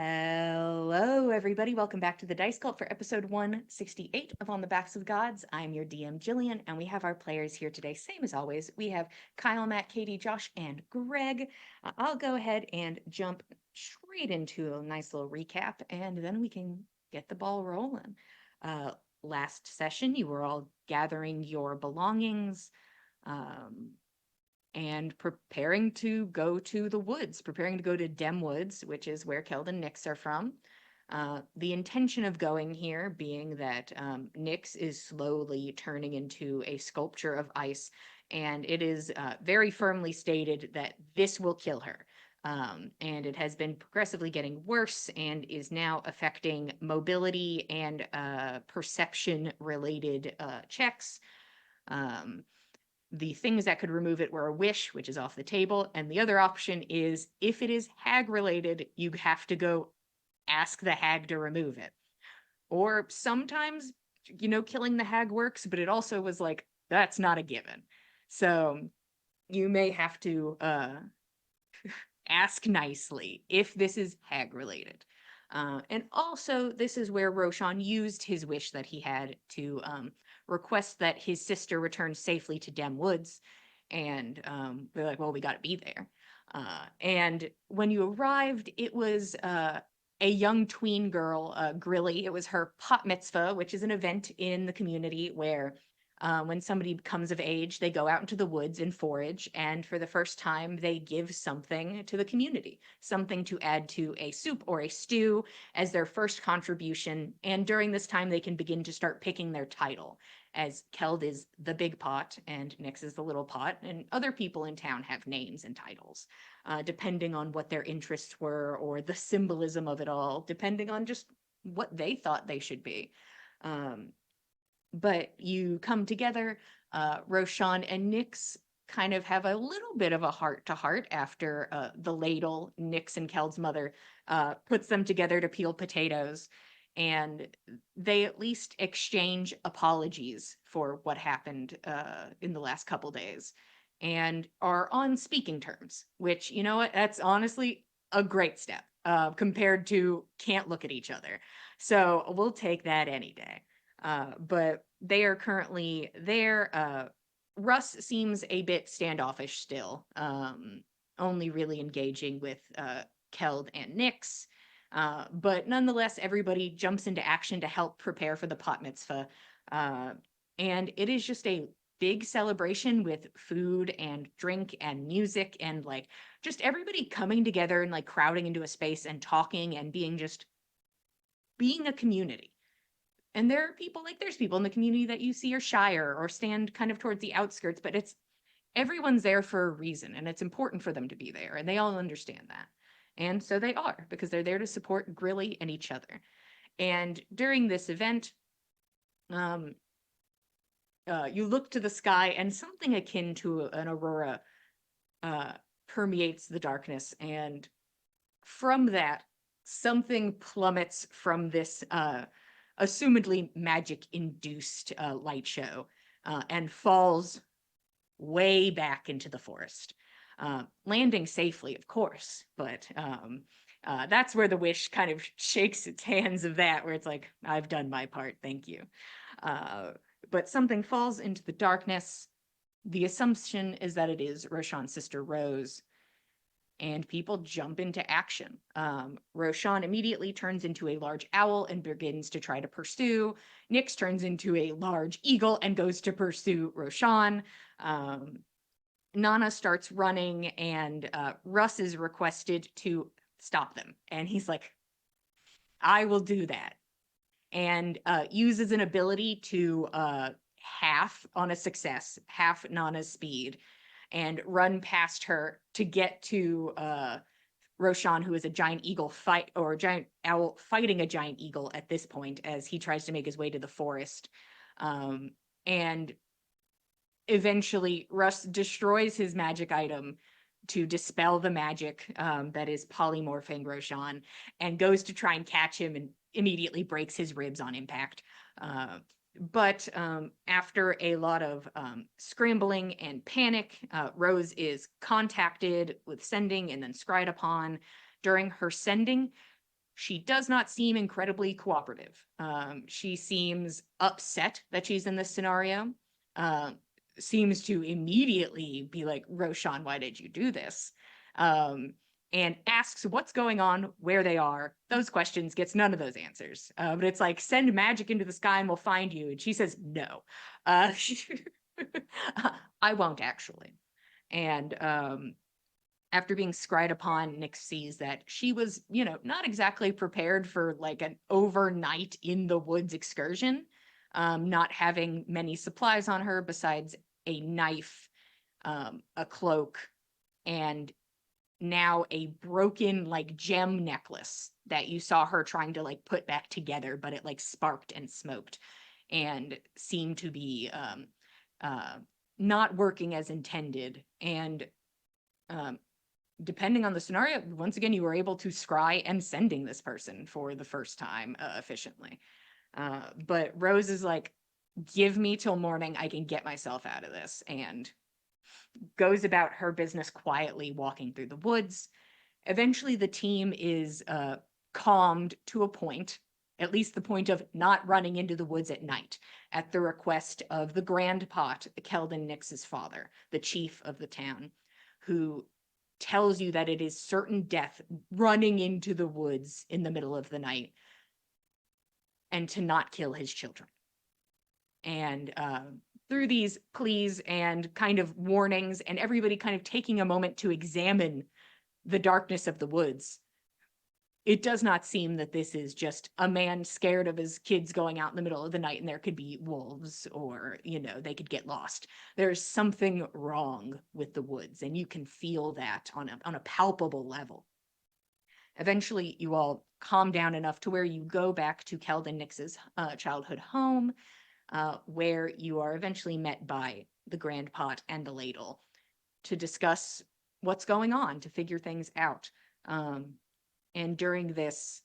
Hello, everybody. Welcome back to the Dice Cult for episode 168 of On the Backs of Gods. I'm your DM, Jillian, and we have our players here today. Same as always. We have Kyle, Matt, Katie, Josh, and Greg. I'll go ahead and jump straight into a nice little recap, and then we can get the ball rolling. Last session, you were all gathering your belongings. And preparing to go to the woods, preparing to go to Dem Woods, which is where Keld and Nyx are from. The intention of going here being that Nyx is slowly turning into a sculpture of ice, and it is very firmly stated that this will kill her. And it has been progressively getting worse and is now affecting mobility and perception-related checks. The things that could remove it were a wish, which is off the table, and the other option is if it is hag related, you have to go ask the hag to remove it. Or sometimes, killing the hag works, but it also was like, that's not a given. So you may have to ask nicely if this is hag related. And also, this is where Roshan used his wish that he had to request that his sister return safely to Dem Woods. And they're like, well, we got to be there. And when you arrived, it was a young tween girl, Grilly. It was her pot mitzvah, which is an event in the community where when somebody becomes of age, they go out into the woods and forage, and for the first time, they give something to the community, something to add to a soup or a stew as their first contribution. And during this time, they can begin to start picking their title, as Keld is the big pot and Nyx is the little pot, and other people in town have names and titles, depending on what their interests were or the symbolism of it all, depending on just what they thought they should be. But you come together, Roshan and Nyx kind of have a little bit of a heart-to-heart after the ladle, Nyx and Keld's mother, puts them together to peel potatoes, and they at least exchange apologies for what happened in the last couple days, and are on speaking terms, which, you know what, that's honestly a great step compared to can't look at each other. So we'll take that any day. But they are currently there. Russ seems a bit standoffish still, only really engaging with Keld and Nyx. But nonetheless, everybody jumps into action to help prepare for the pot mitzvah. And it is just a big celebration with food and drink and music and like just everybody coming together and like crowding into a space and talking and being a community. And there are people, like there's people in the community that you see are shyer or stand kind of towards the outskirts, but everyone's there for a reason, and it's important for them to be there, and they all understand that. And so they are, because they're there to support Grilly and each other. And during this event, you look to the sky, and something akin to an aurora permeates the darkness, and from that, something plummets from this assumedly magic-induced light show and falls way back into the forest. Landing safely, of course, but that's where the wish kind of shakes its hands of that, where it's like, I've done my part, thank you. But something falls into the darkness. The assumption is that it is Roshan's sister Rose, and people jump into action. Roshan immediately turns into a large owl and begins to try to pursue. Nyx turns into a large eagle and goes to pursue Roshan. Nana starts running, and Russ is requested to stop them. And he's like, I will do that. And uses an ability to half on a success, half Nana's speed, and run past her to get to Roshan, who is a giant owl fighting a giant eagle at this point as he tries to make his way to the forest. And eventually Russ destroys his magic item to dispel the magic that is polymorphing Roshan, and goes to try and catch him and immediately breaks his ribs on impact. But after a lot of scrambling and panic, Rose is contacted with sending and then scryed upon. During her sending, She does not seem incredibly cooperative. She seems upset that she's in this scenario. Seems to immediately be like, Roshan, why did you do this? And asks what's going on, where they are. Those questions, gets none of those answers. But it's like, send magic into the sky and we'll find you. And she says, no. I won't actually. And after being scryed upon, Nyx sees that she was, not exactly prepared for like an overnight in the woods excursion, not having many supplies on her besides a knife, a cloak, and now a broken like gem necklace that you saw her trying to like put back together, but it like sparked and smoked and seemed to be not working as intended. And depending on the scenario, once again, you were able to scry and sending this person for the first time efficiently. But Rose is like, give me till morning, I can get myself out of this, and goes about her business quietly, walking through the woods. Eventually, the team is calmed to a point, at least the point of not running into the woods at night, at the request of the Grand Pot, Keldon Nyx's father, the chief of the town, who tells you that it is certain death running into the woods in the middle of the night, and to not kill his children. And through these pleas and kind of warnings, and everybody kind of taking a moment to examine the darkness of the woods, it does not seem that this is just a man scared of his kids going out in the middle of the night and there could be wolves, or, they could get lost. There's something wrong with the woods, and you can feel that on a palpable level. Eventually, you all calm down enough to where you go back to Keldon Nyx's childhood home, where you are eventually met by the Grand Pot and the Ladle to discuss what's going on, to figure things out. And during this,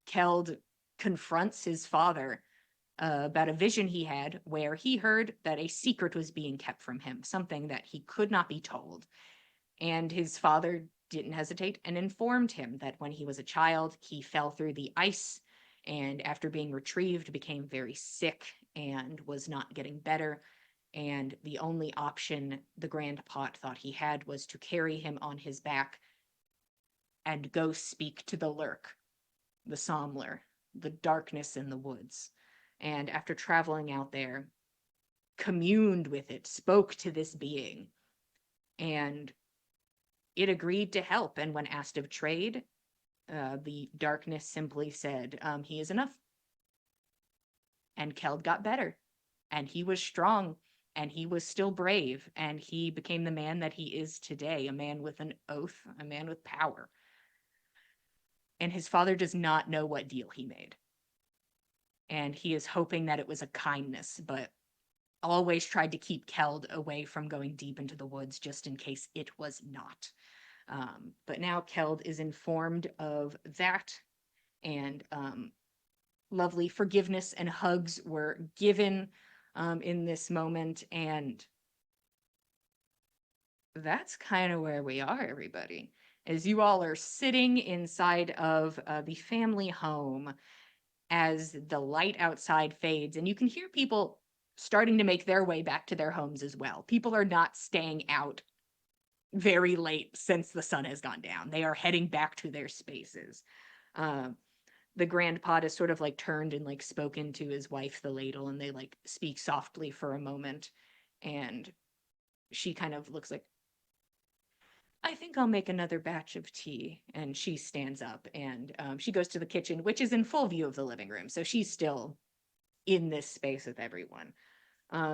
Keld confronts his father about a vision he had where he heard that a secret was being kept from him, something that he could not be told. And his father didn't hesitate and informed him that when he was a child, he fell through the ice, and after being retrieved, became very sick and was not getting better. And the only option the Grand Pot thought he had was to carry him on his back and go speak to the Lurk, the Somler, the darkness in the woods. And after traveling out there, communed with it, spoke to this being, and it agreed to help. And when asked of trade, the darkness simply said, he is enough. And Keld got better, and he was strong, and he was still brave, and he became the man that he is today, a man with an oath, a man with power. And his father does not know what deal he made. And he is hoping that it was a kindness, but always tried to keep Keld away from going deep into the woods just in case it was not. But now Keld is informed of that, and lovely forgiveness and hugs were given in this moment. And that's kind of where we are, everybody. As you all are sitting inside of the family home, as the light outside fades, and you can hear people starting to make their way back to their homes as well. People are not staying out very late since the sun has gone down. They are heading back to their spaces. The Grand Pot is sort of like turned and like spoken to his wife, the Ladle, and they like speak softly for a moment. And she kind of looks like, I think I'll make another batch of tea. And she stands up, and she goes to the kitchen, which is in full view of the living room. So she's still in this space with everyone.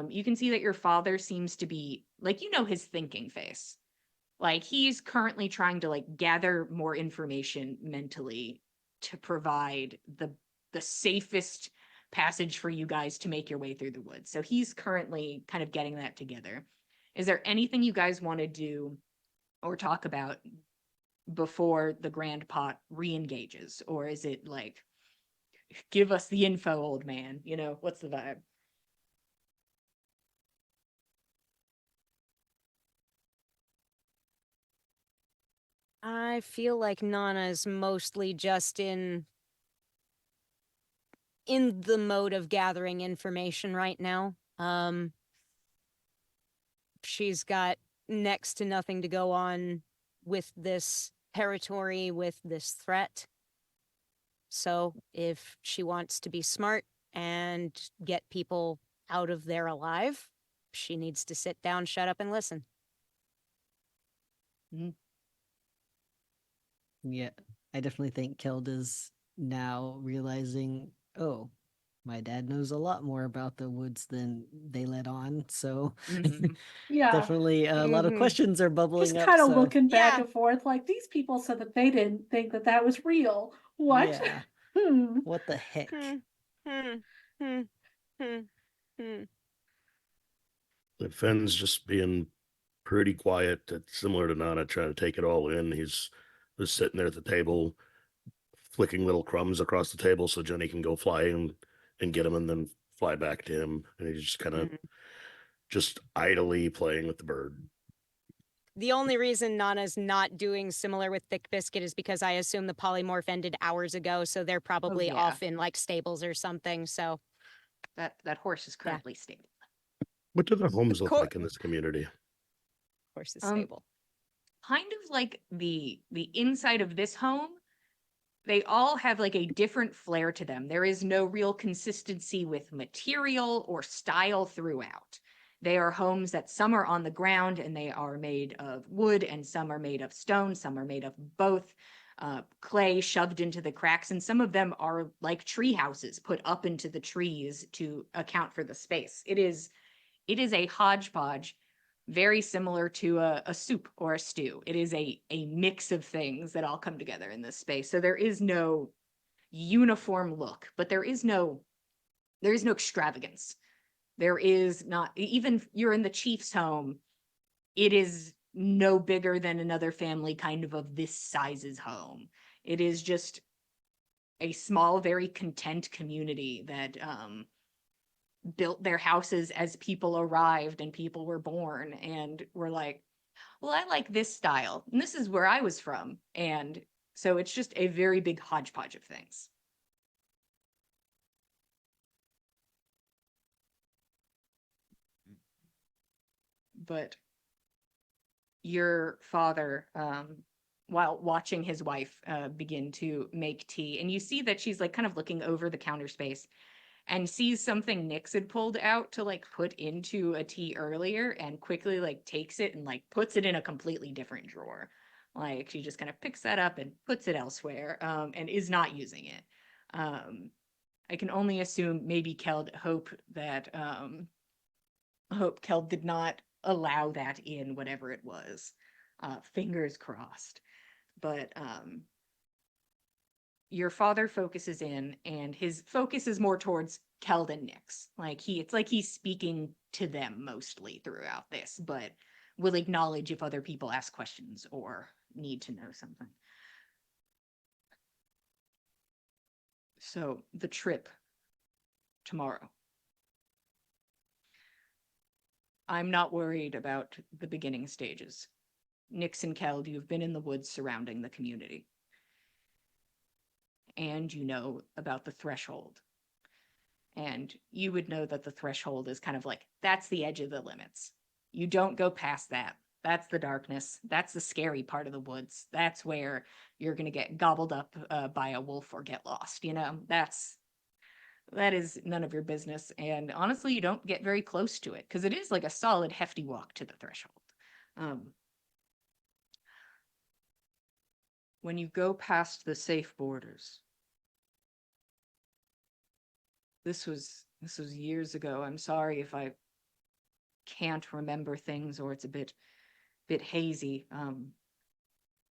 You can see that your father seems to be like, his thinking face. Like, he's currently trying to like gather more information mentally to provide the safest passage for you guys to make your way through the woods. So he's currently kind of getting that together. Is there anything you guys want to do or talk about before the Grand Pot re-engages? Or is it like, give us the info, old man? What's the vibe? I feel like Nana's mostly just in the mode of gathering information right now. She's got next to nothing to go on with this territory, with this threat. So if she wants to be smart and get people out of there alive, she needs to sit down, shut up, and listen. Yeah, I definitely think Kelda's now realizing, oh, my dad knows a lot more about the woods than they let on. So Mhm. Yeah. definitely a lot of Mhm. questions are Just bubbling up. kind of So looking back Yeah. and forth, like these people said that they didn't think that that was real. What? yeah, Hmm. what the heck? Hmm. Hmm. Hmm. Hmm. Hmm. Finn's just being pretty quiet. It's similar to Nana trying to take it all in. He's just sitting there at the table, flicking little crumbs across the table so Jenny can go fly and get him and then fly back to him. And he's just kind of Mhm. just idly playing with the bird. The only reason Nana's not doing similar with Thick Biscuit is because I assume the polymorph ended hours ago, so they're probably yeah. off in like stables or something. So That horse is currently stable. What do the homes look cour- like in this community? horse is Um, stable. Kind of like the inside of this home, they all have like a different flair to them. There is no real consistency with material or style throughout. They are homes that some are on the ground and they are made of wood, and some are made of stone, some are made of both, clay shoved into the cracks, and some of them are like tree houses put up into the trees to account for the space. It is a hodgepodge, very similar to a soup or a stew. It is a mix of things that all come together in this space. So there is no uniform look, but there is no extravagance. There is not, even you're in the chief's home, it is no bigger than another family kind of this size's home. It is just a small, very content community that built their houses as people arrived and people were born and were like, well, I like this style and this is where I was from. And so it's just a very big hodgepodge of things. But your father, while watching his wife begin to make tea, and you see that she's like kind of looking over the counter space and sees something Nyx had pulled out to like put into a tea earlier, and quickly like takes it and like puts it in a completely different drawer. Like she just kind of picks that up and puts it elsewhere, and is not using it. I can only assume maybe Keld hope Keld did not allow that in, whatever it was. Fingers crossed. But your father focuses in, and his focus is more towards Keld and Nyx. It's like he's speaking to them mostly throughout this, but will acknowledge if other people ask questions or need to know something. So the trip tomorrow. I'm not worried about the beginning stages. Nyx and Keld, you've been in the woods surrounding the community. And you know about the threshold. And you would know that the threshold is kind of like, that's the edge of the limits. You don't go past that. That's the darkness. That's the scary part of the woods. That's where you're going to get gobbled up by a wolf or get lost. That is none of your business. And honestly, you don't get very close to it because it is like a solid, hefty walk to the threshold. When you go past the safe borders, this was years ago. I'm sorry if I can't remember things or it's a bit hazy.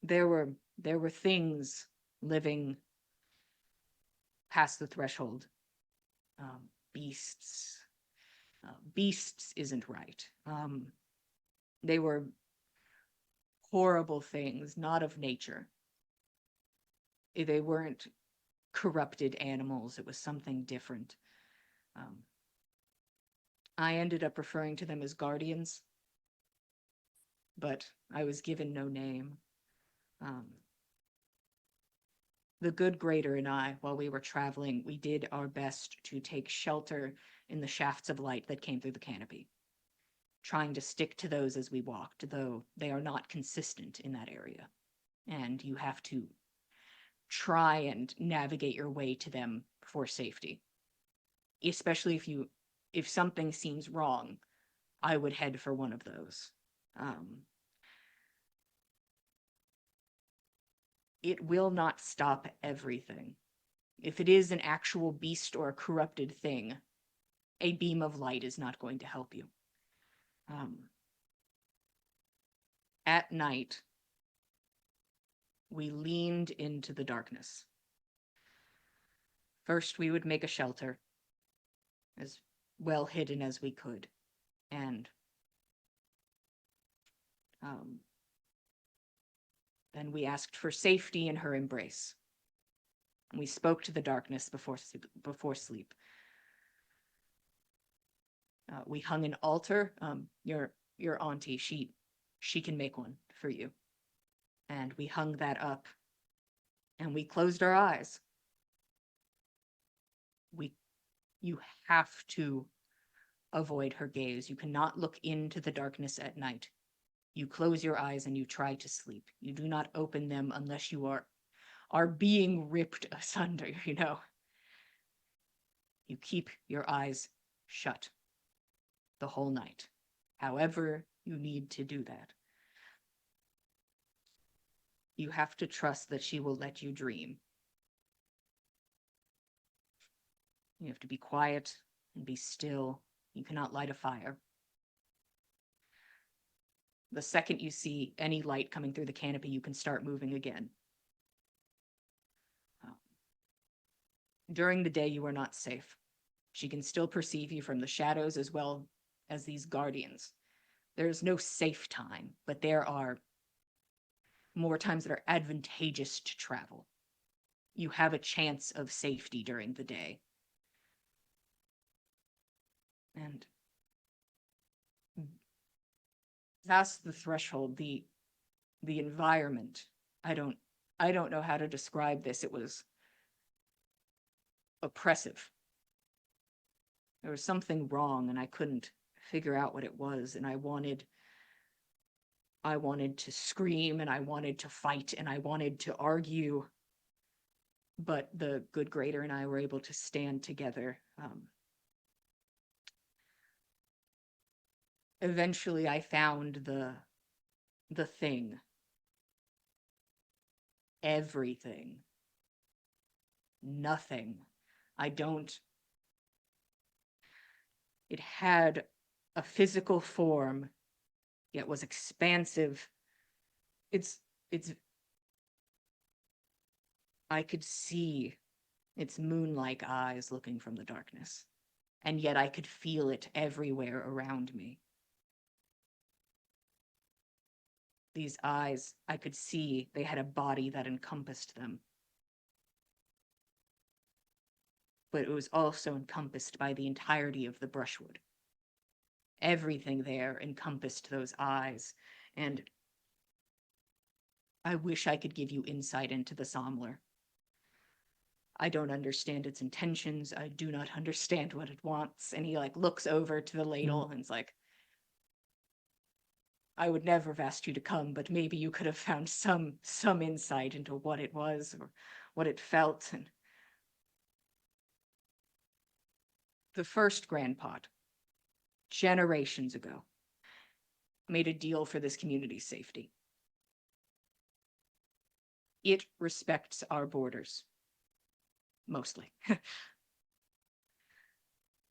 There were things living past the threshold. Beasts. Beasts isn't right. They were horrible things, not of nature. They weren't corrupted animals. It was something different. I ended up referring to them as guardians, but I was given no name. The good Greater and I, while we were traveling, we did our best to take shelter in the shafts of light that came through the canopy, trying to stick to those as we walked, though they are not consistent in that area. And you have to try and navigate your way to them for safety. Especially if something seems wrong, I would head for one of those. It will not stop everything. If it is an actual beast or a corrupted thing, a beam of light is not going to help you. At night, we leaned into the darkness. First, we would make a shelter, as well hidden as we could, and then we asked for safety in her embrace. And we spoke to the darkness before sleep. We hung an altar. Your auntie, she can make one for you. And we hung that up, and we closed our eyes. You have to avoid her gaze. You cannot look into the darkness at night. You close your eyes and you try to sleep. You do not open them unless you are being ripped asunder, you know. You keep your eyes shut the whole night. However you need to do that. You have to trust that she will let you dream. You have to be quiet and be still. You cannot light a fire. The second you see any light coming through the canopy, you can start moving again. During the day, you are not safe. She can still perceive you from the shadows as well as these guardians. There is no safe time, but there are more times that are advantageous to travel. You have a chance of safety during the day. And past the threshold, the environment, I don't know how to describe this. It was oppressive. There was something wrong and I couldn't figure out what it was, and I wanted to scream and I wanted to fight and I wanted to argue, but the good Greater and I were able to stand together. Eventually I found the thing. Everything. Nothing. It had a physical form, yet was expansive. I could see its moon-like eyes looking from the darkness, and yet I could feel it everywhere around me. These eyes, I could see they had a body that encompassed them. But it was also encompassed by the entirety of the brushwood. Everything there encompassed those eyes, and I wish I could give you insight into the Somler. I don't understand its intentions. I do not understand what it wants. And he looks over to the ladle and is like, I would never have asked you to come, but maybe you could have found some insight into what it was or what it felt. And the first Grand Pot, generations ago, made a deal for this community's safety. It respects our borders. Mostly.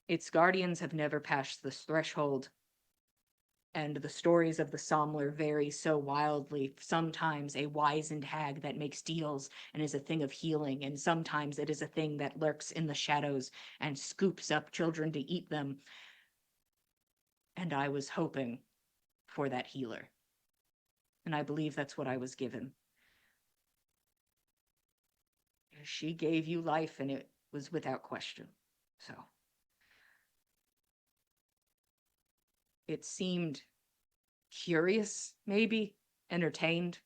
Its guardians have never passed this threshold, and the stories of the Somler vary so wildly. Sometimes a wizened hag that makes deals and is a thing of healing, and sometimes it is a thing that lurks in the shadows and scoops up children to eat them. And I was hoping for that healer. And I believe that's what I was given. She gave you life, and it was without question. So it seemed curious, maybe entertained.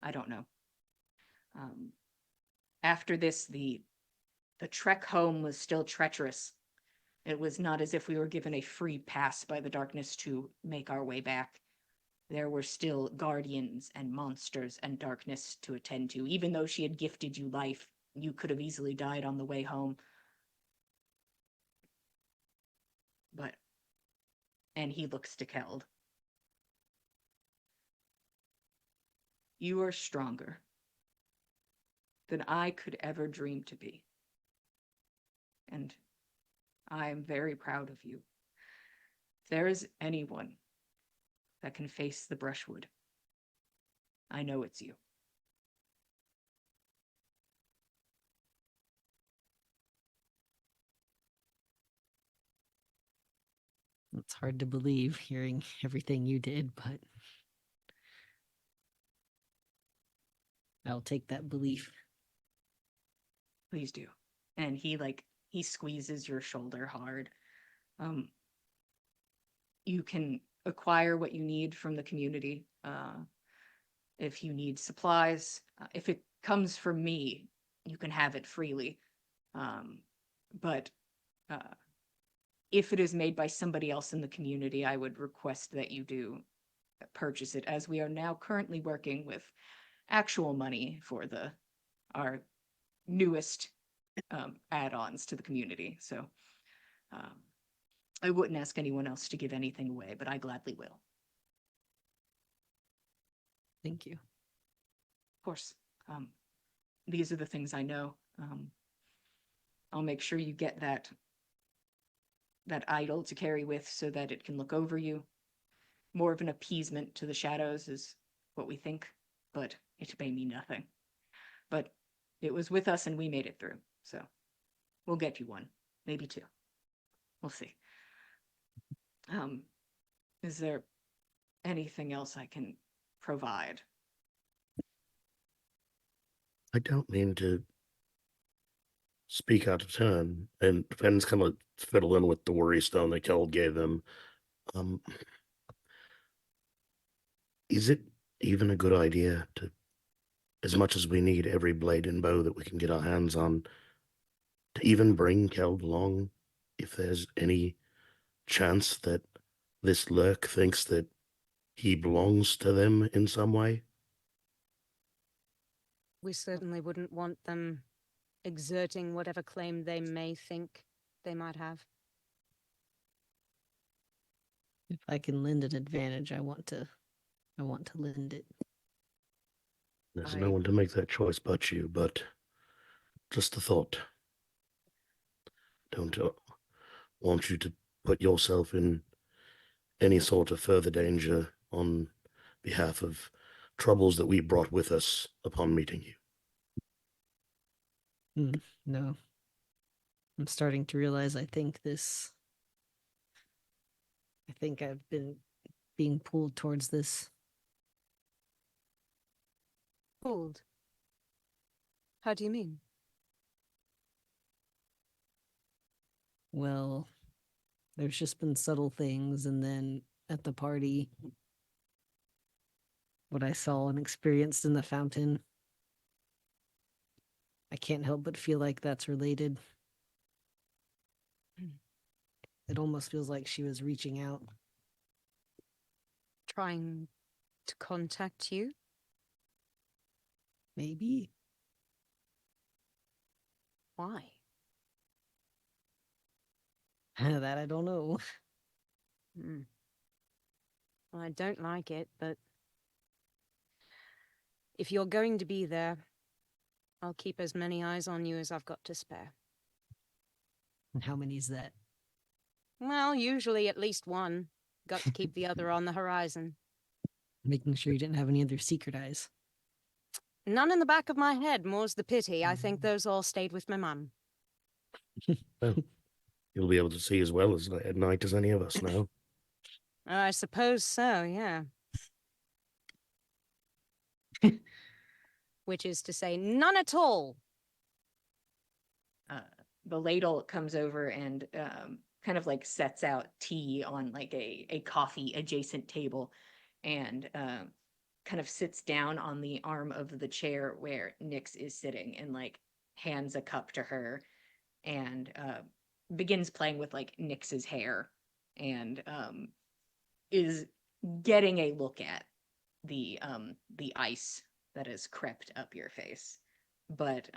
I don't know. after this, the trek home was still treacherous. It was not as if we were given a free pass by the darkness to make our way back. There were still guardians and monsters and darkness to attend to. Even though she had gifted you life, you could have easily died on the way home. But, and he looks to Keld. You are stronger than I could ever dream to be. And I am very proud of you. If there is anyone that can face the brushwood, I know it's you. It's hard to believe hearing everything you did, but I'll take that belief. Please do. And he squeezes your shoulder hard. You can acquire what you need from the community. If you need supplies, if it comes from me, you can have it freely. But if it is made by somebody else in the community, I would request that you do purchase it, as we are now currently working with actual money for our newest add-ons to the community. So I wouldn't ask anyone else to give anything away, but I gladly will. Thank you. Of course. These are the things I know. I'll make sure you get that idol to carry with so that it can look over you. More of an appeasement to the shadows is what we think, but it may mean nothing. But it was with us and we made it through. So we'll get you one, maybe two. We'll see. Is there anything else I can provide? I don't mean to speak out of turn, and Fenn's kind of fiddle in with the worry stone that Keld gave them. Is it even a good idea to, as much as we need every blade and bow that we can get our hands on, to even bring Keld along if there's any chance that this lurk thinks that he belongs to them in some way? We certainly wouldn't want them exerting whatever claim they may think they might have. If I can lend an advantage, I want to lend it. There's no one to make that choice but you, but just a thought. Don't want you to put yourself in any sort of further danger on behalf of troubles that we brought with us upon meeting you. No. I'm starting to realize I think I've been being pulled towards this. Pulled? How do you mean? Well, there's just been subtle things, and then at the party, what I saw and experienced in the fountain, I can't help but feel like that's related. It almost feels like she was reaching out. Trying to contact you? Maybe. Why? That I don't know. Well, I don't like it, but if you're going to be there, I'll keep as many eyes on you as I've got to spare. And how many is that? Well, usually at least one. Got to keep the other on the horizon. Making sure you didn't have any other secret eyes. None in the back of my head, more's the pity. I think those all stayed with my mum. Well, you'll be able to see as well as at night as any of us now. I suppose so, yeah. Which is to say, none at all. The ladle comes over and kind of like sets out tea on like a coffee adjacent table, and kind of sits down on the arm of the chair where Nyx is sitting, and like hands a cup to her and begins playing with like Nyx's hair and is getting a look at the ice that has crept up your face, but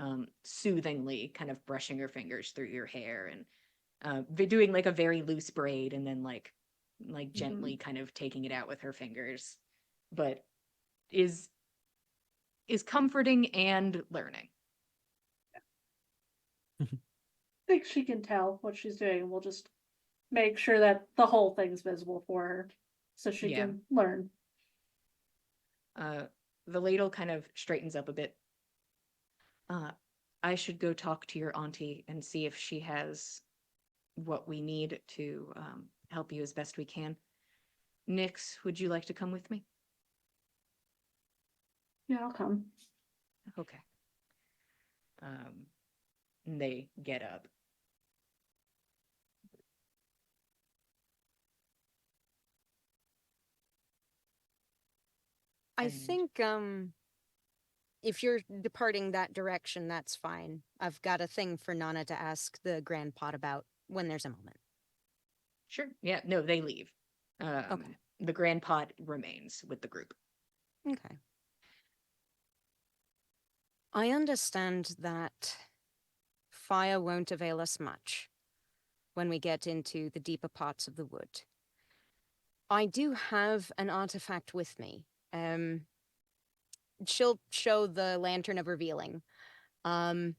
soothingly kind of brushing her fingers through your hair and doing like a very loose braid and then like gently kind of taking it out with her fingers, but is comforting and learning. I think she can tell what she's doing, and we'll just make sure that the whole thing's visible for her so she Yeah. can learn. The ladle kind of straightens up a bit. I should go talk to your auntie and see if she has what we need to help you as best we can. Nyx, would you like to come with me? Yeah, I'll come. Okay. And they get up. I And- think if you're departing that direction, that's fine. I've got a thing for Nana to ask the grandpot about when there's a moment. Sure. Yeah, no, they leave. Okay. The grandpot remains with the group. Okay. I understand that fire won't avail us much when we get into the deeper parts of the wood. I do have an artifact with me. She'll show the Lantern of Revealing. I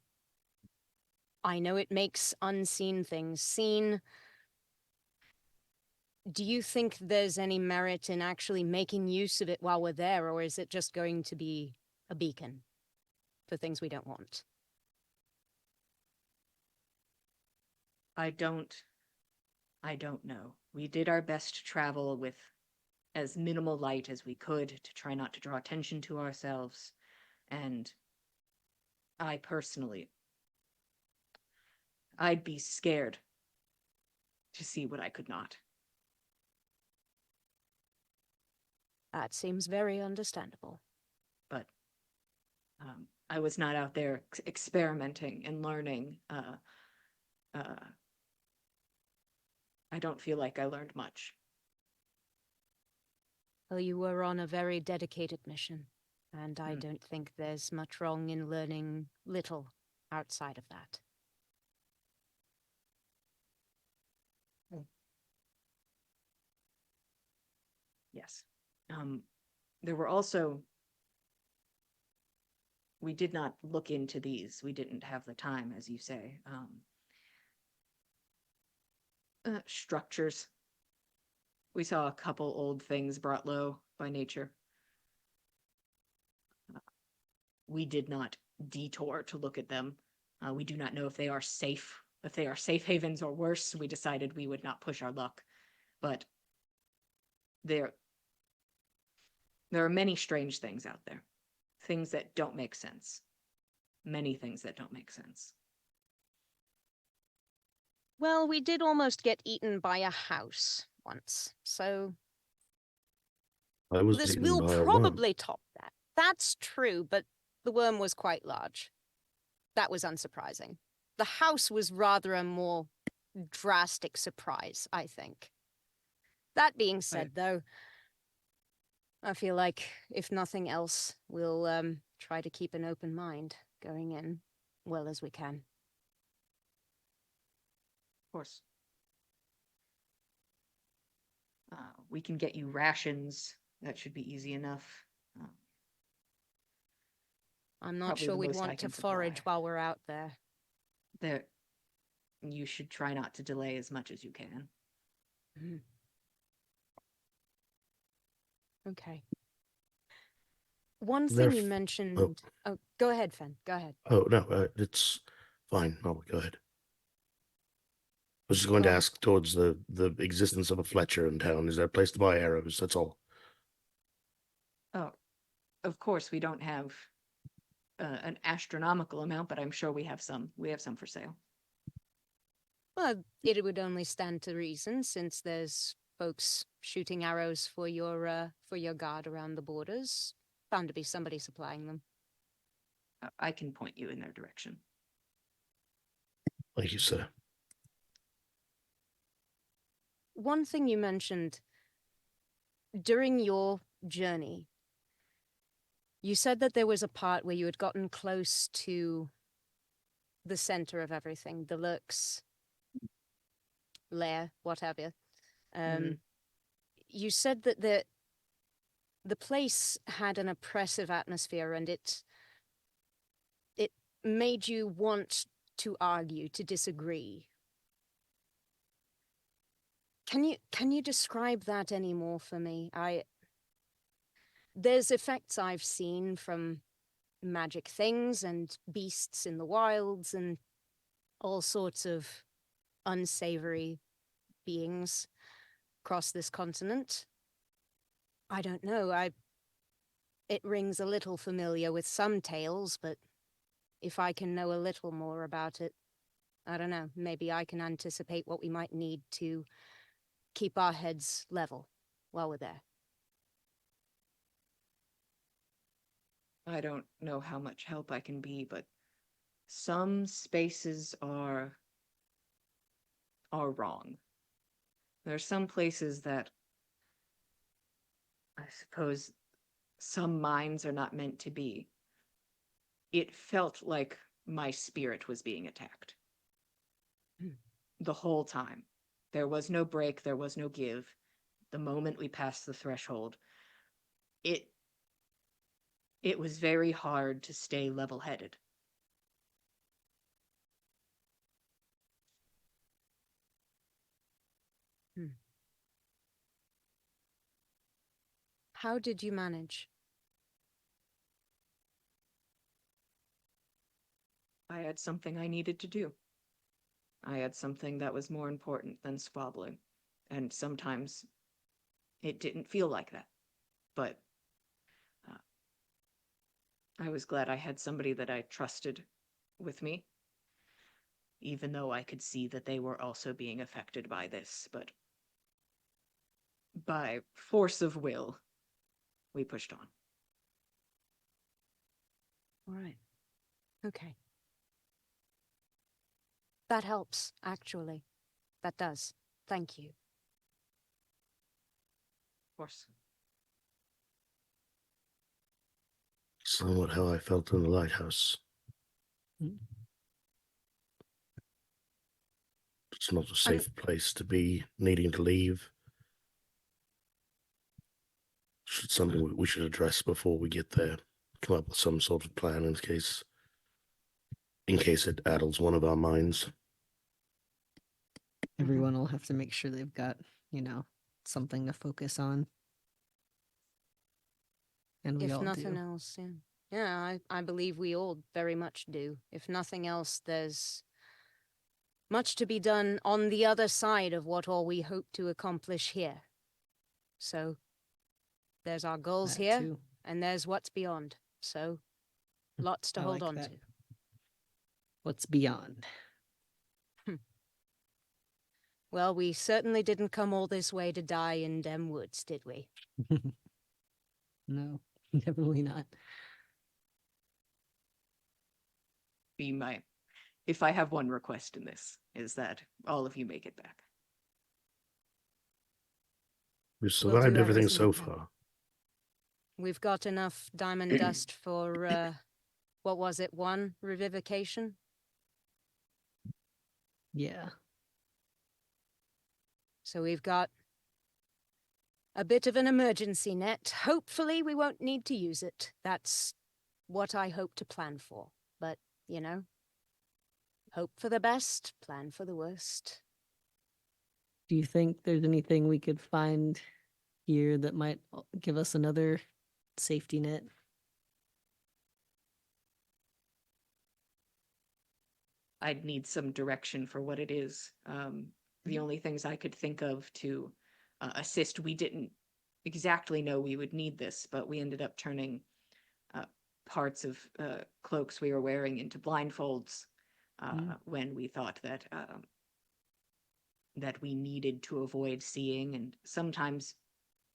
know it makes unseen things seen. Do you think there's any merit in actually making use of it while we're there, or is it just going to be a beacon for things we don't want? I don't know. We did our best to travel with as minimal light as we could to try not to draw attention to ourselves. And I personally, I'd be scared to see what I could not. That seems very understandable. But I was not out there experimenting and learning. I don't feel like I learned much. Well, you were on a very dedicated mission, and I Hmm. don't think there's much wrong in learning little outside of that. Yes. There were also, we did not look into these. We didn't have the time, as you say. Structures. We saw a couple old things brought low by nature. We did not detour to look at them. We do not know if they are safe. If they are safe havens or worse, we decided we would not push our luck. But there are many strange things out there. Things that don't make sense. Many things that don't make sense. Well, we did almost get eaten by a house once, so I was this eaten will by a worm. probably top that. That's true, but the worm was quite large. That was unsurprising. The house was rather a more drastic surprise, I think. That being said, though, I feel like, if nothing else, we'll try to keep an open mind going in well as we can. Of course. We can get you rations. That should be easy enough. I'm not Probably sure the we'd most I want to can forage supply. while we're out there. There, you should try not to delay as much as you can. Mhm. Okay. One There thing you f- mentioned. Oh, go ahead, Fen. Go ahead. Oh, no, it's fine. Oh, go ahead. I was just going to Well- ask towards the existence of a Fletcher in town. Is there a place to buy arrows? That's all. Oh, of course, we don't have an astronomical amount, but I'm sure we have some. We have some for sale. Well, it would only stand to reason since there's folks shooting arrows for your guard around the borders. Bound to be somebody supplying them. I can point you in their direction. Thank you, sir. One thing you mentioned during your journey, you said that there was a part where you had gotten close to the center of everything, the Lurk's lair, what have you. Mhm. You said that the place had an oppressive atmosphere, and it made you want to argue, to disagree. Can you describe that any more for me? There's effects I've seen from magic things and beasts in the wilds and all sorts of unsavory beings across this continent. I don't know, it rings a little familiar with some tales, but if I can know a little more about it, I don't know, maybe I can anticipate what we might need to keep our heads level while we're there. I don't know how much help I can be, but some spaces are wrong. There are some places that I suppose some minds are not meant to be. It felt like my spirit was being attacked. Hmm. The whole time. There was no break, there was no give. The moment we passed the threshold, it was very hard to stay level-headed. How did you manage? I had something I needed to do. I had something that was more important than squabbling. And sometimes it didn't feel like that. But I was glad I had somebody that I trusted with me, even though I could see that they were also being affected by this. But by force of will, we pushed on. All right. Okay. That helps, actually. That does. Thank you. Of course. Somewhat how I felt in the lighthouse. Mm. It's not a safe place to be needing to leave. It's something we should address before we get there. Come up with some sort of plan in case it addles one of our minds. Everyone will have to make sure they've got, something to focus on. And we If all nothing do. else, yeah. Yeah, I believe we all very much do. If nothing else, there's much to be done on the other side of what all we hope to accomplish here. So, there's our goals That here, too. and there's what's beyond. So, lots to I hold like on that. to. What's beyond? Well, we certainly didn't come all this way to die in them woods, did we? No, definitely not. If I have one request in this, is that all of you make it back. We've We'll do survived everything everything we so can. far. We've got enough diamond dust for, what was it, one revivication? Yeah. So we've got a bit of an emergency net. Hopefully we won't need to use it. That's what I hope to plan for. But, hope for the best, plan for the worst. Do you think there's anything we could find here that might give us another safety net? I'd need some direction for what it is. The only things I could think of to assist, we didn't exactly know we would need this, but we ended up turning parts of cloaks we were wearing into blindfolds when we thought that that we needed to avoid seeing. And sometimes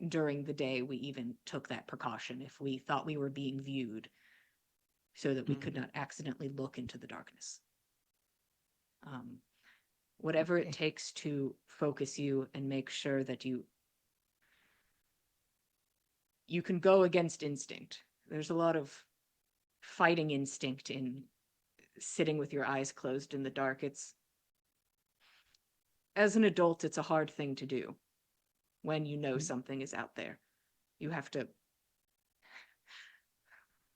during the day, we even took that precaution if we thought we were being viewed, so that we could not accidentally look into the darkness. Whatever Okay. it takes to focus you and make sure that you can go against instinct. There's a lot of fighting instinct in sitting with your eyes closed in the dark. As an adult, it's a hard thing to do when you know Mm. something is out there. You have to.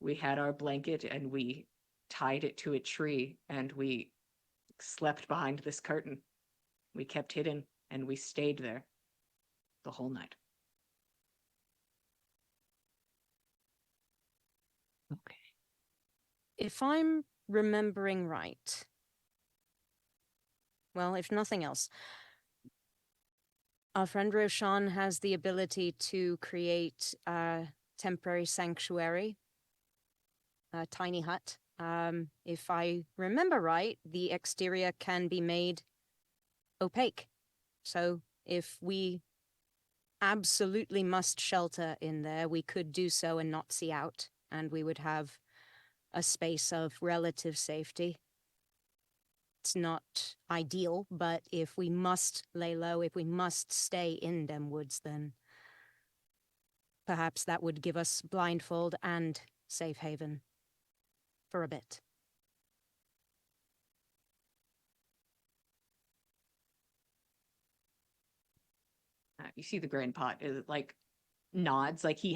We had our blanket and we tied it to a tree and we slept behind this curtain. We kept hidden and we stayed there the whole night. Okay. If I'm remembering right, well, if nothing else, our friend Roshan has the ability to create a temporary sanctuary, a tiny hut. If I remember right, the exterior can be made opaque. So if we absolutely must shelter in there, we could do so and not see out, and we would have a space of relative safety. It's not ideal, but if we must lay low, if we must stay in them woods, then perhaps that would give us blindfold and safe haven for a bit. You see the grandpa is like nods, like he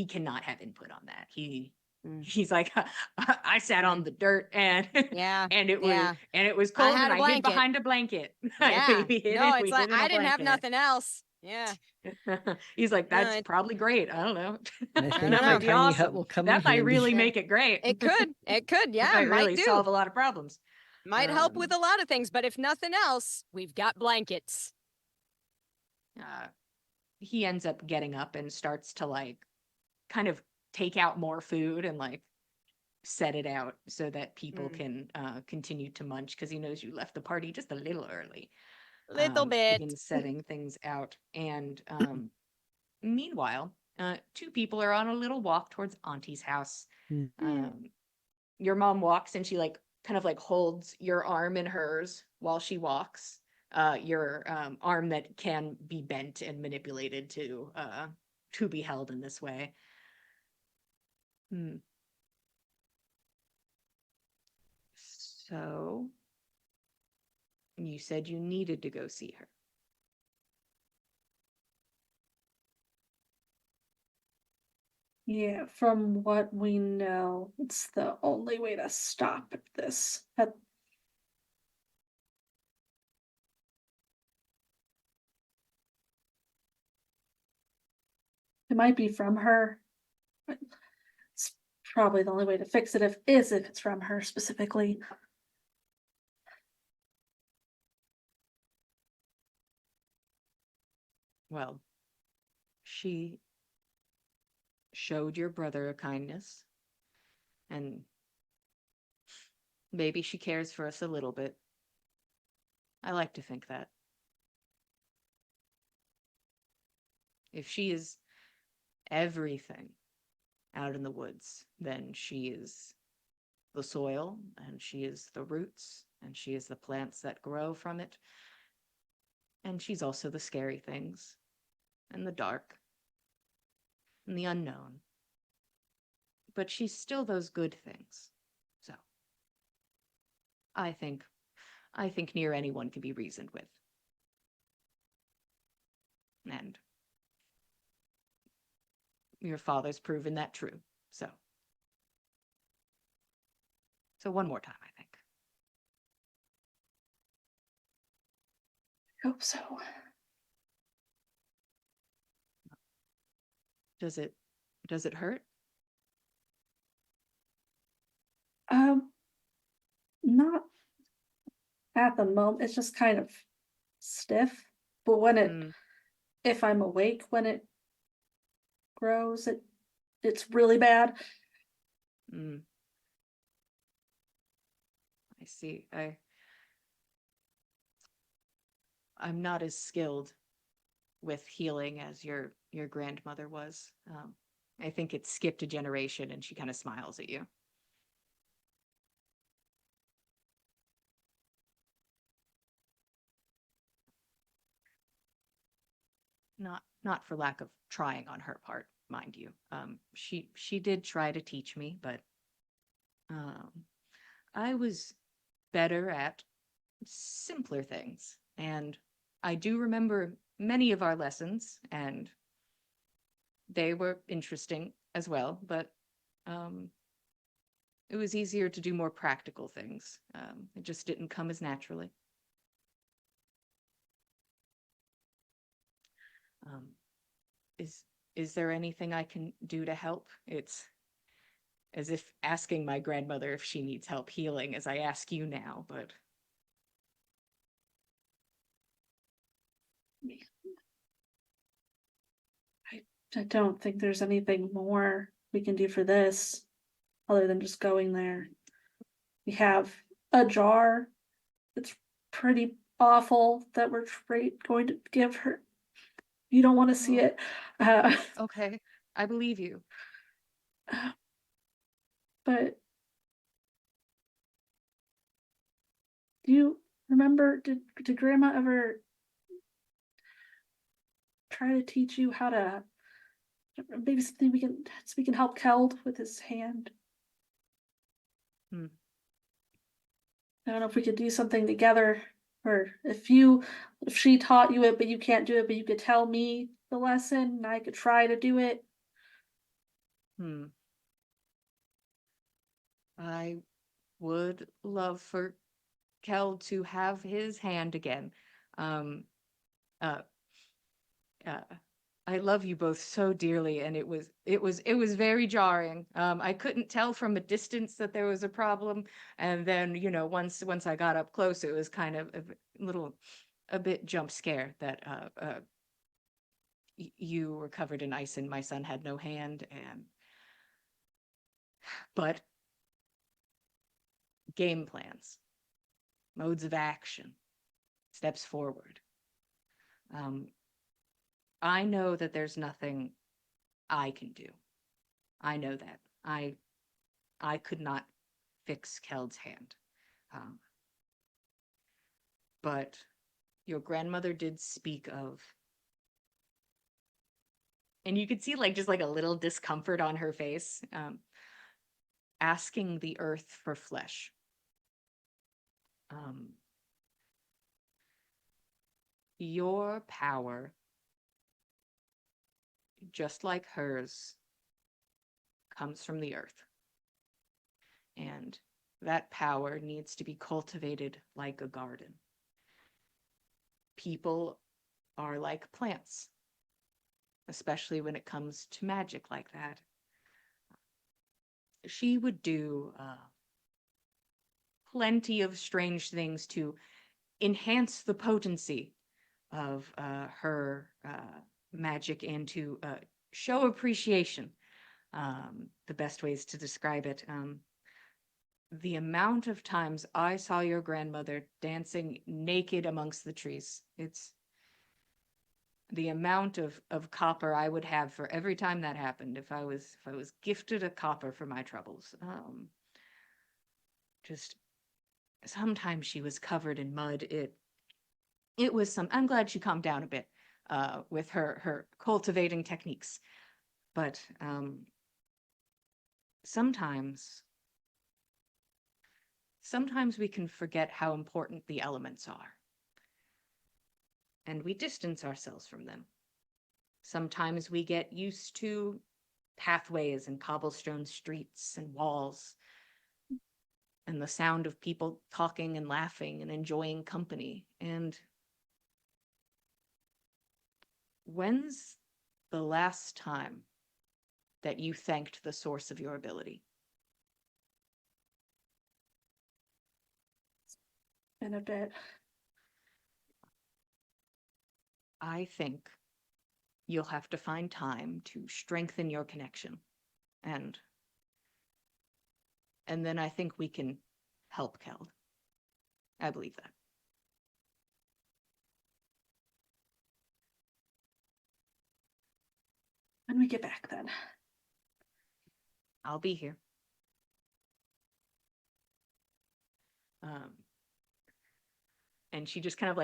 cannot have input on that. Mm. He's like, I sat on the dirt and Yeah, and it yeah. was cold had and a I hid blanket. behind a blanket. Yeah. We hid No, we it's like hid in a I didn't have blanket. nothing else. Yeah. He's like, No, that's it- probably great. I don't know. I don't think That the might know. be tiny hut awesome. will come in That might handy. really Yeah. make it great. It could. It could. That Yeah, might might really do. solve a lot of problems. Might help with Um, a lot of things, but if nothing else, we've got blankets. uh, he ends up getting up and starts to like kind of take out more food and like set it out so that people Mm. can continue to munch because he knows you left the party just a little early. Little bit. Begins setting things out. And meanwhile, two people are on a little walk towards Auntie's house. Mm. Your mom walks and she like kind of like holds your arm in hers while she walks. Your arm that can be bent and manipulated to be held in this way. Hmm. So you said you needed to go see her. Yeah, from what we know, it's the only way to stop this. It might be from her. But it's probably the only way to fix it if it's from her specifically. Well, she showed your brother a kindness, and maybe she cares for us a little bit. I like to think that. If she is everything out in the woods, then she is the soil, and she is the roots, and she is the plants that grow from it. And she's also the scary things, and the dark, and the unknown. But she's still those good things. So I think near anyone can be reasoned with. And your father's proven that true. So one more time, I think. Hope so. Does it hurt? Not at the moment. It's just kind of stiff. But when Mm, if I'm awake when it grows, it's really bad. mm. I see. I'm not as skilled with healing as your grandmother was. I think it skipped a generation, and she kind of smiles at you. not for lack of trying on her part, mind you. She did try to teach me, but I was better at simpler things. And I do remember many of our lessons, and they were interesting as well, but it was easier to do more practical things. It just didn't come as naturally. Is there anything I can do to help? It's as if asking my grandmother if she needs help healing as I ask you now, but I don't think there's anything more we can do for this other than just going there. We have a jar. It's pretty awful that we're going to give her. You don't want to see Oh. it. okay, I believe you. But do you remember, did grandma ever try to teach you how to, maybe something so we can help Keld with his hand? Hmm. I don't know if we could do something together, or if she taught you it but you can't do it, but you could tell me the lesson and I could try to do it. Hmm. I would love for Kel to have his hand again. Um, uh, uh, I love you both so dearly, and it was very jarring. I couldn't tell from a distance that there was a problem, and then once I got up close, it was kind of a bit jump scare that you were covered in ice and my son had no hand, but game plans, modes of action, steps forward. I know that there's nothing I can do. I know that. I could not fix Keld's hand. But your grandmother did speak of, and you could see just like a little discomfort on her face, asking the earth for flesh. Your power, just like hers, comes from the earth. And that power needs to be cultivated like a garden. People are like plants, especially when it comes to magic like that. She would do plenty of strange things to enhance the potency of her magic and to show appreciation. The best ways to describe it. The amount of times I saw your grandmother dancing naked amongst the trees, it's the amount of copper I would have for every time that happened if I was gifted a copper for my troubles. Just sometimes she was covered in mud. It was I'm glad she calmed down a bit with her cultivating techniques. But sometimes we can forget how important the elements are. And we distance ourselves from them. Sometimes we get used to pathways and cobblestone streets and walls and the sound of people talking and laughing and enjoying company. And when's the last time that you thanked the source of your ability? In a bit. I think you'll have to find time to strengthen your connection. And then I think we can help Keld. I believe that. When we get back then. I'll be here. And she just kind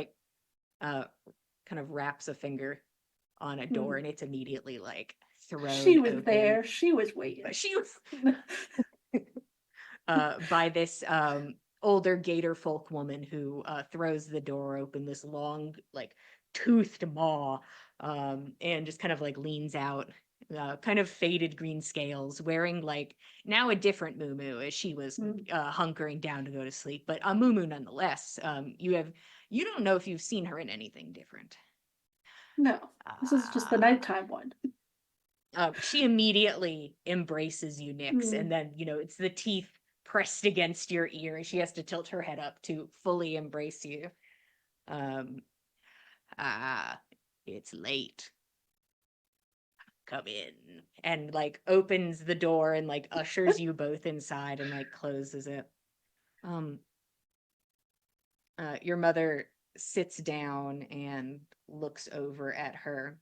of wraps a finger on a door, and it's immediately like thrown She was open. there. She was waiting. But she was by this older gator folk woman who throws the door open, this long like toothed maw, and just kind of like leans out, kind of faded green scales, wearing like now a different Moo as she was hunkering down to go to sleep, but a Moo nonetheless. You don't know if you've seen her in anything different. No, this is just the nighttime one. She immediately embraces you, Nyx, Mm. and then, it's the teeth pressed against your ear, and she has to tilt her head up to fully embrace you. It's late. Come in. And like opens the door and like ushers you both inside and like closes it. Your mother sits down and looks over at her.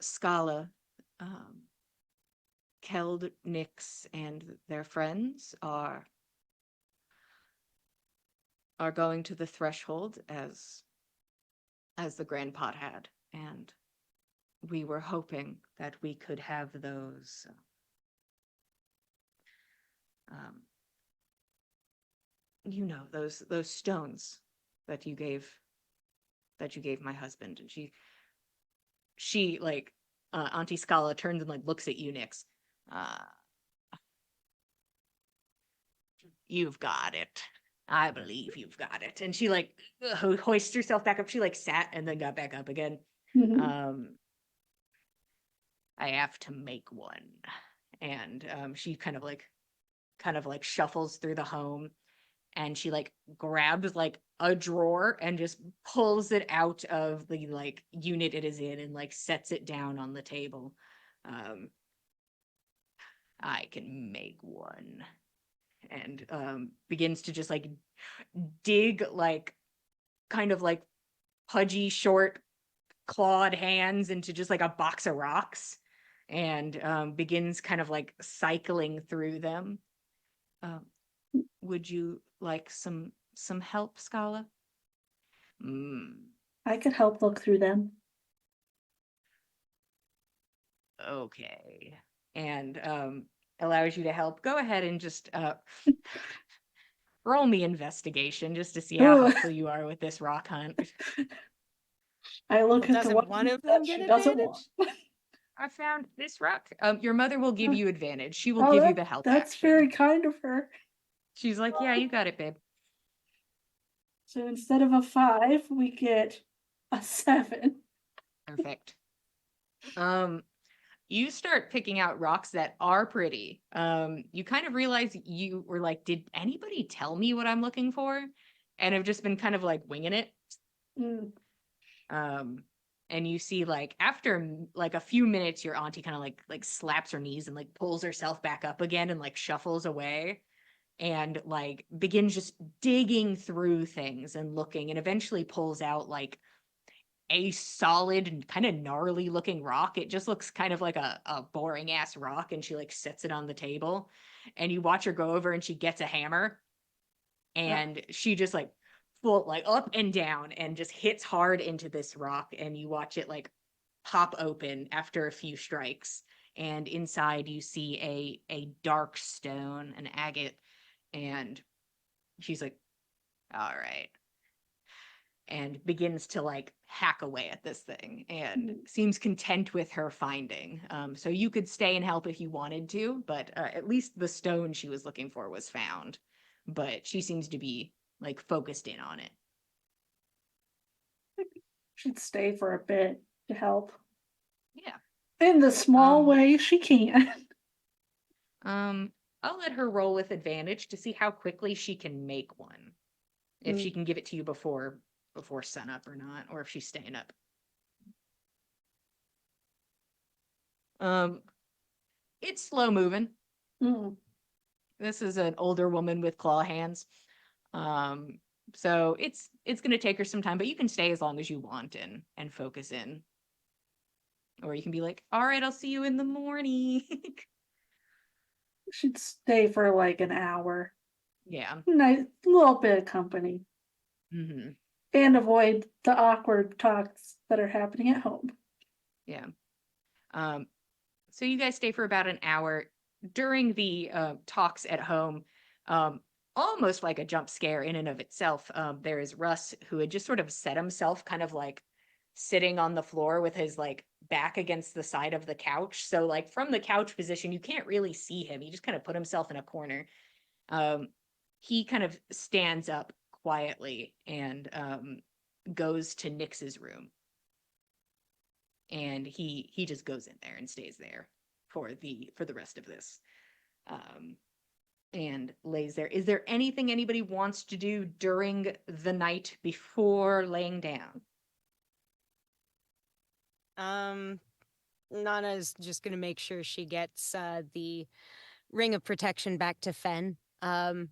Scala, Keld, Nyx, and their friends are going to the threshold as the Grand Pot had, and we were hoping that we could have those those stones that you gave my husband. And she like Auntie Scala turns and like looks at you, Nyx. You've got it. I believe you've got it. And she like hoists herself back up. She like sat and then got back up again. Mhm. I have to make one. And she kind of like shuffles through the home, and she like grabs like a drawer and just pulls it out of the like unit it is in and like sets it down on the table. I can make one. And begins to just like dig like kind of like pudgy short clawed hands into just like a box of rocks, and begins kind of like cycling through them. Would you like some help, Scala? I could help look through them. Okay. And allows you to help. Go ahead and just roll me investigation just to see how Ooh. helpful you are with this rock hunt. I look at the Doesn't one one of that them she get doesn't advantage? want. I found this rock. Your mother will give Oh. you advantage. She will Oh, give you that- the help That's action. very kind of her. She's like, yeah, you got it, babe. So instead of a 5, we get a 7. Perfect. You start picking out rocks that are pretty. You kind of realize you were like, did anybody tell me what I'm looking for? And have just been kind of like winging it. Mm. And you see like after like a few minutes, your auntie kind of like slaps her knees and like pulls herself back up again and like shuffles away and like begins just digging through things and looking, and eventually pulls out like a solid and kind of gnarly looking rock. It just looks kind of like a boring ass rock, and she like sets it on the table, and you watch her go over and she gets a hammer, and she just like full like up and down and just hits hard into this rock, and you watch it like pop open after a few strikes, and inside you see a dark stone, an agate, and she's like, all right, and begins to like hack away at this thing and seems content with her finding. So you could stay and help if you wanted to, but at least the stone she was looking for was found. But she seems to be like focused in on it. Should stay for a bit to help. Yeah. In the small Um, way she can. I'll let her roll with advantage to see how quickly she can make one. If she can give it to you before sunup or not, or if she's staying up. It's slow moving. Mm. This is an older woman with claw hands. So it's gonna take her some time, but you can stay as long as you want and focus in. Or you can be like, all right, I'll see you in the morning. Should stay for like an hour. Yeah. Nice little bit of company. Mm-hmm. And avoid the awkward talks that are happening at home. Yeah. So you guys stay for about an hour. During the talks at home, almost like a jump scare in and of itself, there is Russ, who had just sort of set himself kind of like sitting on the floor with his like back against the side of the couch. So like from the couch position, you can't really see him. He just kind of put himself in a corner. He kind of stands up quietly and goes to Nyx's room. And he just goes in there and stays there for the rest of this. And lays there. Is there anything anybody wants to do during the night before laying down? Nana's just gonna make sure she gets the ring of protection back to Fen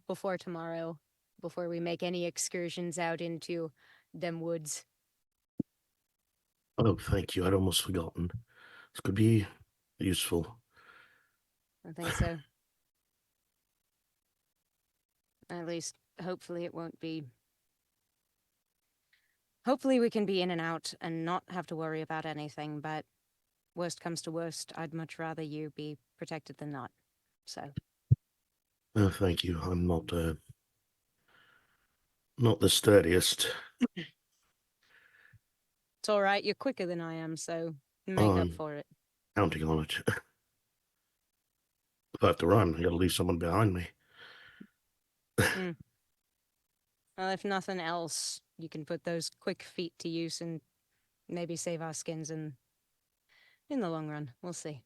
before tomorrow, before we make any excursions out into them woods. Oh, thank you. I'd almost forgotten. This could be useful. I think so. At least, hopefully it won't be. Hopefully we can be in and out and not have to worry about anything, but worst comes to worst, I'd much rather you be protected than not. So, Oh, thank you. I'm not the sturdiest. it's all right, you're quicker than I am, so make up for it. Counting on it. If I have to run, I gotta leave someone behind me. Well, if nothing else, you can put those quick feet to use and maybe save our skins in the long run. We'll see.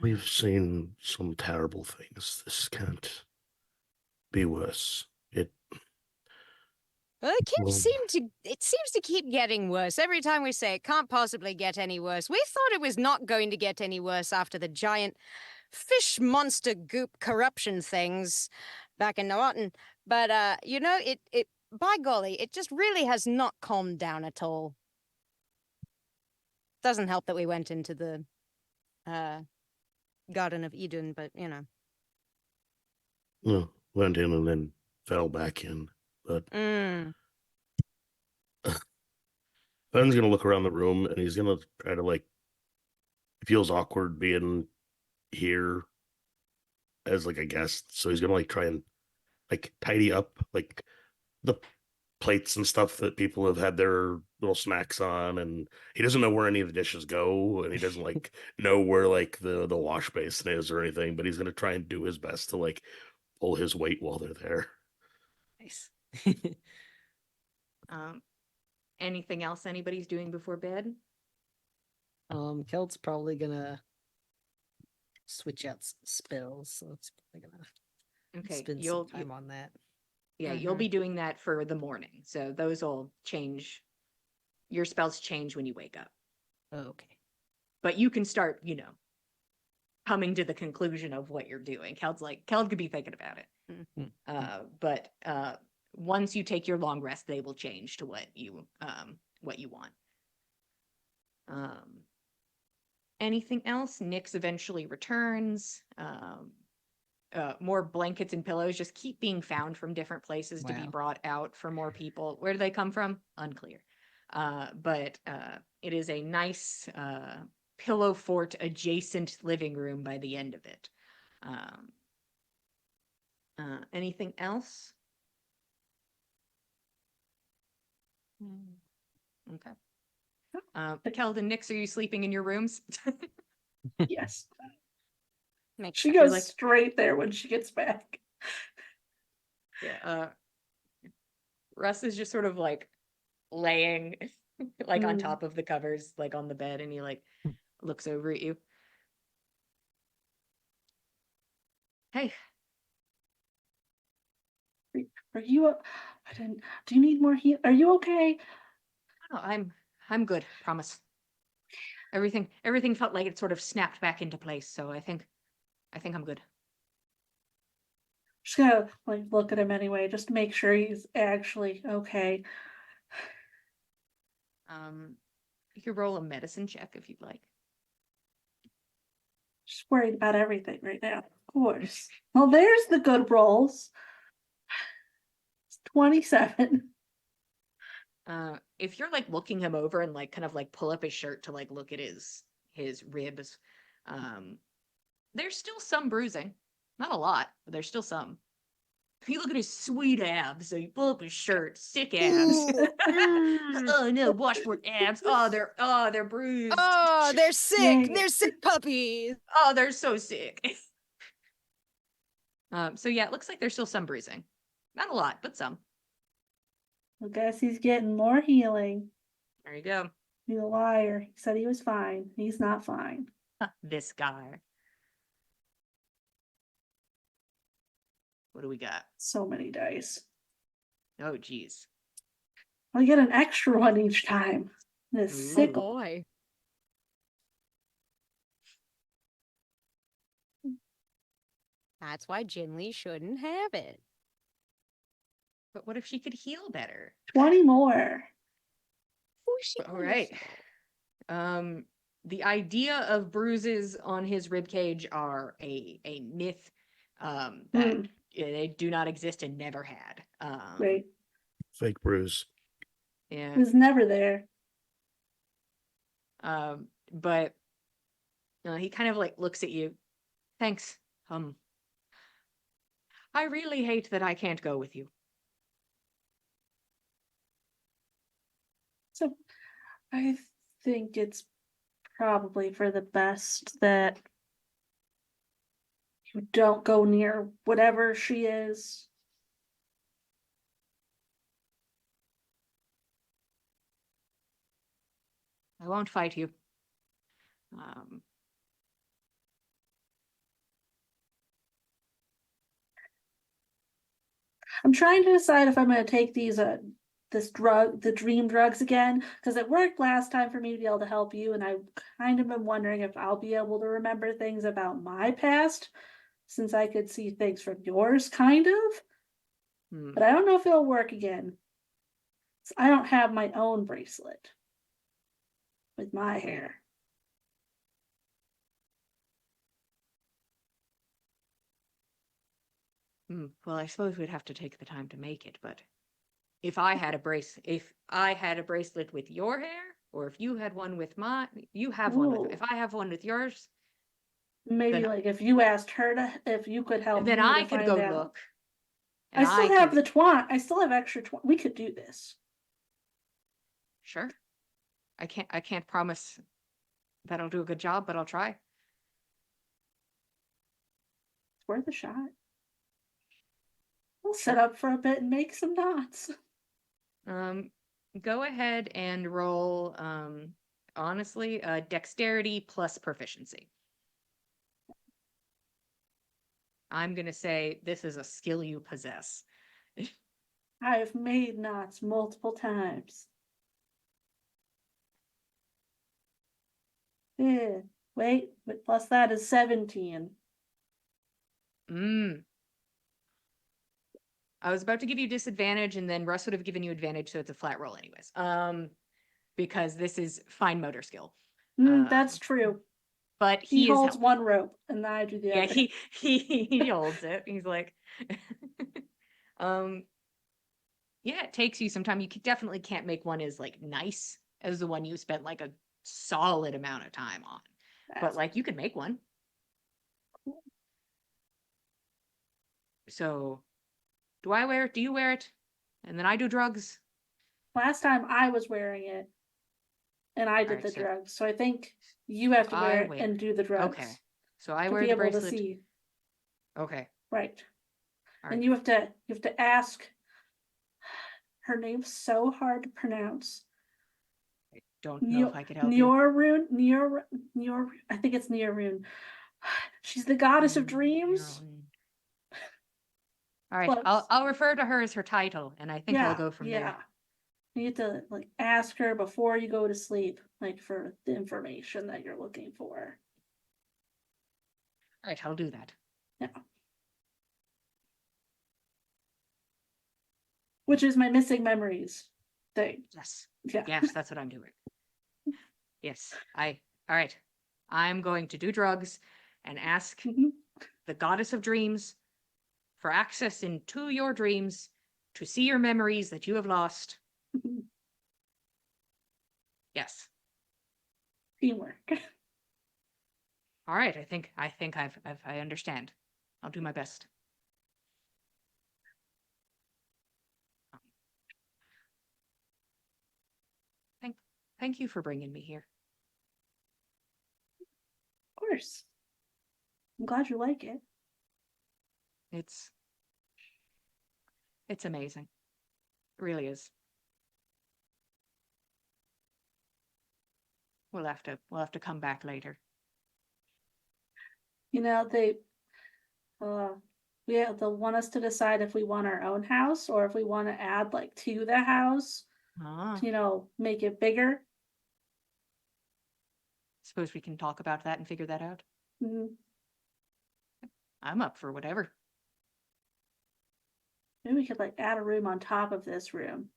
We've seen some terrible things. This can't be worse. Well, Well- it seems to keep getting worse. Every time we say it can't possibly get any worse. We thought it was not going to get any worse after the giant fish monster goop corruption things back in Norton. But you know, it by golly, it just really has not calmed down at all. Doesn't help that we went into the Garden of Eden, but you know. No, went in and then fell back in. But Ben's gonna look around the room and he's gonna try to like. He feels awkward being here as like a guest, so he's gonna like try and like tidy up like the plates and stuff that people have had their little snacks on, and he doesn't know where any of the dishes go, and he doesn't like know where like the wash basin is or anything, but he's gonna try and do his best to like pull his weight while they're there. Nice. Anything else anybody's doing before bed? Keld's probably gonna switch out spells, so it's probably gonna Okay, spend you'll some time on that. you'll be doing that for the morning. So those will change. Your spells change when you wake up. Oh, okay. But you can start, coming to the conclusion of what you're doing. Keld could be thinking about it. But once you take your long rest, they will change to what you want. Anything else? Nyx eventually returns. More blankets and pillows just keep being found from different places to be Wow. brought out for more people. Where do they come from? Unclear. But it is a nice pillow fort adjacent living room by the end of it. Anything else? Okay. Keld and Nyx, are you sleeping in your rooms? Yes. Makes She sense. goes like- straight there when she gets back. Yeah. Russ is just sort of like laying like on Mm. top of the covers, like on the bed, and he like looks over at you. Hey, Are you? I didn't. Do you need more heal? Are you okay? oh, I'm good, promise. Everything felt like it sort of snapped back into place, so I think I'm good. Just gonna like look at him anyway, just to make sure he's actually okay. You could roll a medicine check if you'd like. Just worried about everything right now. Of course. Well, there's the good rolls. It's 27. If you're like looking him over and like kind of like pull up his shirt to like look at his ribs, there's still some bruising. Not a lot, but there's still some. If you look at his sweet abs, so you pull up his shirt, sick abs. Oh no, washboard abs. They're bruised. Oh, they're sick. Dang They're it. sick puppies. Oh, they're so sick. So yeah, it looks like there's still some bruising. Not a lot, but some. I guess he's getting more healing. There you go. He's a liar. He said he was fine. He's not fine. This guy. What do we got? So many dice. Oh, geez. I get an extra one each time. This Ooh. sickle. Boy. That's why Jinli shouldn't have it. But what if she could heal better? 20 more. Oh, she All right. The idea of bruises on his rib cage are a myth that they do not exist and never had. Right. Fake bruise. Yeah. He was never there. But he kind of like looks at you. Thanks. I really hate that I can't go with you. So I think it's probably for the best that you don't go near whatever she is. I won't fight you. I'm trying to decide if I'm going to take these the dream drugs again, because it worked last time for me to be able to help you, and I kind of been wondering if I'll be able to remember things about my past, since I could see things from yours, kind of. But I don't know if it'll work again. I don't have my own bracelet with my hair. Well, I suppose we'd have to take the time to make it, but if I had a bracelet with your hair, or if you had one with you have one with, Ooh. if I have one with yours, Maybe Then- like if you asked her if you could help then me to I could find go out. look. I and still have could- the twine. I still have extra twine. We could do this. Sure. I can't promise that I'll do a good job, but I'll try. It's worth a shot. We'll set up for a bit and make some knots. Go ahead and roll, honestly, dexterity plus proficiency. I'm gonna say this is a skill you possess. I have made knots multiple times. Yeah. Wait, but plus that is 17. I was about to give you disadvantage, and then Russ would have given you advantage, so it's a flat roll anyways. Because this is fine motor skill. That's true. But He is holds help- one rope and I do the Yeah, other. he holds it. He's like, yeah, it takes you some time. You definitely can't make one as like nice as the one you spent like a solid amount of time on. But That's- like you could make one. So, do I wear it? Do you wear it? And then I do drugs. Last time I was wearing it and I did Alright, the so- drugs. So I think you have to I wear it wear- and do the drugs. Okay. So I To wear be the able to bracelet. see. Okay. Right. All And right. you have to ask. Her name's so hard to pronounce. Don't know if I could help you. Neorune, I think it's Neorune. She's the goddess of dreams. All right, Close. I'll refer to her as her title, and I think I'll go from there. You have to like ask her before you go to sleep, like for the information that you're looking for. All right, I'll do that. Which is my missing memories thing. Yes. Yeah. Yes, that's what I'm doing. Yes, all right. I'm going to do drugs and ask Mhm. the goddess of dreams for access into your dreams to see your memories that you have lost Yes. Teamwork. All right. I think I understand. I'll do my best. Thank you for bringing me here. Of course. I'm glad you like it. It's amazing. It really is. We'll have to come back later. You know, they'll want us to decide if we want our own house or if we want to add like to the house, Ah, you know, make it bigger. suppose we can talk about that and figure that out. Mhm. I'm up for whatever. Maybe we could like add a room on top of this room.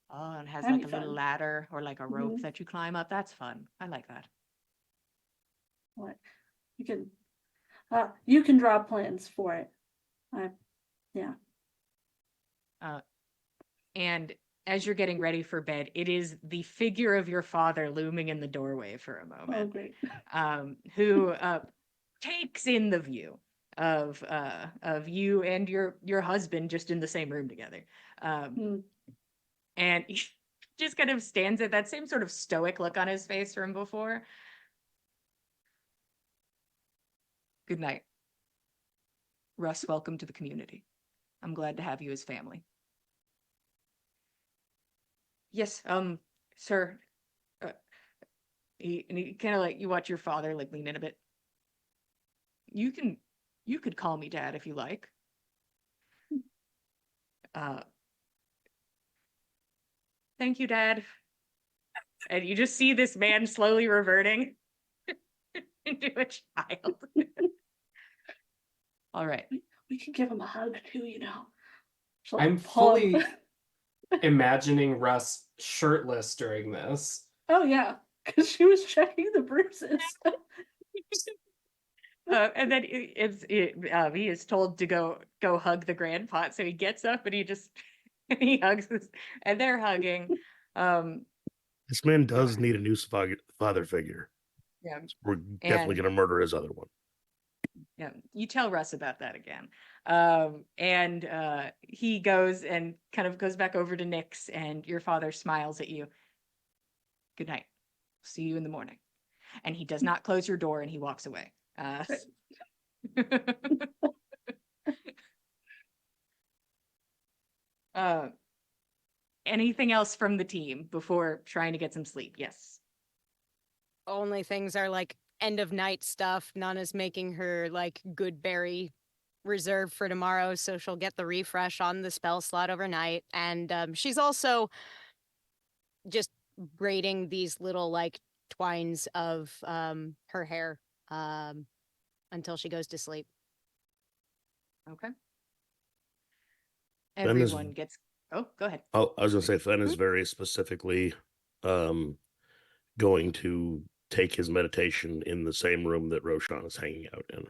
Oh, and it has That'd like a be little fun. ladder or like a rope Mhm. that you climb up. That's fun. I like that. What you can draw plans for it. Yeah. And as you're getting ready for bed, it is the figure of your father looming in the doorway for a Oh, moment, great. who takes in the view of you and your husband just in the same room together, Mm. and he just kind of stands at that same sort of stoic look on his face from before. Good night, Russ. Welcome to the community. I'm glad to have you as family. Yes, sir. He kind of like, you watch your father like lean in a bit. You could call me dad if you like. Uh, thank you, Dad. And you just see this man slowly reverting into a child. All right. We can give him a hug too, you know. She'll I'm pull him- fully imagining Russ shirtless during this. Oh yeah, because she was checking the bruises. And then he is told to go hug the grandpa. So he gets up and he just he hugs this, and they're hugging. This man does need a new father figure. Yeah. We're definitely And going to murder his other one. yeah, you tell Russ about that again. And he goes and kind of goes back over to Nyx, and your father smiles at you. Good night. See you in the morning. And he does not close your door, and he walks away. Uh, anything else from the team before trying to get some sleep? Yes. Only things are like end of night stuff. Nana's making her like good berry reserve for tomorrow, so she'll get the refresh on the spell slot overnight. And she's also just braiding these little like twines of her hair until she goes to sleep. Okay. Then is- Everyone gets. Oh, go ahead. Oh, I was going to say, Fen is very specifically going to take his meditation in the same room that Roshan is hanging out in,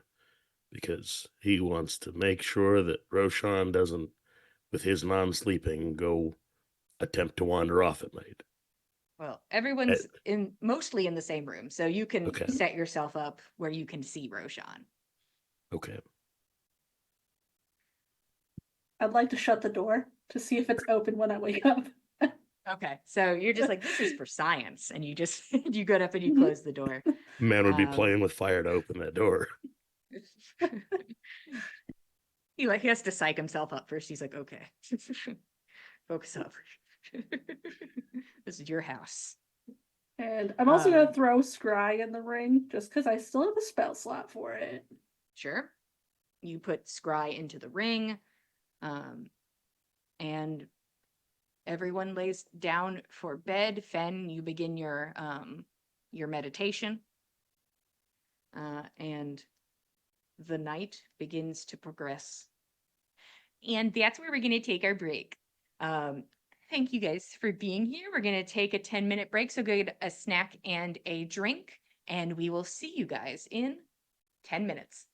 because he wants to make sure that Roshan doesn't, with his non-sleeping, go attempt to wander off at night. Well, everyone's mostly in the same room, so you can Okay. set yourself up where you can see Roshan. Okay. I'd like to shut the door to see if it's open when I wake up. Okay, so you're just like, this is for science, and you just you get up and you Mhm. close the door. Man would be Um, playing with fire to open that door. he has to psych himself up first. He's like, okay, focus up. This is your house. And I'm also gonna Um, throw Scry in the ring just because I still have a spell slot for it. Sure. You put Scry into the ring, and everyone lays down for bed. Fen, you begin your meditation, and the night begins to progress. And that's where we're going to take our break. Thank you guys for being here. We're going to take a 10-minute break, so go get a snack and a drink, and we will see you guys in 10 minutes.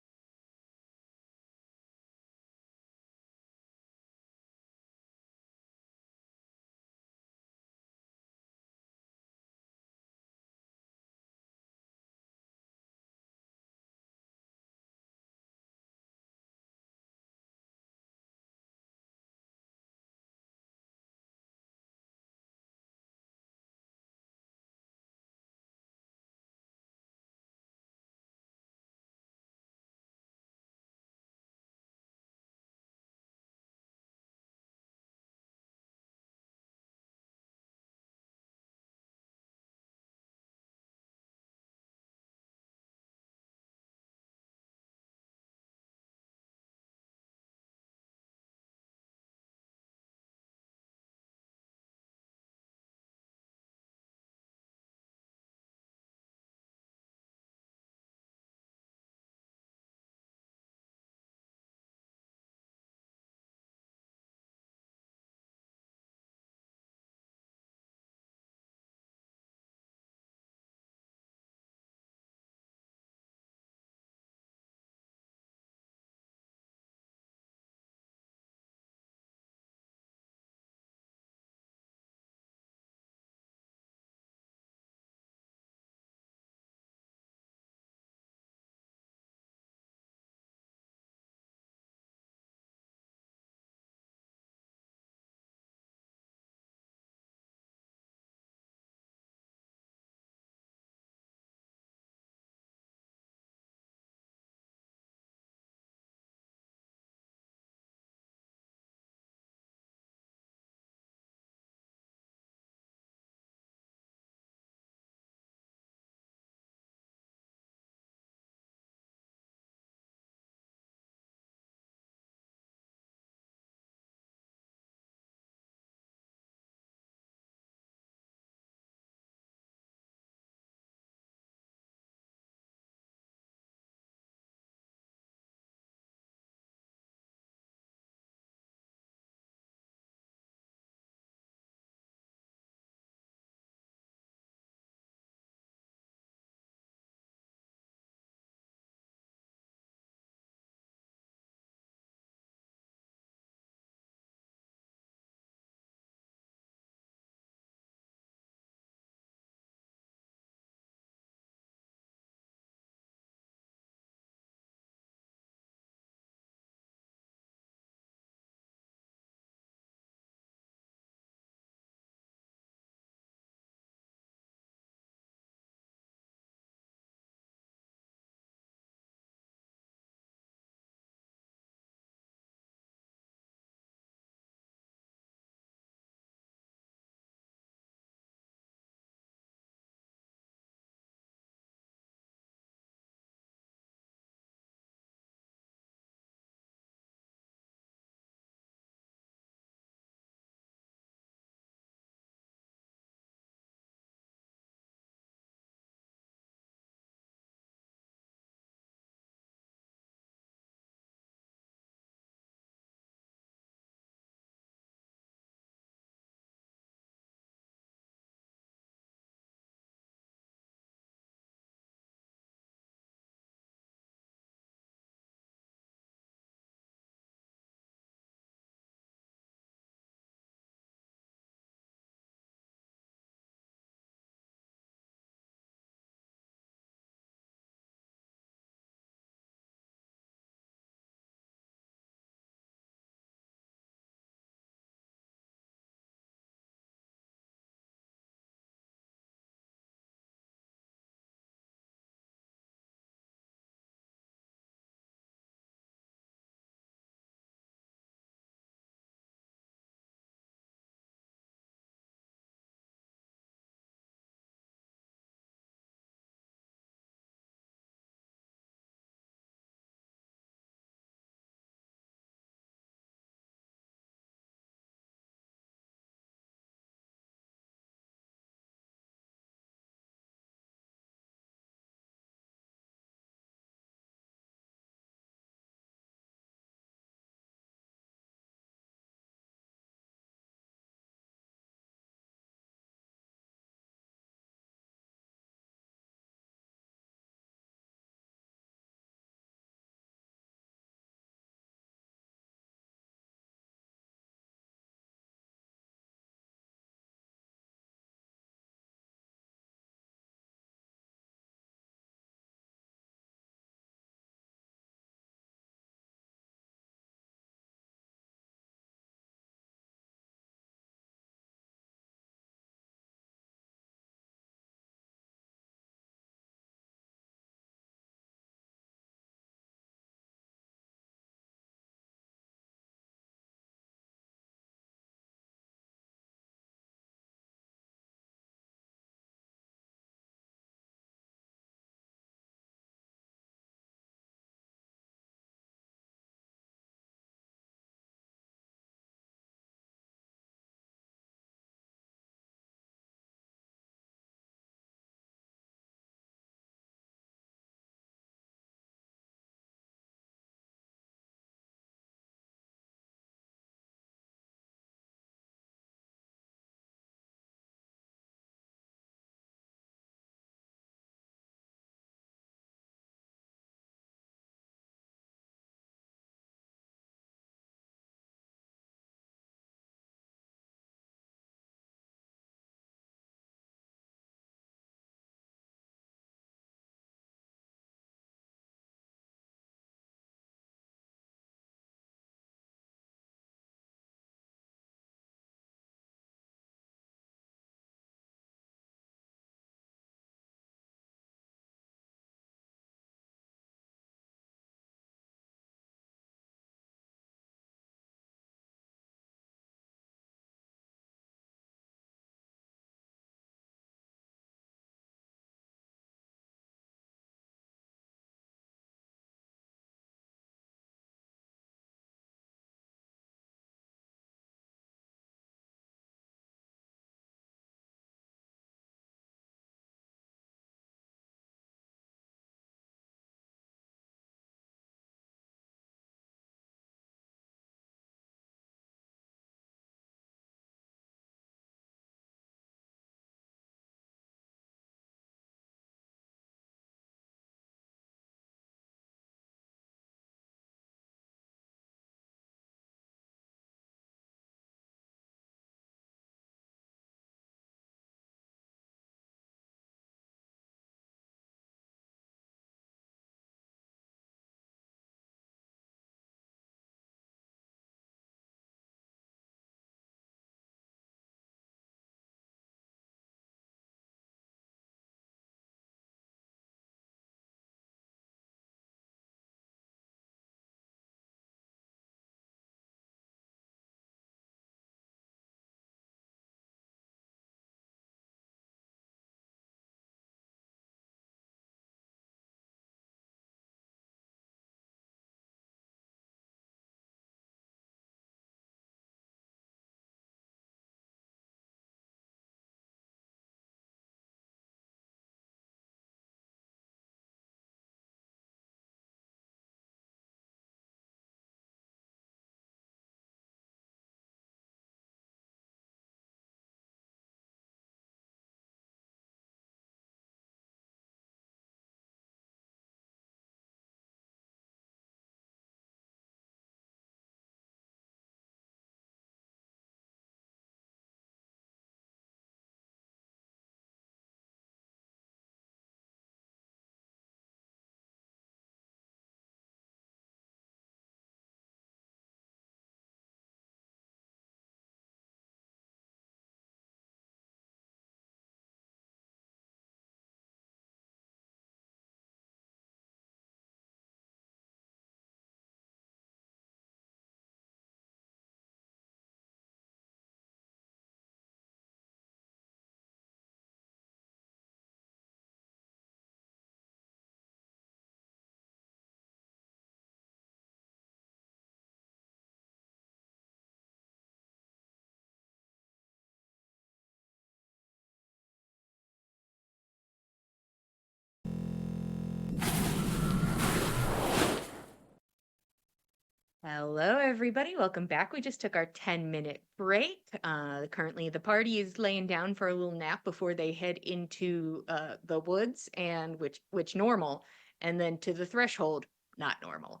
Hello, everybody. Welcome back. We just took our 10-minute break. Currently, the party is laying down for a little nap before they head into the woods, and which normal, and then to the threshold, not normal.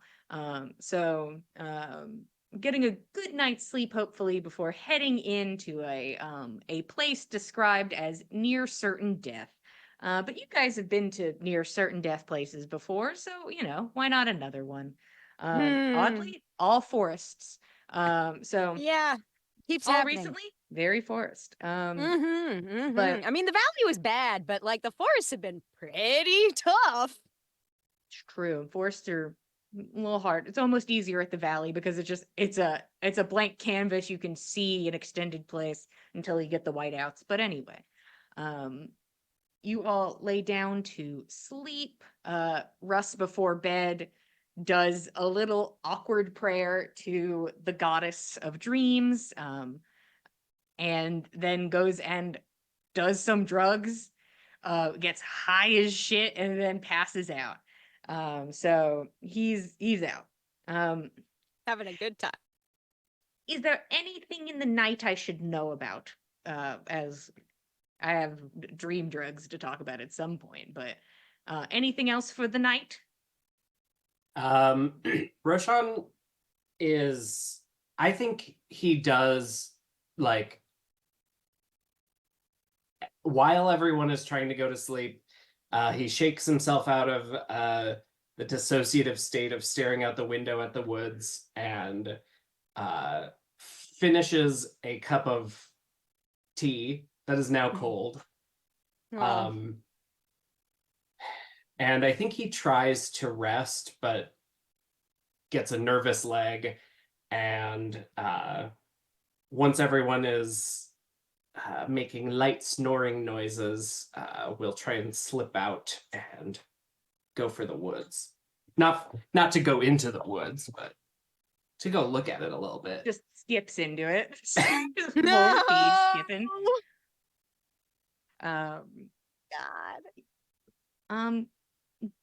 Getting a good night's sleep, hopefully, before heading into a place described as near certain death. But you guys have been to near certain death places before, so why not another one? Oddly, all forests. Yeah, keeps All happening. recently, very forest. But I mean, the valley was bad, but like the forests have been pretty tough. It's true. Forests are a little hard. It's almost easier at the valley because it's a blank canvas. You can see an extended place until you get the whiteouts. But anyway, you all lay down to sleep. Russ before bed does a little awkward prayer to the goddess of dreams, and then goes and does some drugs, gets high as shit, and then passes out. So he's out. Having a good time. Is there anything in the night I should know about? As I have dream drugs to talk about at some point, but anything else for the night? Roshan is, I think he does, like, while everyone is trying to go to sleep, he shakes himself out of the dissociative state of staring out the window at the woods and finishes a cup of tea that is now cold. Oh, And I think he tries to rest, but gets a nervous leg. And once everyone is making light snoring noises, we'll try and slip out and go for the woods. Not to go into the woods, but to go look at it a little bit. Just skips into it. Just full no! speed skipping. God.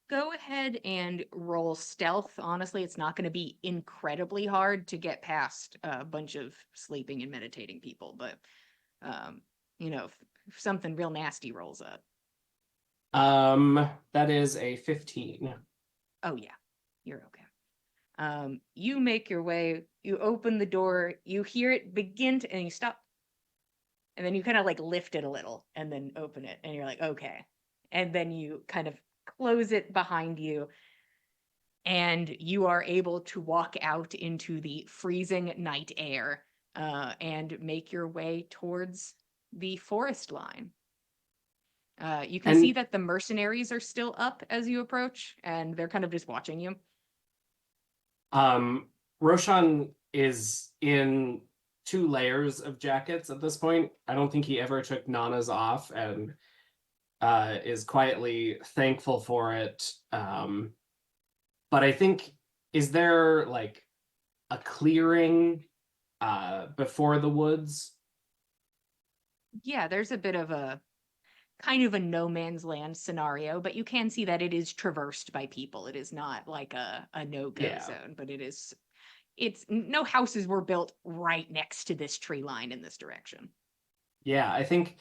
Go ahead and roll stealth. Honestly, it's not going to be incredibly hard to get past a bunch of sleeping and meditating people, but if something real nasty rolls up. That is a 15. Oh yeah, you're okay. You make your way, you open the door, you hear it begin to, and you stop. And then you kind of like lift it a little and then open it, and you're like, okay. And then you kind of close it behind you, and you are able to walk out into the freezing night air, and make your way towards the forest line. You can see And that the mercenaries are still up as you approach, and they're kind of just watching you. Roshan is in 2 layers of jackets at this point. I don't think he ever took Nana's off, and is quietly thankful for it. But I think, is there like a clearing before the woods? Yeah, there's a bit of a kind of a no man's land scenario, but you can see that it is traversed by people. It is not like a no-go Yeah. zone, but it's no houses were built right next to this tree line in this direction. Yeah, I think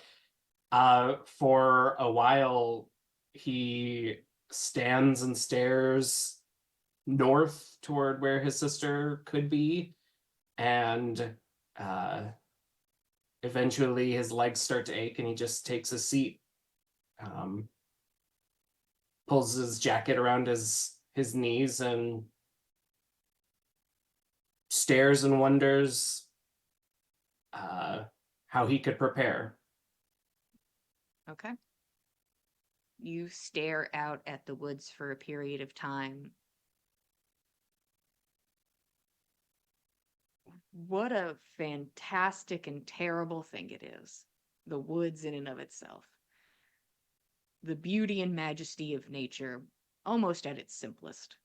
for a while he stands and stares north toward where his sister could be, and eventually his legs start to ache and he just takes a seat, pulls his jacket around his knees and stares and wonders how he could prepare. Okay. You stare out at the woods for a period of time. What a fantastic and terrible thing it is. The woods in and of itself. The beauty and majesty of nature, almost at its simplest.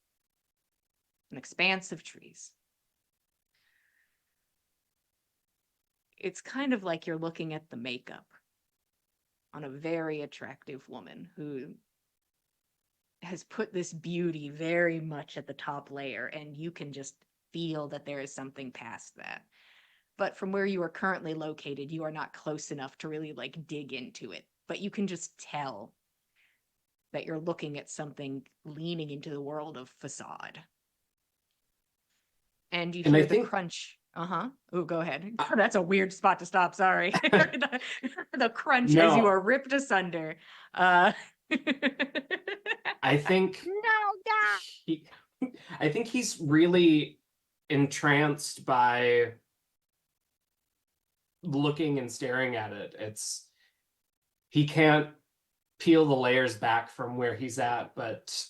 An expanse of trees. It's kind of like you're looking at the makeup on a very attractive woman who has put this beauty very much at the top layer, and you can just feel that there is something past that. But from where you are currently located, you are not close enough to really like dig into it. But you can just tell that you're looking at something leaning into the world of facade. And you And I hear the think- crunch. Uh-huh. Oh, go ahead. That's a weird spot to stop. Sorry. The crunch as you No. are ripped asunder. Uh, I think No, God. he, I think he's really entranced by looking and staring at it. He can't peel the layers back from where he's at, but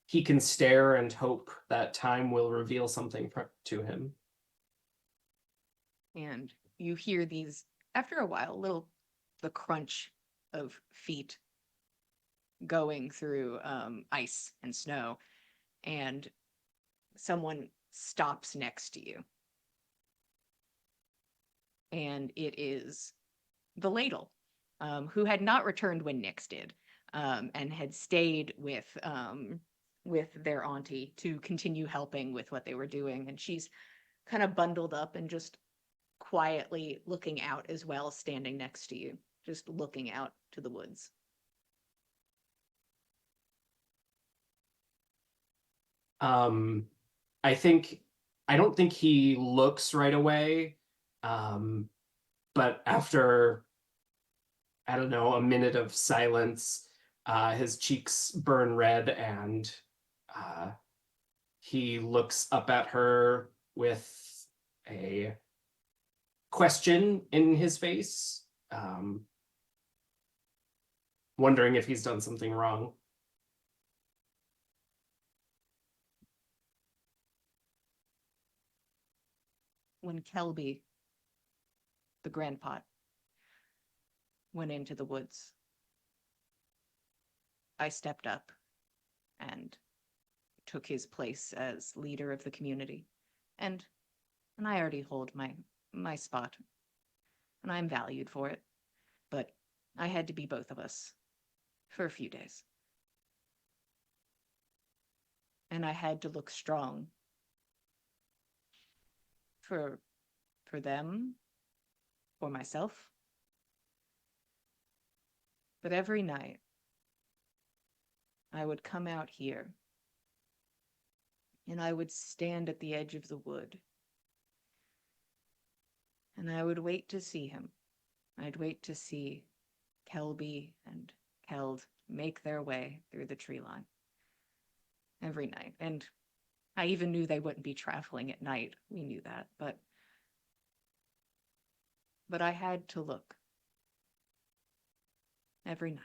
he can stare and hope that time will reveal something to him. And you hear these, after a while, the crunch of feet going through ice and snow, and someone stops next to you. And it is the ladle, who had not returned when Nyx did, and had stayed with their auntie to continue helping with what they were doing. And she's kind of bundled up and just quietly looking out as well, standing next to you, just looking out to the woods. I don't think he looks right away. But after, I don't know, a minute of silence, his cheeks burn red and he looks up at her with a question in his face, wondering if he's done something wrong. When Kelby, the grandpot, went into the woods, I stepped up and took his place as leader of the community. And I already hold my spot. And I'm valued for it. But I had to be both of us for a few days. And I had to look strong for them, for myself. But every night, I would come out here and I would stand at the edge of the wood and I would wait to see him. I'd wait to see Kelby and Keld make their way through the tree line every night. And I even knew they wouldn't be traveling at night. We knew that, but I had to look every night.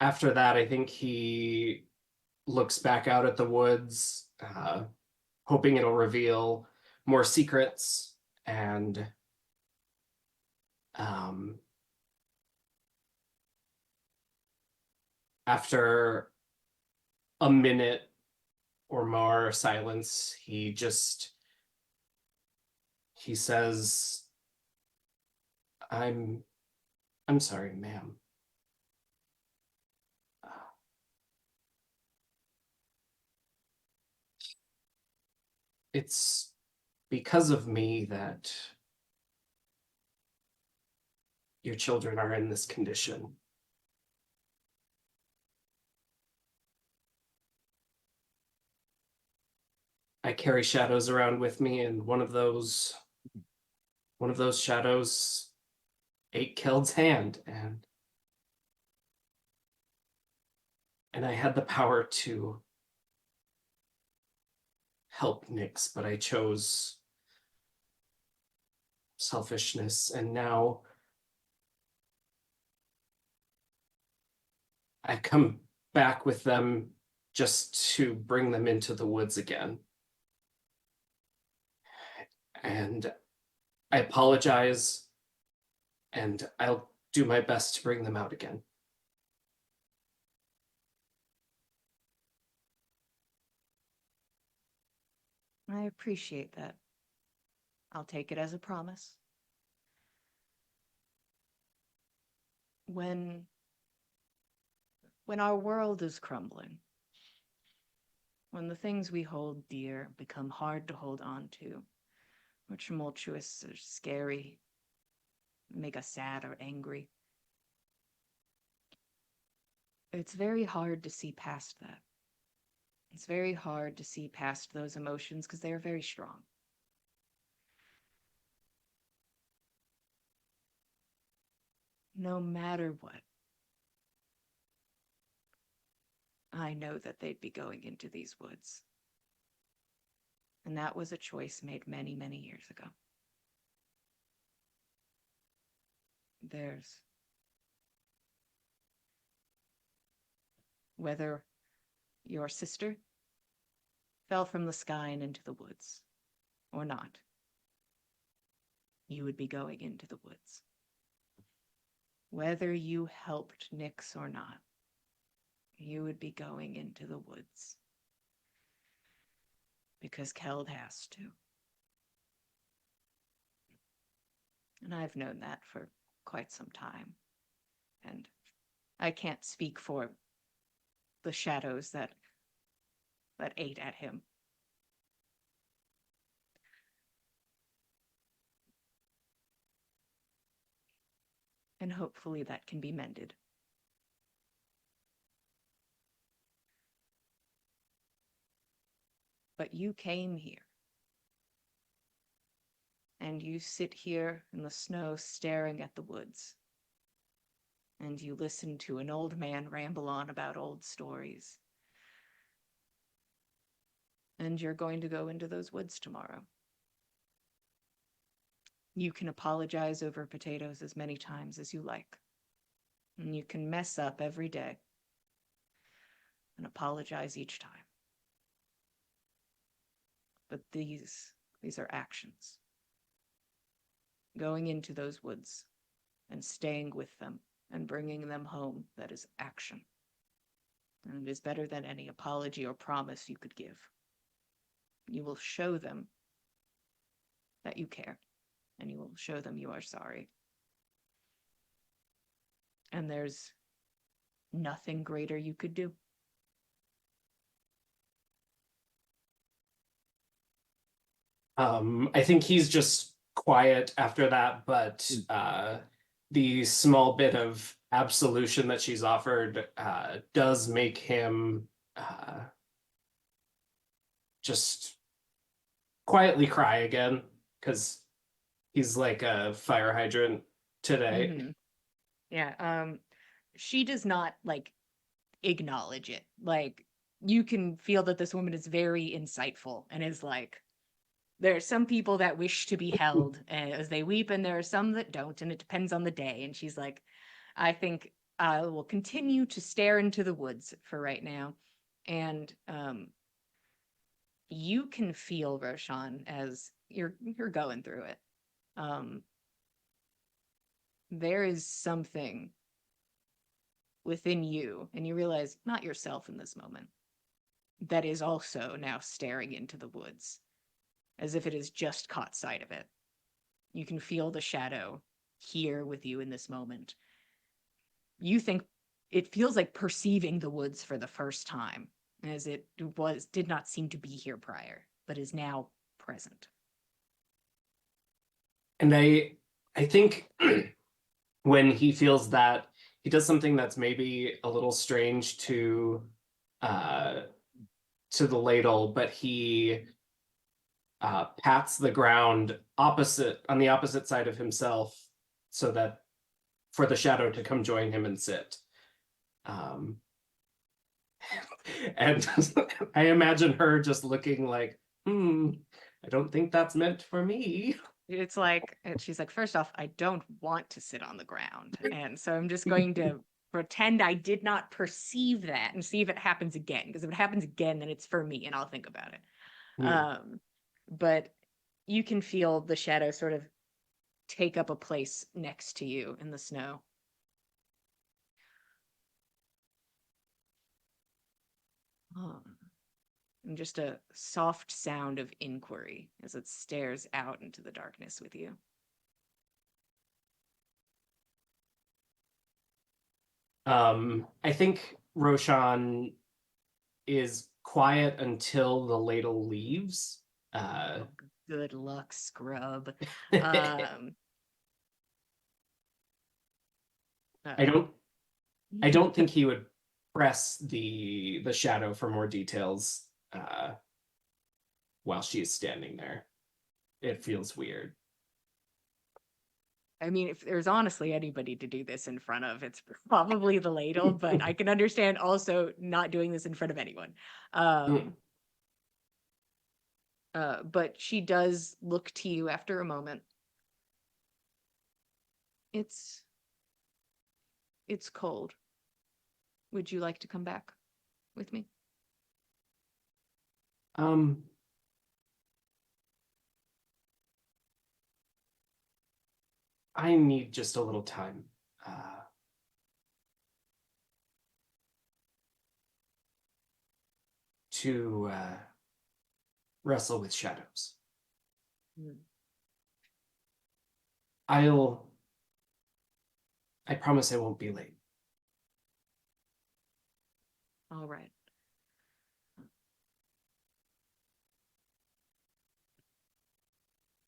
After that, I think he looks back out at the woods, hoping it'll reveal more secrets, and after a minute or more silence, he says, I'm sorry, ma'am. It's because of me that your children are in this condition. I carry shadows around with me, and one of those shadows ate Keld's hand, and I had the power to help Nyx, but I chose selfishness, and now I come back with them just to bring them into the woods again. And I apologize, and I'll do my best to bring them out again. I appreciate that. I'll take it as a promise. when our world is crumbling, when the things we hold dear become hard to hold on to, or tumultuous or scary, make us sad or angry, it's very hard to see past that. It's very hard to see past those emotions because they are very strong. No matter what, I know that they'd be going into these woods. And that was a choice made many, many years ago. There's whether your sister fell from the sky and into the woods or not, you would be going into the woods. Whether you helped Nyx or not, you would be going into the woods. Because Keld has to. And I've known that for quite some time. And I can't speak for the shadows that ate at him. And hopefully that can be mended. But you came here. And you sit here in the snow staring at the woods. And you listen to an old man ramble on about old stories. And you're going to go into those woods tomorrow. You can apologize over potatoes as many times as you like. And you can mess up every day and apologize each time. But these are actions. Going into those woods and staying with them and bringing them home, that is action. And it is better than any apology or promise you could give. You will show them that you care, and you will show them you are sorry. And there's nothing greater you could do. I think he's just quiet after that, but the small bit of absolution that she's offered does make him just quietly cry again, because he's like a fire hydrant today. Mhm. Yeah, she does not like acknowledge it. Like, you can feel that this woman is very insightful and is like, there are some people that wish to be held as they weep, and there are some that don't, and it depends on the day. And she's like, I think I will continue to stare into the woods for right now. And you can feel, Roshan, as you're going through it. There is something within you, and you realize not yourself in this moment, that is also now staring into the woods, as if it has just caught sight of it. You can feel the shadow here with you in this moment. You think it feels like perceiving the woods for the first time, as it did not seem to be here prior, but is now present. And I think when he feels that, he does something that's maybe a little strange to the ladle, but he pats the ground on the opposite side of himself, so that for the shadow to come join him and sit. And I imagine her just looking like, I don't think that's meant for me. It's like, and she's like, first off, I don't want to sit on the ground. And so I'm just going to pretend I did not perceive that and see if it happens again. Because if it happens again, then it's for me and I'll think about it. But you can feel the shadow sort of take up a place next to you in the snow. And just a soft sound of inquiry as it stares out into the darkness with you. I think Roshan is quiet until the ladle leaves. Good luck, scrub. I Um, don't I don't think he would press the shadow for more details while she is standing there. It feels weird. I mean, if there's honestly anybody to do this in front of, it's probably the ladle, but I can understand also not doing this in front of anyone. But she does look to you after a moment. It's cold. Would you like to come back with me? I need just a little time. To wrestle with shadows. Hmm. I promise I won't be late. All right.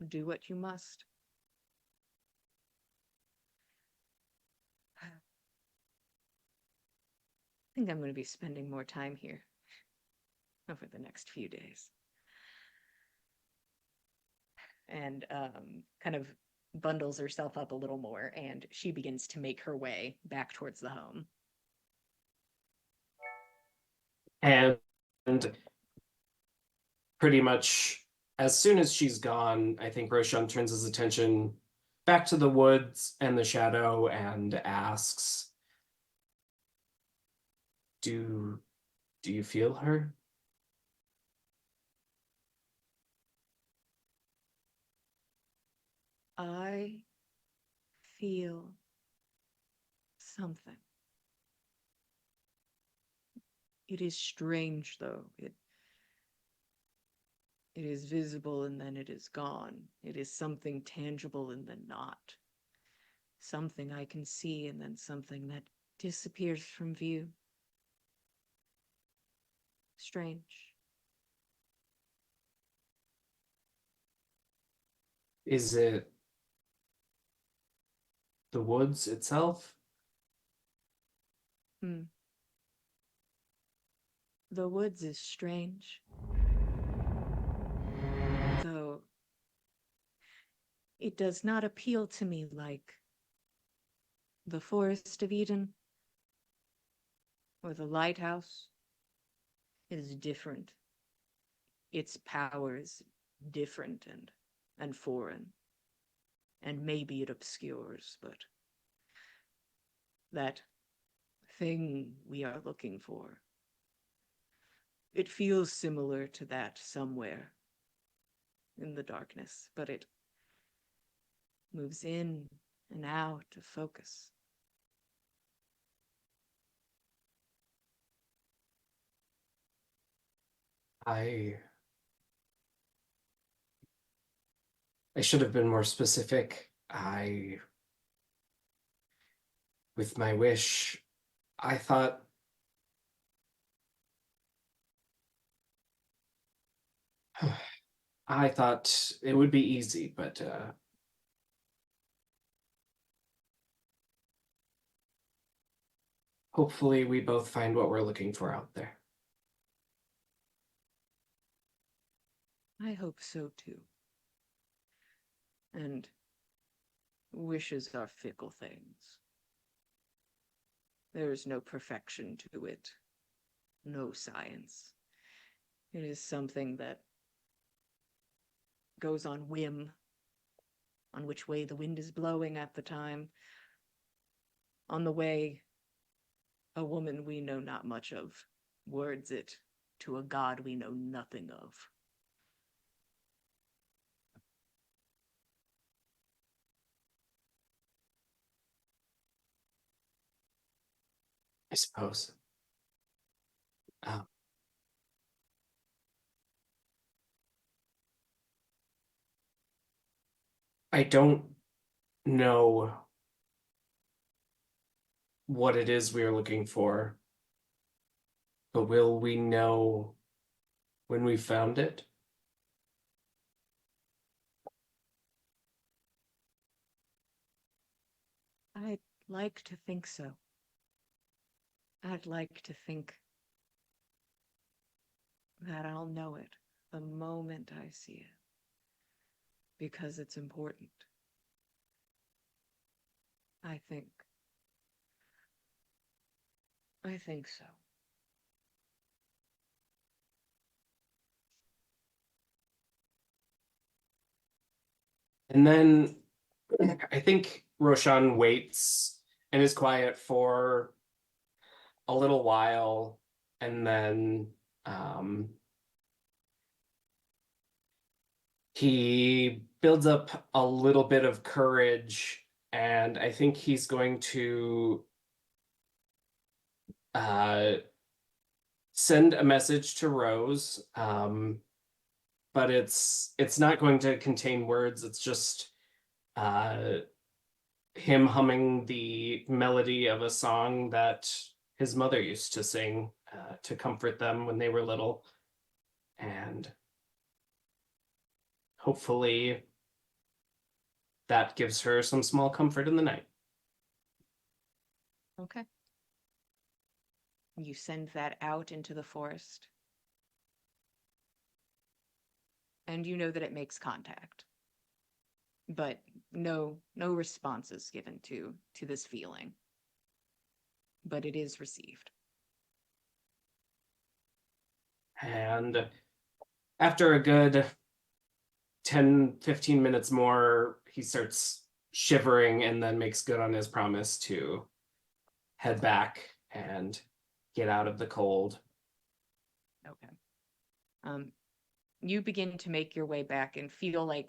Do what you must. I think I'm going to be spending more time here over the next few days. And kind of bundles herself up a little more, and she begins to make her way back towards the home. And pretty much as soon as she's gone, I think Roshan turns his attention back to the woods and the shadow and asks, Do you feel her? I feel something. It is strange, though. It is visible and then it is gone. It is something tangible and then not. Something I can see and then something that disappears from view. Strange. Is it the woods itself? The woods is strange. Though it does not appeal to me like the Forest of Eden or the lighthouse. It is different. Its power is different and foreign. And maybe it obscures, but that thing we are looking for, it feels similar to that somewhere in the darkness, but it moves in and out of focus. I should have been more specific. With my wish, I thought I thought it would be easy, but hopefully we both find what we're looking for out there. I hope so too. And wishes are fickle things. There is no perfection to it, no science. It is something that goes on whim, on which way the wind is blowing at the time, on the way a woman we know not much of words it to a god we know nothing of. I suppose. I don't know what it is we are looking for. But will we know when we found it? I'd like to think so. I'd like to think that I'll know it the moment I see it. Because it's important. I think. I think so. And then I think Roshan waits and is quiet for a little while, and then he builds up a little bit of courage, and I think he's going to send a message to Rose, but it's not going to contain words. It's just him humming the melody of a song that his mother used to sing to comfort them when they were little, and hopefully that gives her some small comfort in the night. Okay. You send that out into the forest. And you know that it makes contact. But no response is given to this feeling. But it is received. And after a good 10-15 minutes more, he starts shivering and then makes good on his promise to head back and get out of the cold. Okay. You begin to make your way back and feel like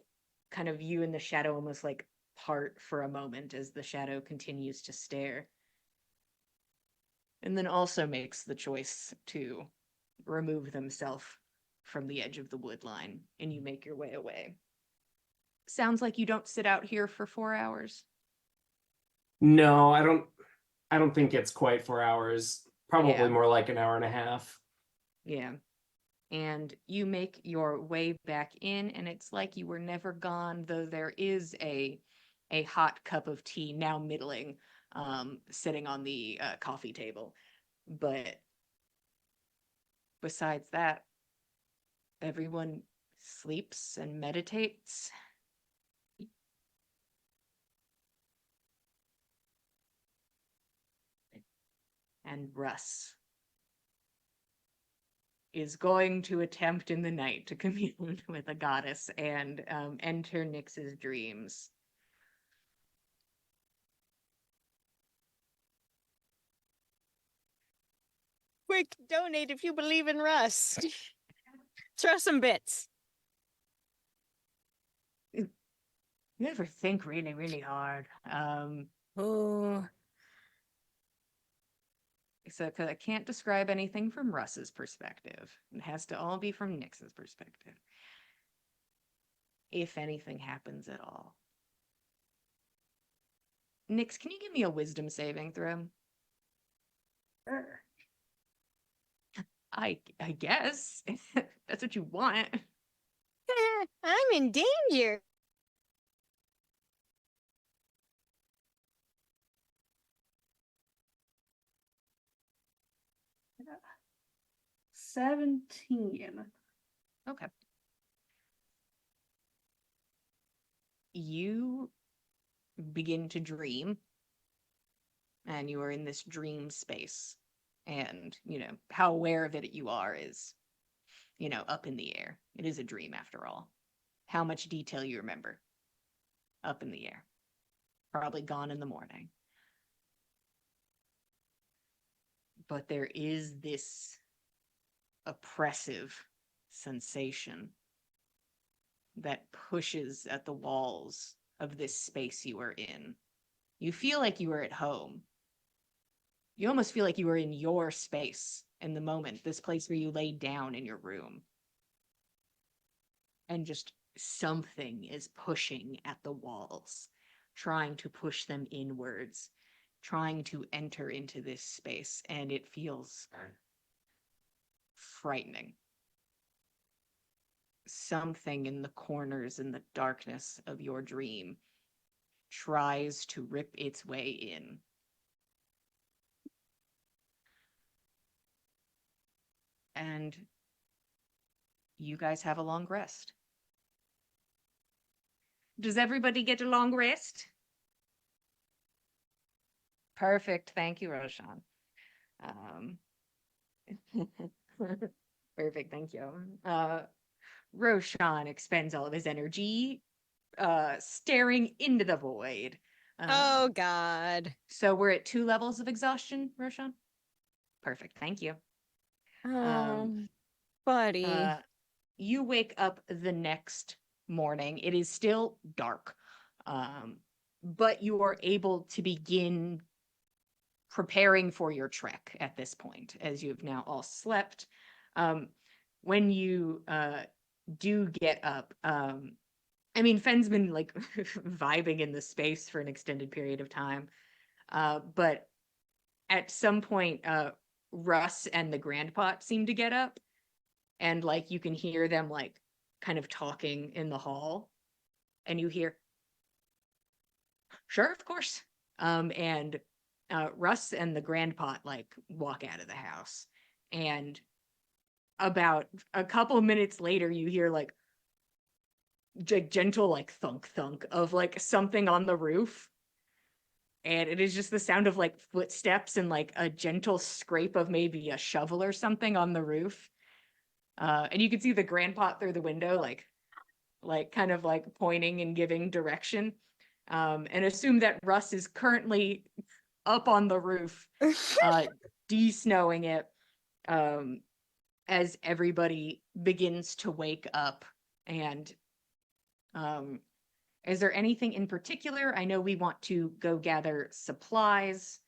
kind of you and the shadow almost like part for a moment as the shadow continues to stare. And then also makes the choice to remove themselves from the edge of the wood line, and you make your way away. Sounds like you don't sit out here for 4 hours. No, I don't think it's quite 4 hours. Probably Yeah. more like an hour and a half. Yeah. And you make your way back in, and it's like you were never gone, though there is a hot cup of tea, now middling, sitting on the coffee table. But besides that, everyone sleeps and meditates. And Russ is going to attempt in the night to commune with a goddess and enter Nyx's dreams. Quick, donate if you believe in Russ. Throw some bits. You ever think really, really hard. Oh, So, because I can't describe anything from Russ's perspective. It has to all be from Nyx's perspective. If anything happens at all. Nyx, can you give me a wisdom saving throw? Sure. I guess. That's what you want. I'm in danger. 17. Okay. You begin to dream, and you are in this dream space. And, how aware of it you are is, up in the air. It is a dream after all. How much detail you remember? Up in the air. Probably gone in the morning. But there is this oppressive sensation that pushes at the walls of this space you are in. You feel like you are at home. You almost feel like you are in your space in the moment, this place where you laid down in your room. And just something is pushing at the walls, trying to push them inwards, trying to enter into this space, and it feels frightening. Something in the corners in the darkness of your dream tries to rip its way in. And you guys have a long rest. Does everybody get a long rest? Perfect. Thank you, Roshan. Perfect. Thank you. Roshan expends all of his energy staring into the void. Oh God. So we're at 2 levels of exhaustion, Roshan? Perfect. Thank you. Oh, buddy. You wake up the next morning. It is still dark, but you are able to begin preparing for your trek at this point, as you've now all slept. When you do get up, I mean, Fenn's been like vibing in the space for an extended period of time, but at some point, Russ and the Grandpot seem to get up, and like you can hear them like kind of talking in the hall, and you hear, "Sure, of course." And Russ and the Grandpot like walk out of the house, and about a couple minutes later, you hear like gentle like thunk thunk of like something on the roof, and it is just the sound of like footsteps and like a gentle scrape of maybe a shovel or something on the roof. And you can see the Grandpot through the window, like kind of like pointing and giving direction. And assume that Russ is currently up on the roof, de-snowing it, as everybody begins to wake up. And is there anything in particular? I know we want to go gather supplies.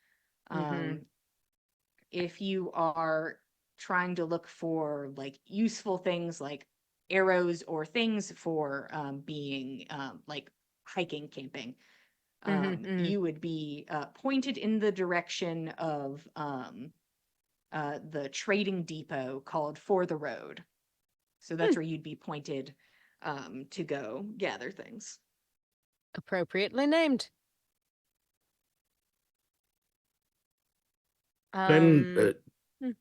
If you are trying to look for like useful things like arrows or things for being like hiking, camping, you would be pointed in the direction of the trading depot called For the Road. So that's where you'd be pointed to go gather things. Appropriately named. Then, hmm.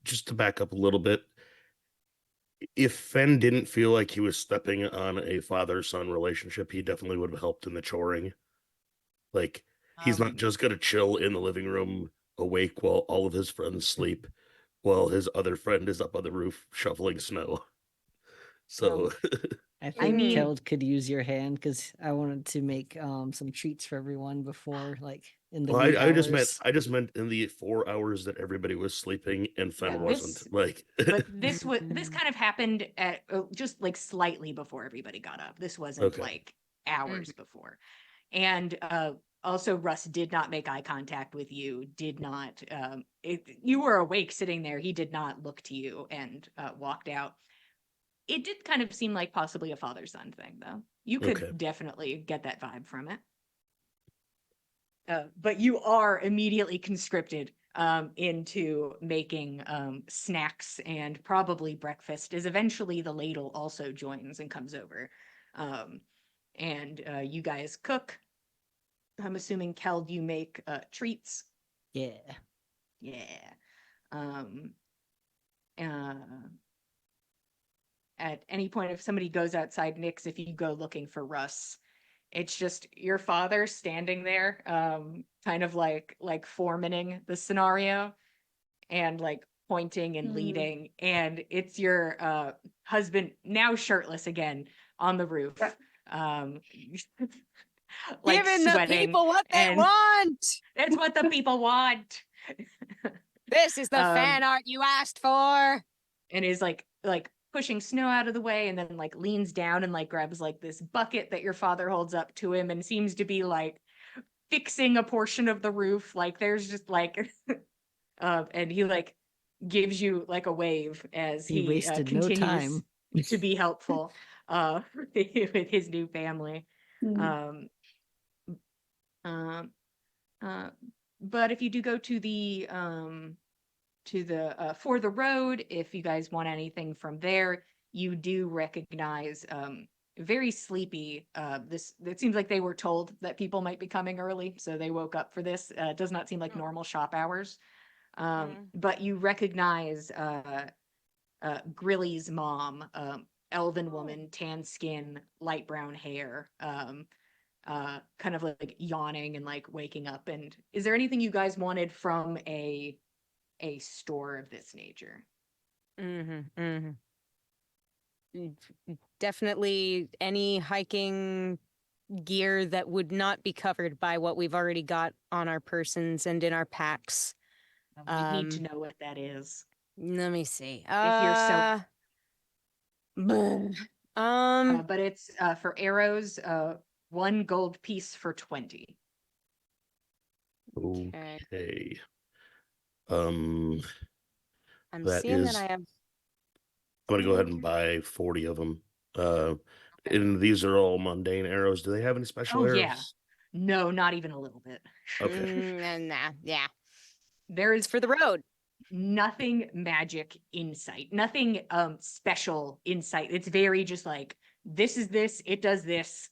just to back up a little bit, if Fen didn't feel like he was stepping on a father-son relationship, he definitely would have helped in the choring. Like, he's not just gonna chill in the living room awake while all of his friends sleep, while his other friend is up on the roof shoveling snow. So I I think mean- Keld could use your hand because I wanted to make some treats for everyone before, like in the well, wee I just meant hours. in the 4 hours that everybody was sleeping and Fen Yeah, wasn't. this- Like, But this kind of happened at just like slightly before everybody got up. This wasn't Okay. like hours before. And also Russ did not make eye contact with you, did not you were awake sitting there. He did not look to you and walked out. It did kind of seem like possibly a father-son thing, though. You could Okay. definitely get that vibe from it. But you are immediately conscripted into making snacks and probably breakfast, as eventually the ladle also joins and comes over. And you guys cook. I'm assuming, Keld, you make treats. Yeah. Yeah. At any point, if somebody goes outside Nick's, if you go looking for Russ, it's just your father standing there, kind of like foremaning the scenario and like pointing and leading. And it's your husband, now shirtless again, on the roof. Like Giving the sweating. people what they and- want. That's what the people want. This is the fan art you asked for. And is like pushing snow out of the way, and then like leans down and like grabs like this bucket that your father holds up to him and seems to be like fixing a portion of the roof. Like there's just like and he like gives you like a wave as He he wasted no continues time. to be helpful with his new family. Mm. But if you do go to the for the road, if you guys want anything from there, you do recognize very sleepy. This it seems like they were told that people might be coming early, so they woke up for this. It does not seem like Oh. normal shop hours. Mm. But you recognize Grilly's mom, elven Oh. woman, tan skin, light brown hair, kind of like yawning and like waking up. And is there anything you guys wanted from a store of this nature? Mm-hmm. Mm-hmm. Definitely any hiking gear that would not be covered by what we've already got on our persons and in our packs. You need to Um, know what that is. Let me see. If you're so, bleh. Um, but it's for arrows, 1 gold piece for 20. okay. Okay. Um, I'm that seeing that is. I have. I'm gonna go ahead and buy 40 of them. And these are all mundane arrows. Do they have any special Oh, arrows? yeah. No, not even a little bit. Okay. Nah, yeah. There It's is for the road. nothing magic insight, nothing special insight. It's very just like, this is this, it does this.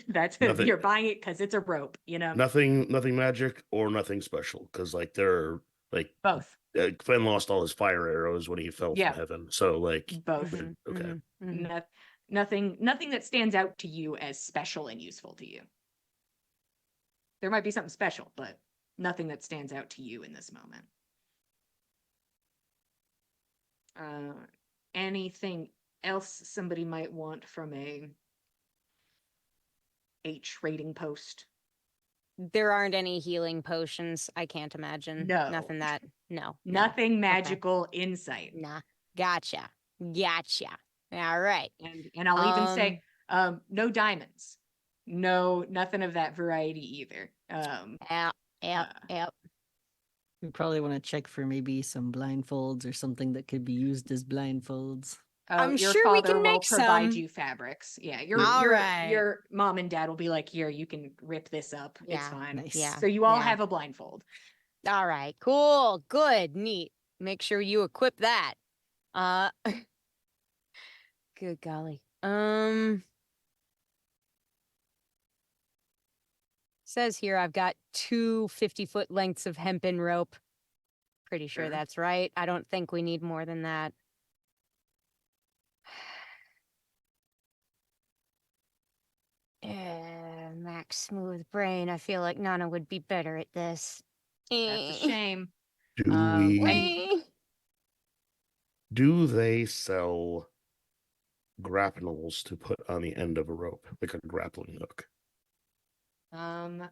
That's Nothing. you're buying it because it's a rope, you know? Nothing magic or nothing special. Because like they're like Both. Glenn lost all his fire arrows when he fell Yeah. from heaven. So like Both. Mhm, okay. mhm, mhm. No- nothing that stands out to you as special and useful to you. There might be something special, but nothing that stands out to you in this moment. Anything else somebody might want from a trading post? There aren't any healing potions. I can't imagine. No. Nothing that. No. Nothing Okay. magical insight. Nah. Gotcha. All right. And I'll even say no diamonds. No, nothing of that variety either. Yep. uh, Yep. We probably want to check for maybe some blindfolds or something that could be used as blindfolds. I'm your sure we father can will make provide some. you fabrics. Yeah, All right. your mom and dad will be like, here, you can rip this up. It's Yeah, fine. Nice. yeah. So you all yeah. have a blindfold. All right. Cool. Good. Neat. Make sure you equip that. Good golly. Says here I've got 2 50-foot lengths of hempen rope. Pretty sure Sure. that's right. I don't think we need more than that. Max Smooth Brain. I feel like Nana would be better at this. That's a shame. Do And do they sell grapnels to put on the end of a rope, like a grappling hook? yes, I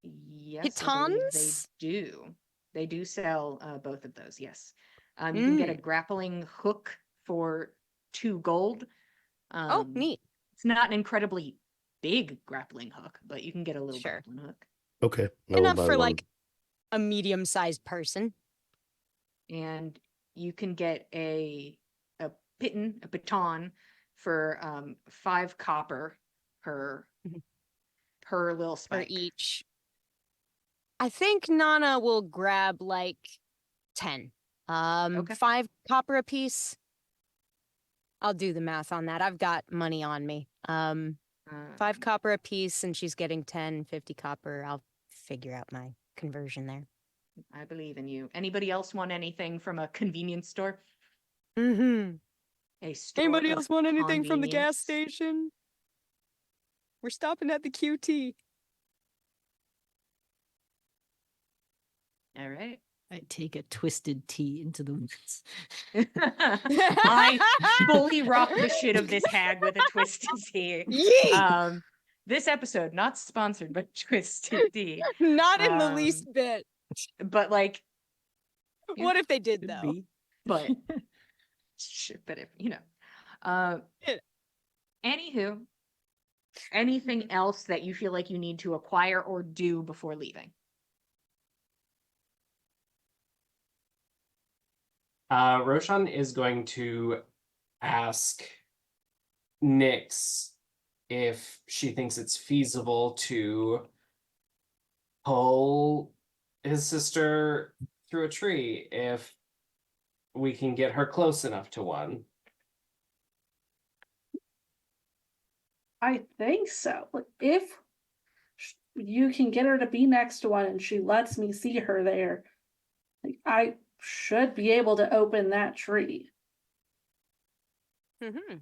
believe they Pitons? do. They do sell both of those. Yes. You can get a Mm. grappling hook for 2 gold. Oh, neat. It's not an incredibly big grappling hook, but you can get a little Sure. grappling hook. Okay. I will Enough buy for one. like a medium-sized person. And you can get a baton for 5 copper per Mhm. per little For spike. each. I think Nana will grab like 10. Okay. 5 copper apiece. I'll do the math on that. I've got money on me. 5 copper apiece, and she's getting 10, 50 copper. I'll figure out my conversion there. I believe in you. Anybody else want anything from a convenience store? Mm-hmm. A store Anybody of else want anything from the gas convenience? station? We're stopping at the QT. All right. I take a twisted tea into the woods. I fully rock the shit of this hag with a twisted tea. Yeet! This episode not sponsored, but twisted tea. Not in the least bit. But like, What if they did Could though? be. but but if Yeah. anywho, anything else that you feel like you need to acquire or do before leaving? Roshan is going to ask Nyx if she thinks it's feasible to pull his sister through a tree if we can get her close enough to one. I think so. Like, if you can get her to be next to one and she lets me see her there, like, I should be able to open that tree. Mm-hmm.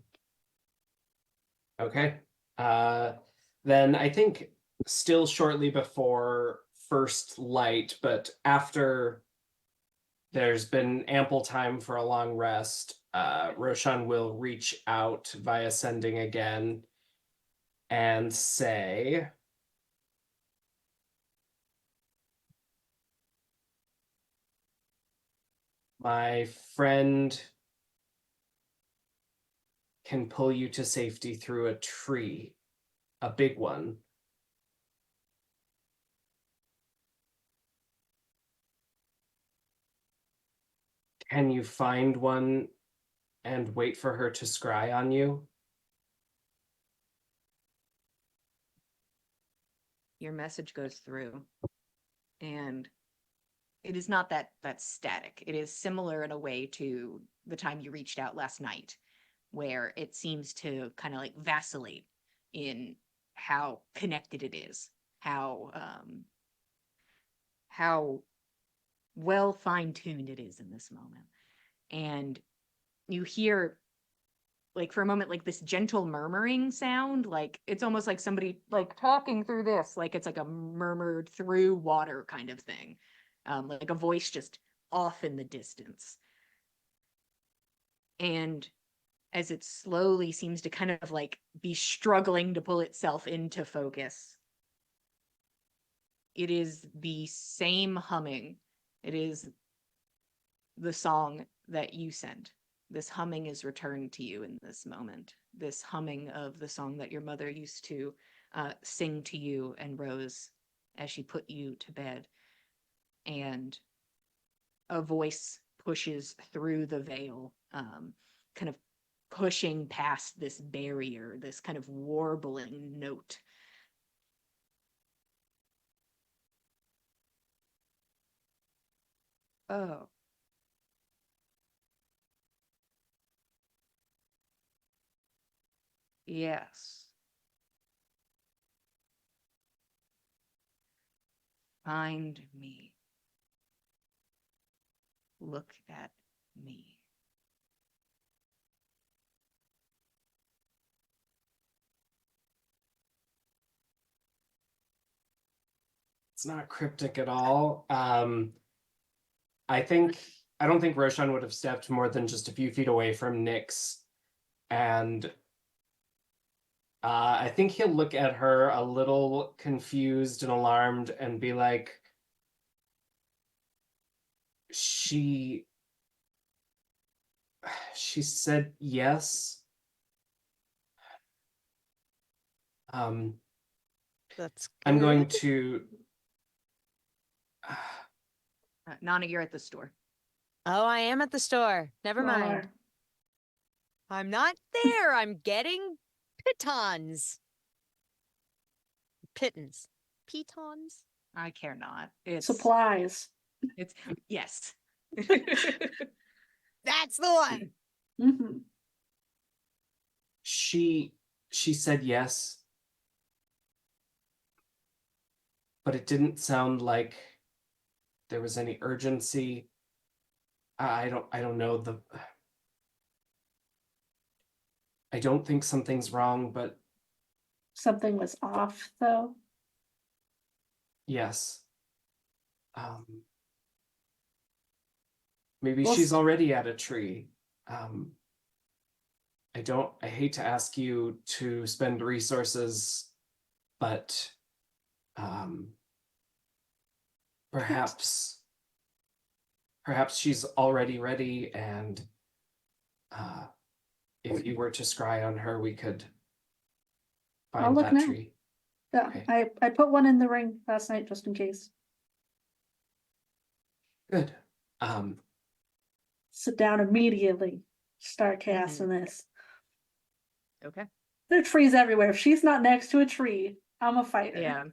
Okay. Then I think still shortly before first light, but after there's been ample time for a long rest, Roshan will reach out via sending again and say, my friend can pull you to safety through a tree, a big one. Can you find one and wait for her to scry on you? Your message goes through, and it is not that static. It is similar in a way to the time you reached out last night, where it seems to kind of like vacillate in how connected it is, how well fine-tuned it is in this moment. And you hear, like, for a moment, like this gentle murmuring sound, like it's almost like somebody like talking through this, like it's like a murmured through water kind of thing, like a voice just off in the distance. And as it slowly seems to kind of like be struggling to pull itself into focus, it is the same humming. It is the song that you sent. This humming is returned to you in this moment. This humming of the song that your mother used to sing to you and Rose as she put you to bed. And a voice pushes through the veil, kind of pushing past this barrier, this kind of warbling note. Oh. Yes. Find me. Look at me. It's not cryptic at all. I don't think Roshan would have stepped more than just a few feet away from Nyx, and I think he'll look at her a little confused and alarmed and be like, she said yes. That's I'm going good. to Nana, you're at the store. Oh, I am at the store. Never mind. Lar. I'm not there. I'm getting pitons. Pittons. Pitons? I care not. It's Supplies. It's yes. That's the one. Hmm. she said yes, but it didn't sound like there was any urgency. I don't know. I don't think something's wrong, but Something was off, though. yes. Maybe Well, she's already at a tree. I hate to ask you to spend resources, but perhaps she's already ready, and if you were to scry on her, we could I'll find look that now. tree. Yeah, Okay. I put one in the ring last night just in case. Good. Sit down immediately. Start casting this. Okay. There are trees everywhere. If she's not next to a tree, I'm a fighter. Yeah.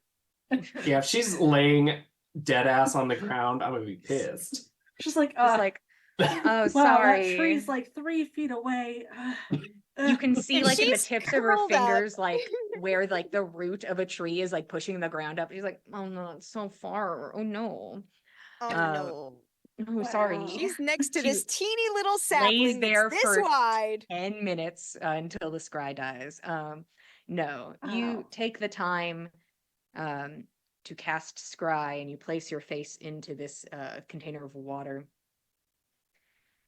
Yeah, if she's laying dead ass on the ground, I'm gonna be pissed. She's like, Just like, oh, wow, sorry. that tree's like 3 feet away. You can see And like in the she's tips of her curled up. fingers, like where like the root of a tree is like pushing the ground up. She's like, oh no, it's so far. Oh no. Oh Uh, no. Oh, sorry. Wow. She's next to She this teeny little lays sapling there that's this for wide. 10 minutes until the scry dies. No, you Wow. take the time to cast scry and you place your face into this container of water.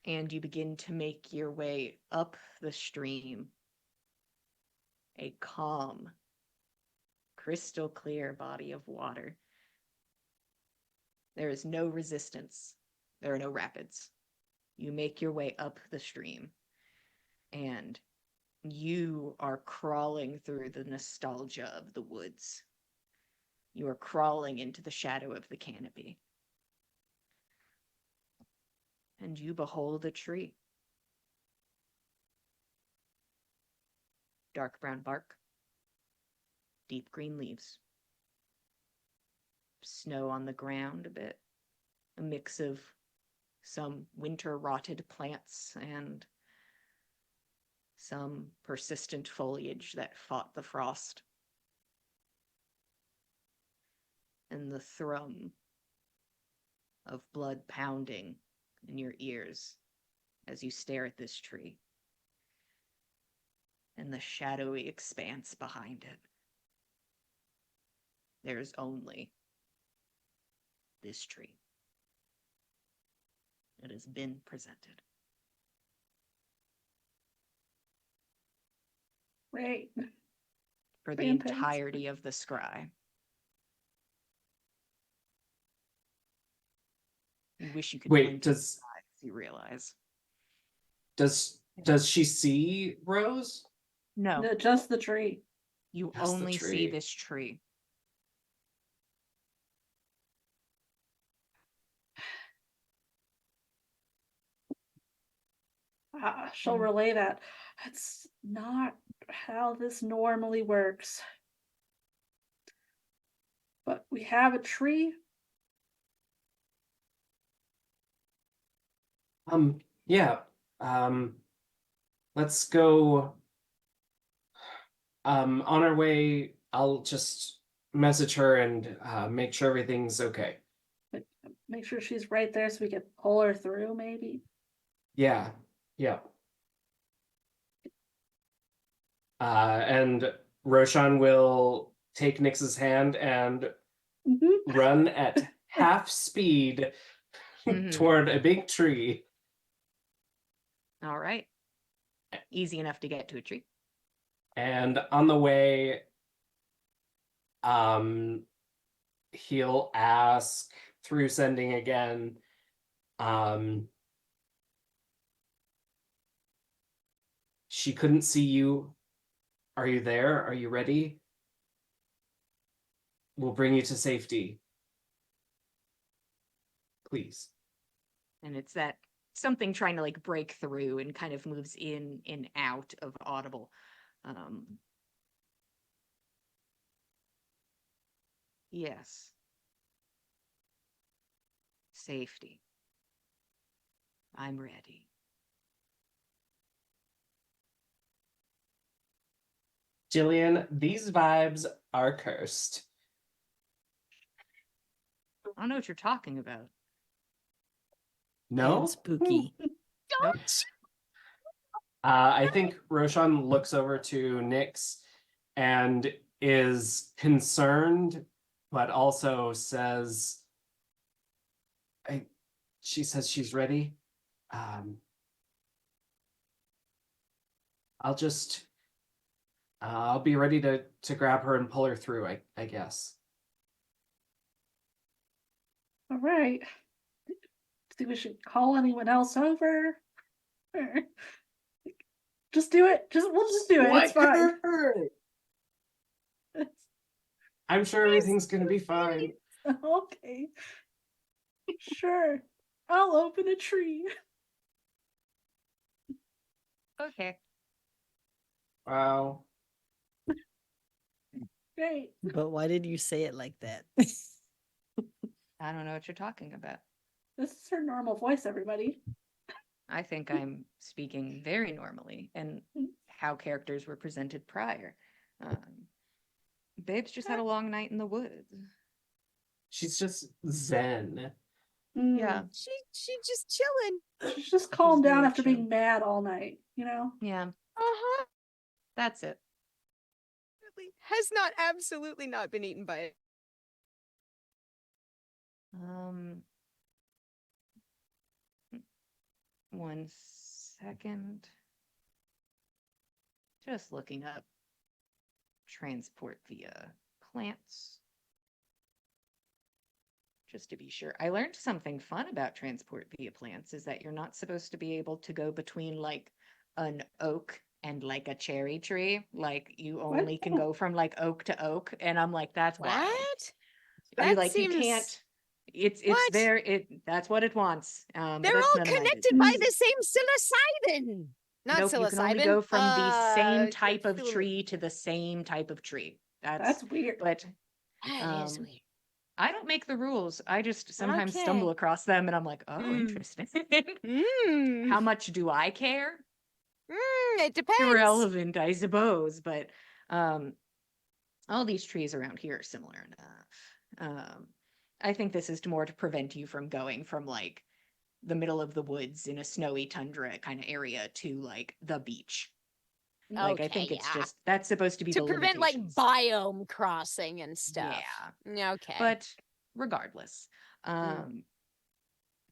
And you begin to make your way up the stream. A calm, crystal clear body of water. There is no resistance. There are no rapids. You make your way up the stream, and you are crawling through the nostalgia of the woods. You are crawling into the shadow of the canopy. And you behold a tree. Dark brown bark, deep green leaves, snow on the ground a bit, a mix of some winter rotted plants and some persistent foliage that fought the frost. And the thrum of blood pounding in your ears as you stare at this tree and the shadowy expanse behind it. There's only this tree. It has been presented. Right. For the Fantastic. entirety of the scry. You wish you could Wait, blink does your eyes, you realize. does she see Rose? No, No, just the tree. you Just the only see tree. this tree. She'll relay that. That's not how this normally works. But we have a tree. Yeah. Let's go. On our way, I'll just message her and make sure everything's okay. But make sure she's right there so we can pull her through, maybe. Yeah. Yeah. And Roshan will take Nyx's hand and Mm-hmm. run at half speed Mhm. toward a big tree. All right. Easy enough to get to a tree. And on the way, he'll ask through sending again, she couldn't see you. Are you there? Are you ready? We'll bring you to safety. Please. And it's that something trying to like break through and kind of moves in and out of Audible. Yes. Safety. I'm ready. Jillian, these vibes are cursed. I don't know what you're talking about. No? And spooky. Nope. I think Roshan looks over to Nyx and is concerned, but also says, she says she's ready. I'll be ready to grab her and pull her through, I guess. All right. Think we should call anyone else over? Or just do it. We'll just do it. It's fine. I'm sure everything's gonna be fine. Okay. Sure. I'll open a tree. Okay. Wow. Great. But why did you say it like that? I don't know what you're talking about. This is her normal voice, everybody. I think I'm speaking very normally and how characters were presented prior. Babe's just had a long night in the woods. She's just zen. Yeah, She just chilling. She's just calmed down very after being chill. mad all night, you know? yeah, Uh-huh. that's it. Has not absolutely not been eaten by it. Um, 1 second. Just looking up transport via plants. Just to be sure. I learned something fun about transport via plants is that you're not supposed to be able to go between like an oak and like a cherry tree. Like you What? only can go from like oak to oak. And I'm like, that's wild. What? You That like you seems- can't. It's What? there. That's what it wants. But They're it's all none of my connected by business. the same psilocybin. Not Nope, psilocybin. you can only go from the same uh, type of thul- tree to the same type of tree. That's weird. But That is um, weird. I don't make the rules. I just sometimes stumble Okay. across them and I'm like, oh, Mm. interesting. Mm. How much do I care? It depends. Irrelevant, I suppose, but all these trees around here are similar enough. I think this is more to prevent you from going from like the middle of the woods in a snowy tundra kind of area to like the beach. Like I think it's yeah. just that's supposed to be To the prevent like limitations. biome crossing and stuff. Yeah. Okay. But regardless, Mm.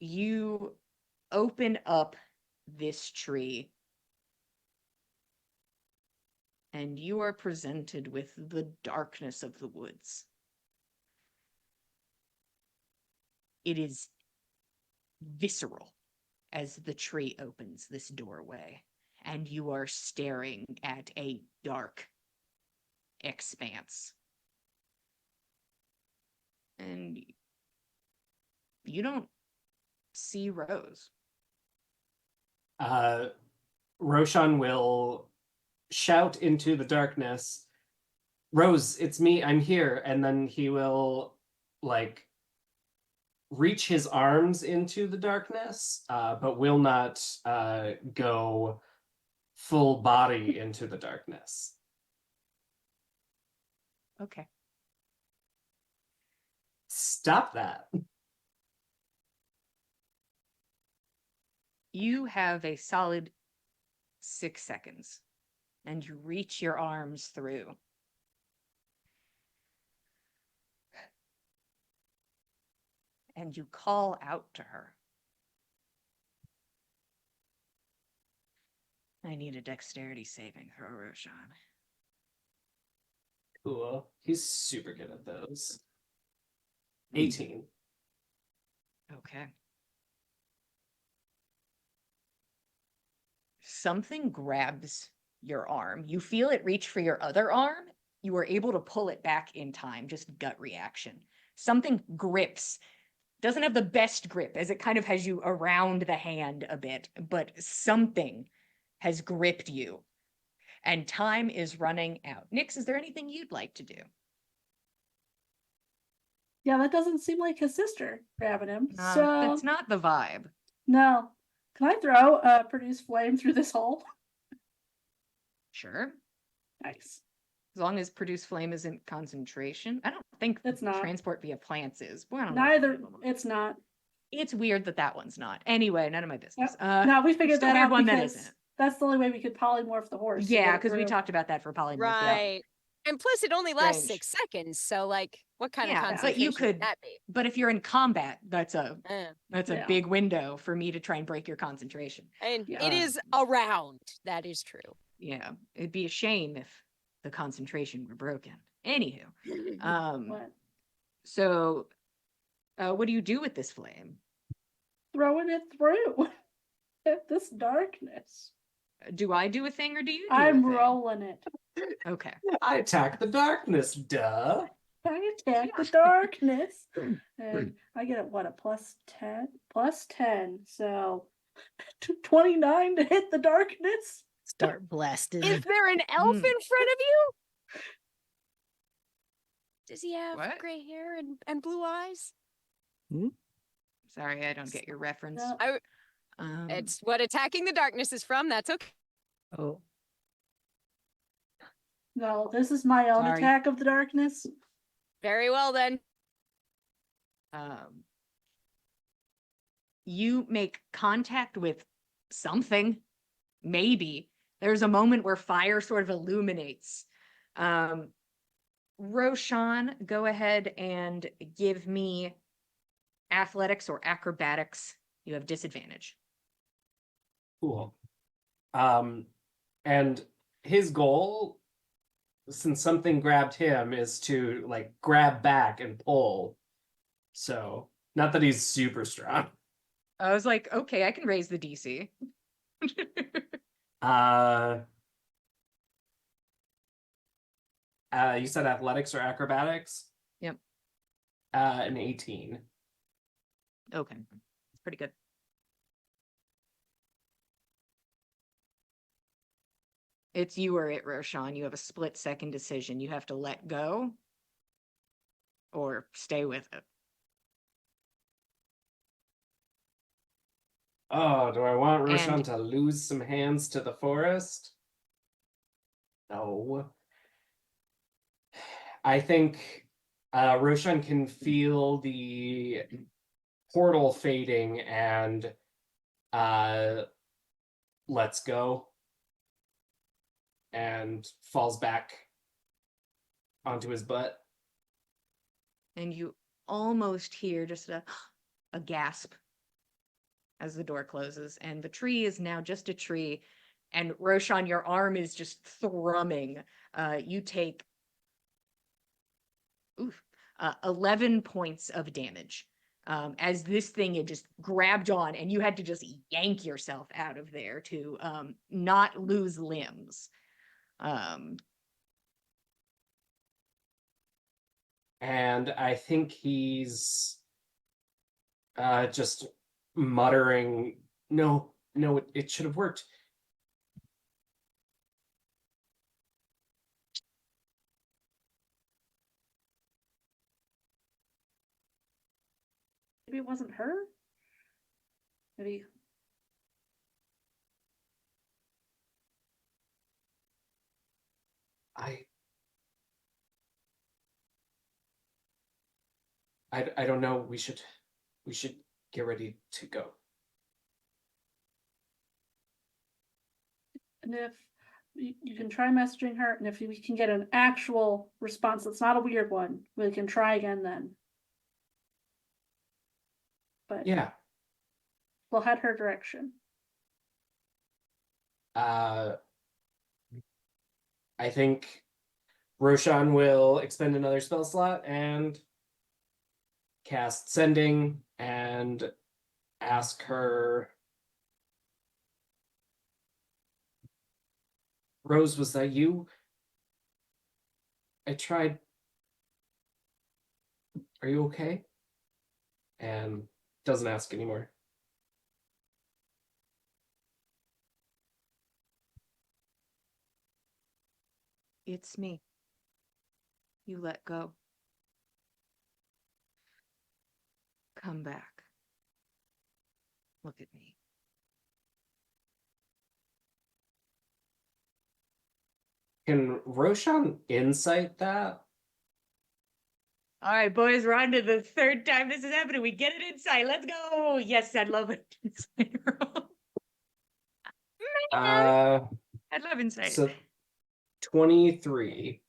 you open up this tree and you are presented with the darkness of the woods. It is visceral as the tree opens this doorway, and you are staring at a dark expanse. And you don't see Rose. Roshan will shout into the darkness, Rose, it's me, I'm here. And then he will like reach his arms into the darkness, but will not go full body into the darkness. Okay. Stop that. You have a solid 6 seconds, and you reach your arms through. And you call out to her. I need a dexterity saving throw, Roshan. Cool. He's super good at those. 18. Okay. Something grabs your arm. You feel it reach for your other arm. You are able to pull it back in time, just gut reaction. Something grips. Doesn't have the best grip as it kind of has you around the hand a bit, but something has gripped you. And time is running out. Nix, is there anything you'd like to do? Yeah, that doesn't seem like his sister grabbing him. So That's not the vibe. no. Can I throw produce flame through this hole? Sure. Nice. As long as produce flame isn't concentration. I don't think It's not. transport via plants is. Well, I don't know if Neither. any of them are. It's not. It's weird that that one's not. Anyway, none of my business. No, we figured it's a that weird out one that because isn't. that's the only way we could polymorph the horse. to Yeah, get it because we through. talked about that for polymorph. Yeah. Right. And plus it only lasts Strange. 6 seconds. So like what kind Yeah, of but concentration you would could- that be? But if you're in combat, that's a Yeah. big window for me to try and break your concentration. And Yeah. it is around. That is true. Yeah, it'd be a shame if the concentration were broken. Anywho, What? so what do you do with this flame? Throwing it through this darkness. Do I do a thing or do you do a I'm thing? rolling it. Okay. I attack the darkness, duh. I attack the darkness. And I get a plus 10? Plus 10. So 29 to hit the darkness. Start blasting. Is there an elf Mm. in front of you? Does he have What? gray hair and blue eyes? Sorry, I don't get your reference. No. It's what Attacking the Darkness is from. That's okay. Oh, No, this is my own Sorry. Attack of the Darkness. Very well then. You make contact with something, maybe. There's a moment where fire sort of illuminates. Roshan, go ahead and give me athletics or acrobatics. You have disadvantage. Cool. And his goal, since something grabbed him, is to like grab back and pull. So not that he's super strong. I was like, okay, I can raise the DC. You said athletics or acrobatics? Yep. An 18. Okay, it's pretty good. It's you or it, Roshan. You have a split-second decision. You have to let go or stay with it. Oh, do I want Roshan And- to lose some hands to the forest? No. I think Roshan can feel the portal fading and lets go and falls back onto his butt. And you almost hear just a gasp as the door closes, and the tree is now just a tree. And Roshan, your arm is just thrumming. You take 11 points of damage as this thing had just grabbed on, and you had to just yank yourself out of there to not lose limbs. And I think he's just muttering, no, it should have worked. Maybe it wasn't her? Maybe. I don't know. We should get ready to go. And if you can try messaging her, and if we can get an actual response that's not a weird one, we can try again then. But Yeah. we'll head her direction. I think Roshan will expend another spell slot and cast Sending and ask her, Rose, was that you? I tried. Are you okay? And doesn't ask anymore. It's me. You let go. Come back. Look at me. Can Roshan insight that? All right, boys, we're on to the third time this is happening. We get it inside. Let's go. Yes, I'd love it. Uh, I'd love insight. so 23.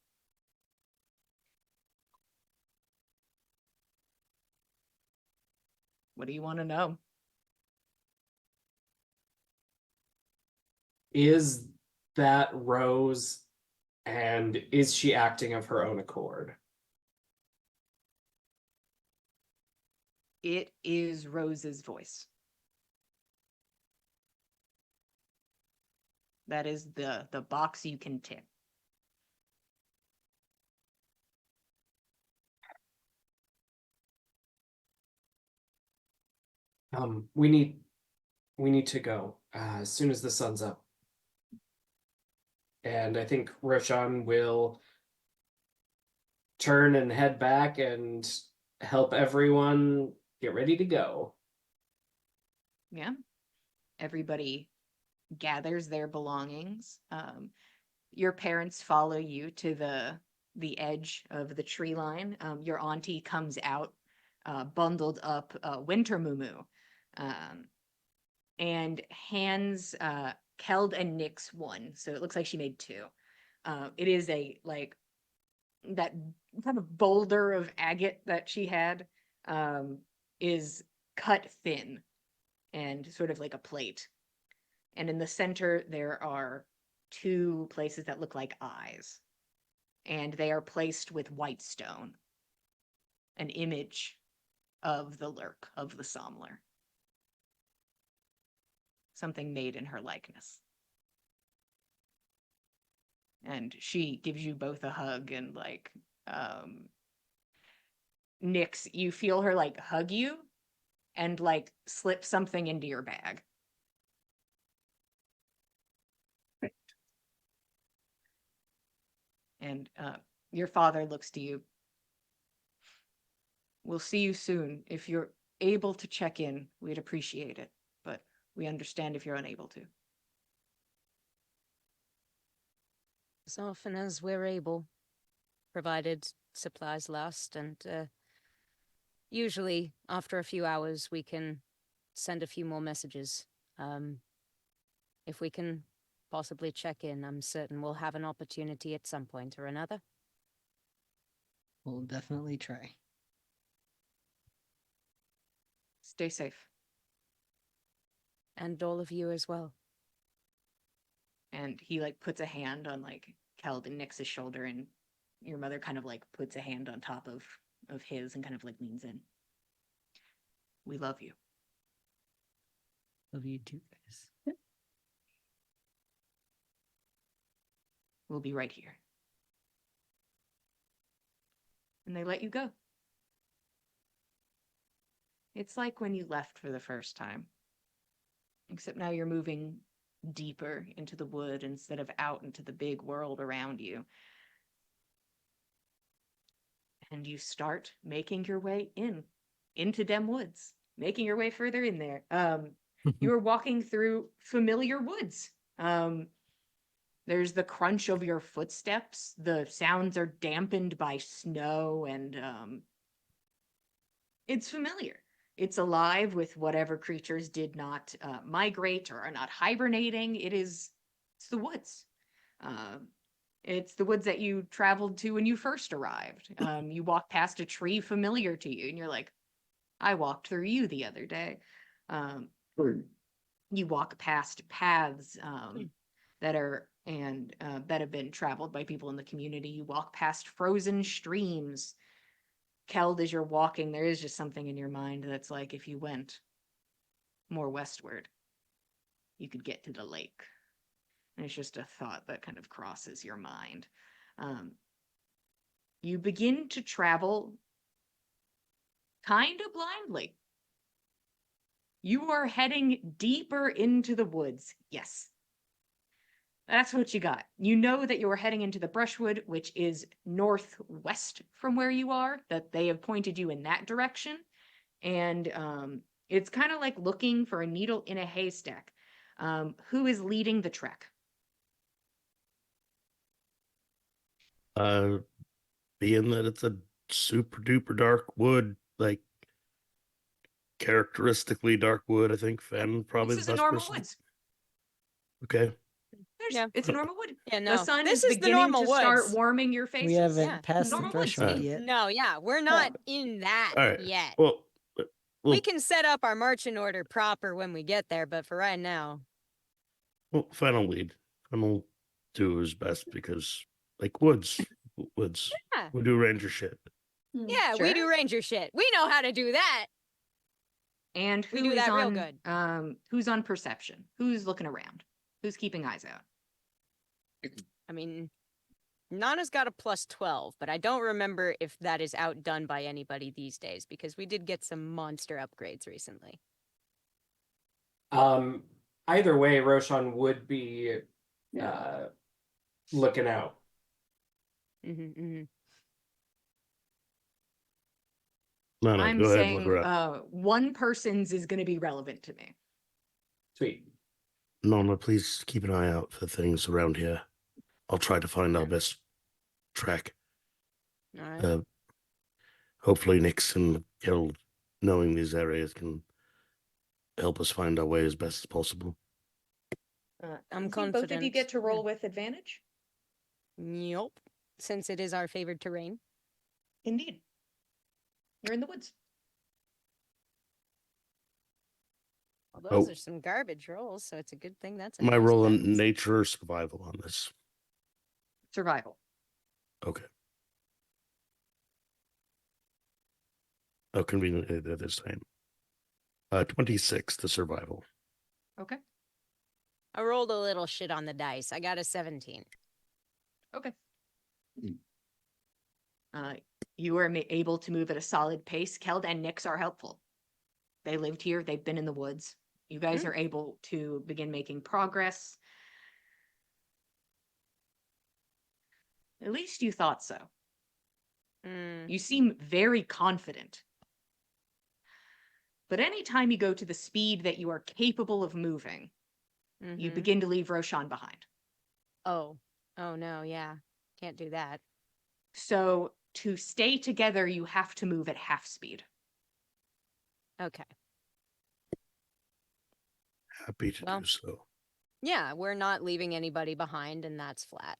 What do you want to know? Is that Rose, and is she acting of her own accord? It is Rose's voice. That is the box you can tick. We need to go as soon as the sun's up. And I think Roshan will turn and head back and help everyone get ready to go. Yeah. Everybody gathers their belongings. Your parents follow you to the edge of the tree line. Your auntie comes out, bundled up, Winter Mumu, and hands Keld and Nyx one. So it looks like she made two. It is a like that kind of boulder of agate that she had, is cut thin and sort of like a plate. And in the center, there are two places that look like eyes. And they are placed with white stone, an image of the lurk, of the Somler. Something made in her likeness. And she gives you both a hug and like, Nyx, you feel her like hug you and like slip something into your bag. And your father looks to you. We'll see you soon. If you're able to check in, we'd appreciate it. But we understand if you're unable to. As often as we're able, provided supplies last, and usually after a few hours we can send a few more messages. If we can possibly check in, I'm certain we'll have an opportunity at some point or another. We'll definitely try. Stay safe. And all of you as well. And he like puts a hand on like Keld and Nyx's shoulder, and your mother kind of like puts a hand on top of his and kind of like leans in. We love you. Love you too, guys. We'll be right here. And they let you go. It's like when you left for the first time. Except now you're moving deeper into the wood instead of out into the big world around you. And you start making your way into them woods, making your way further in there. You are walking through familiar woods. There's the crunch of your footsteps. The sounds are dampened by snow, and it's familiar. It's alive with whatever creatures did not migrate or are not hibernating. It's the woods. It's the woods that you traveled to when you first arrived. You walk past a tree familiar to you, and you're like, I walked through you the other day. You walk past paths that have been traveled by people in the community. You walk past frozen streams. Keld, as you're walking, there is just something in your mind that's like, if you went more westward, you could get to the lake. And it's just a thought that kind of crosses your mind. You begin to travel kind of blindly. You are heading deeper into the woods. Yes. That's what you got. You know that you are heading into the brushwood, which is northwest from where you are, that they have pointed you in that direction. And it's kind of like looking for a needle in a haystack. Who is leading the trek? Being that it's a super duper dark wood, like characteristically dark wood, I think Fen probably This is the a best normal person. woods. Okay. Yeah. It's a normal wood. Yeah, The no. sun This is is the beginning normal to start woods. warming your faces. We haven't Yeah. passed the Normal woods. threshold Alright. yet. No, yeah, we're not in that All right. yet. Well, We can set up our marching order proper when we get there, but for right now. Fen will lead. Fen will do his best because, like, woods. Yeah. We do ranger shit. Yeah, we do Sure. ranger shit. We know how to do that. And We who do is that real on good. Who's on perception? Who's looking around? Who's keeping eyes out? I mean, Nana's got a +12, but I don't remember if that is outdone by anybody these days because we did get some monster upgrades recently. Either way, Roshan would be Yeah. looking out. Mm-hmm, mm-hmm. No, I'm go ahead, look saying her up. one person's is going to be relevant to me. Sweet. Nona, please keep an eye out for things around here. I'll try to find our best track. All right. Hopefully Nix and Gil, knowing these areas, can help us find our way as best as possible. I'm Both of you confident. get to Yeah. roll with advantage. Yup. Since it is our favored terrain. Indeed. You're in the woods. Well, those Oh. are some garbage rolls, so it's a good thing that's My nice roll in balance. nature or survival on this. Survival. Okay. Oh, conveniently they're the same. 26, the survival. Okay. I rolled a little shit on the dice. I got a 17. Okay. You are able to move at a solid pace. Keld and Nix are helpful. They lived here. They've been in the woods. You guys are able to begin making progress. At least you thought so. Mm. You seem very confident. But anytime you go to the speed that you are capable of moving, you Mhm. begin to leave Roshan behind. Oh no, yeah. Can't do that. So to stay together, you have to move at half speed. Okay. Happy to Well. do so. Yeah, we're not leaving anybody behind, and that's flat.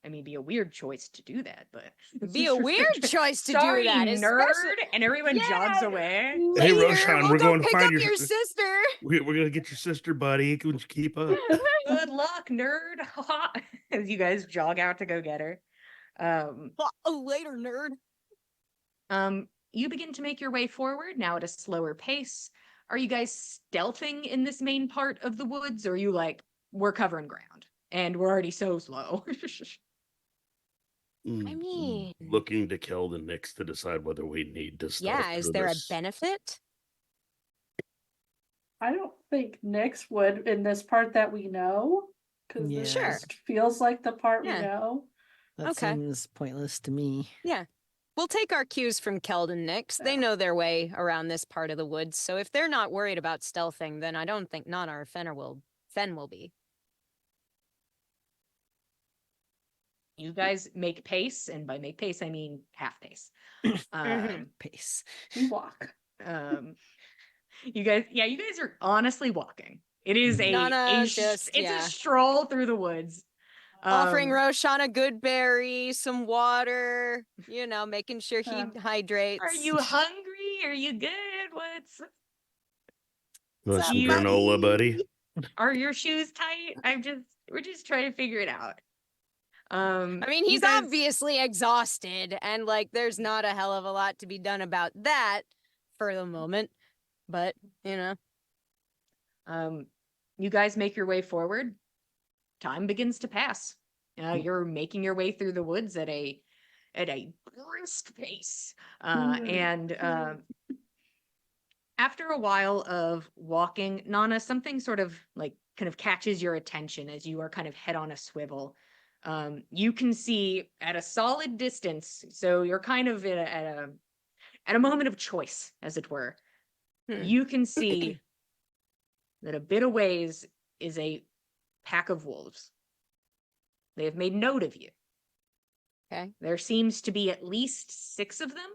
I mean, be a weird choice to do that, but Be a weird choice to Sorry, do that. nerd, especially- and everyone jogs Yeah, away. Hey, Later, Roshan, we'll we're go going to pick find up your your sister. We're gonna get your sister, buddy. Can you keep up? Good luck, nerd. As you guys jog out to go get her. Later, nerd. You begin to make your way forward now at a slower pace. Are you guys stealthing in this main part of the woods, or are you like, we're covering ground and we're already so slow? mean- Looking to kill the Nix to decide whether we need to stealth Yeah, is through there a this. benefit? I don't think Nyx would in this part that we know, because this Yeah. just feels like the part Yeah. we know. That Okay. seems pointless to me. Yeah. We'll take our cues from Keld and Nyx. They Yeah. know their way around this part of the woods, so if they're not worried about stealthing, then I don't think Nana or Fen will be. You guys make pace, and by make pace, I mean half pace. Pace. We walk. You guys are honestly walking. It is Nana a just, it's yeah. a stroll through the woods. Offering Um, Roshan a good berry, some water, making sure he Yeah. hydrates. Are you hungry? Are you good? Want some you- granola, buddy? Are your shoes tight? We're just trying to figure it out. I mean, you he's guys- obviously exhausted, and there's not a hell of a lot to be done about that for the moment. But you guys make your way forward. Time begins to pass. You're making your way through the woods at a brisk pace, and after a while of walking, Nana, something sort of kind of catches your attention as you are kind of head on a swivel. You can see at a solid distance, so you're kind of at a moment of choice, as it were. You can see that a bit away is a pack of wolves. They have made note of you. Okay. There seems to be at least 6 of them,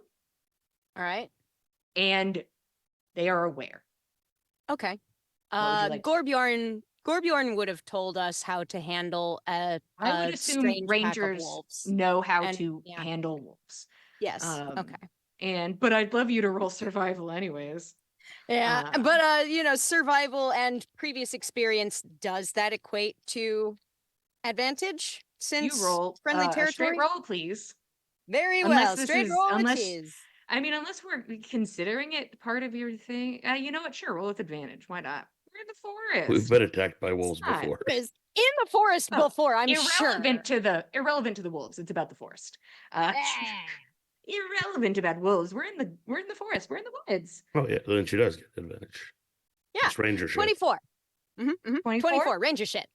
all right. and they are aware. Okay. What would you like to Gorbjorn would have told us how to handle I would assume strange pack of rangers wolves. know how And- to yeah. handle wolves. Yes. Okay. But I'd love you to roll survival anyways. Yeah, but survival and previous experience, does that equate to advantage since You roll friendly a territory? straight roll, please. Very Unless well. this Straight is- roll unless- it is. I mean, unless we're considering it part of your thing. You know what? Sure, roll with advantage. Why not? We're in the forest. We've been attacked by wolves fine. before. Is in the forest Oh, before, I'm irrelevant sure. irrelevant to the wolves. It's about the forest. Ah. Irrelevant about wolves. We're in the forest. We're in the woods. Oh yeah, then she does get advantage. Yeah, It's ranger shit. 24. 24? 24, ranger shit.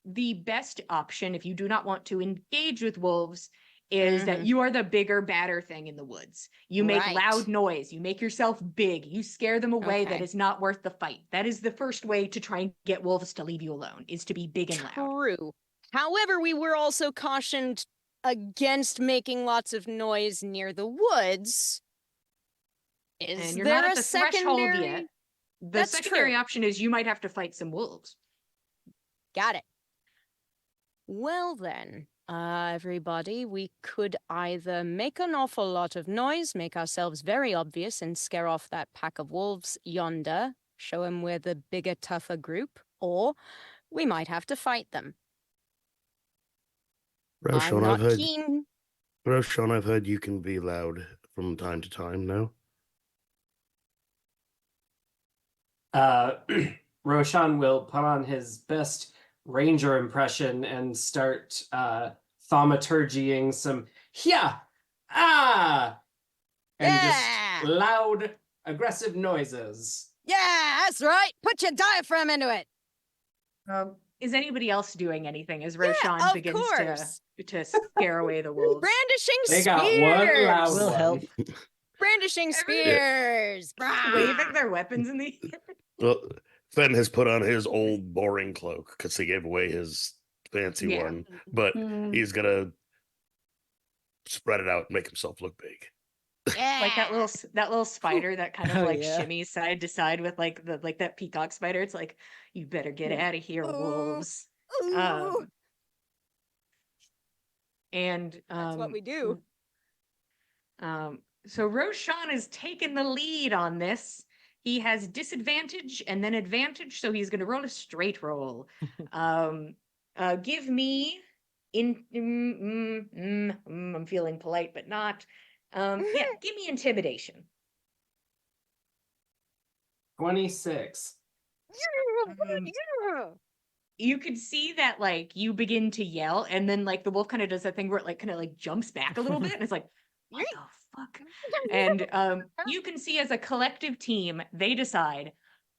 The best option if you do not want to engage with wolves is that Mhm. you are the bigger, badder thing in the woods. You make Right. loud noise. You make yourself big. You scare them away. That Okay. is not worth the fight. That is the first way to try and get wolves to leave you alone, is to be big and loud. True. However, we were also cautioned against making lots of noise near the woods. Is And you're there not at a the threshold secondary? yet. The That's secondary true. option is you might have to fight some wolves. Got it. Well then, everybody, we could either make an awful lot of noise, make ourselves very obvious, and scare off that pack of wolves yonder, show them we're the bigger, tougher group, or we might have to fight them. I'm Roshan, not keen. Roshan, I've heard you can be loud from time to time now. Roshan will put on his best ranger impression and start thaumaturgying some and just Yeah! loud, aggressive noises. Yeah, that's right. Put your diaphragm into it. Is anybody else doing anything as Yeah, Roshan of begins course. to scare away the wolves? Brandishing They spears. got one loud We'll one. help. Brandishing Everybody- spears. Waving their weapons in the air. Well, Fen has put on his old boring cloak because he gave away his fancy Yeah. one, but Mm. he's gonna spread it out and make himself look big. Yeah. Like that little spider that kind of Oh, like yeah. shimmies side to side with like that peacock spider. It's like, you better get Yeah. out of here, Ooh. wolves. Ooh, And that's what we do. So Roshan is taking the lead on this. He has disadvantage and then advantage, so he's going to roll a straight roll. Give me I'm feeling polite, but not. Yeah, give me intimidation. 26. Um, You could see that like you begin to yell, and then like the wolf kind of does that thing where it like kind of like jumps back a little bit, and it's like, what the fuck? And you can see as a collective team, they decide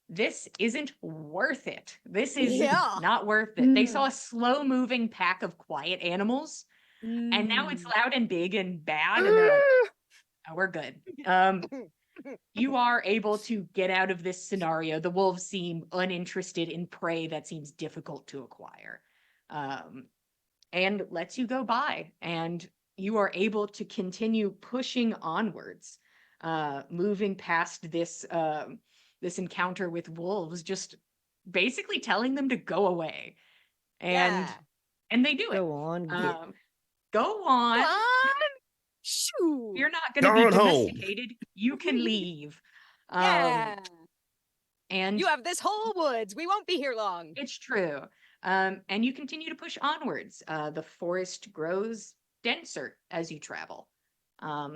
this isn't worth it. This is Yeah. not worth it. They Mm. saw a slow moving pack of quiet animals, and now it's loud and big and bad, and they're like, oh, we're good. You are able to get out of this scenario. The wolves seem uninterested in prey that seems difficult to acquire, and lets you go by. And you are able to continue pushing onwards, moving past this this encounter with wolves, just basically telling them to go away, and Yeah. and they do it. Go on. Go on. Come on. Shoo. You're not going to Go be on home. domesticated. You can leave. Yeah. And You have this whole woods. We won't be here long. it's true. And you continue to push onwards. The forest grows denser as you travel.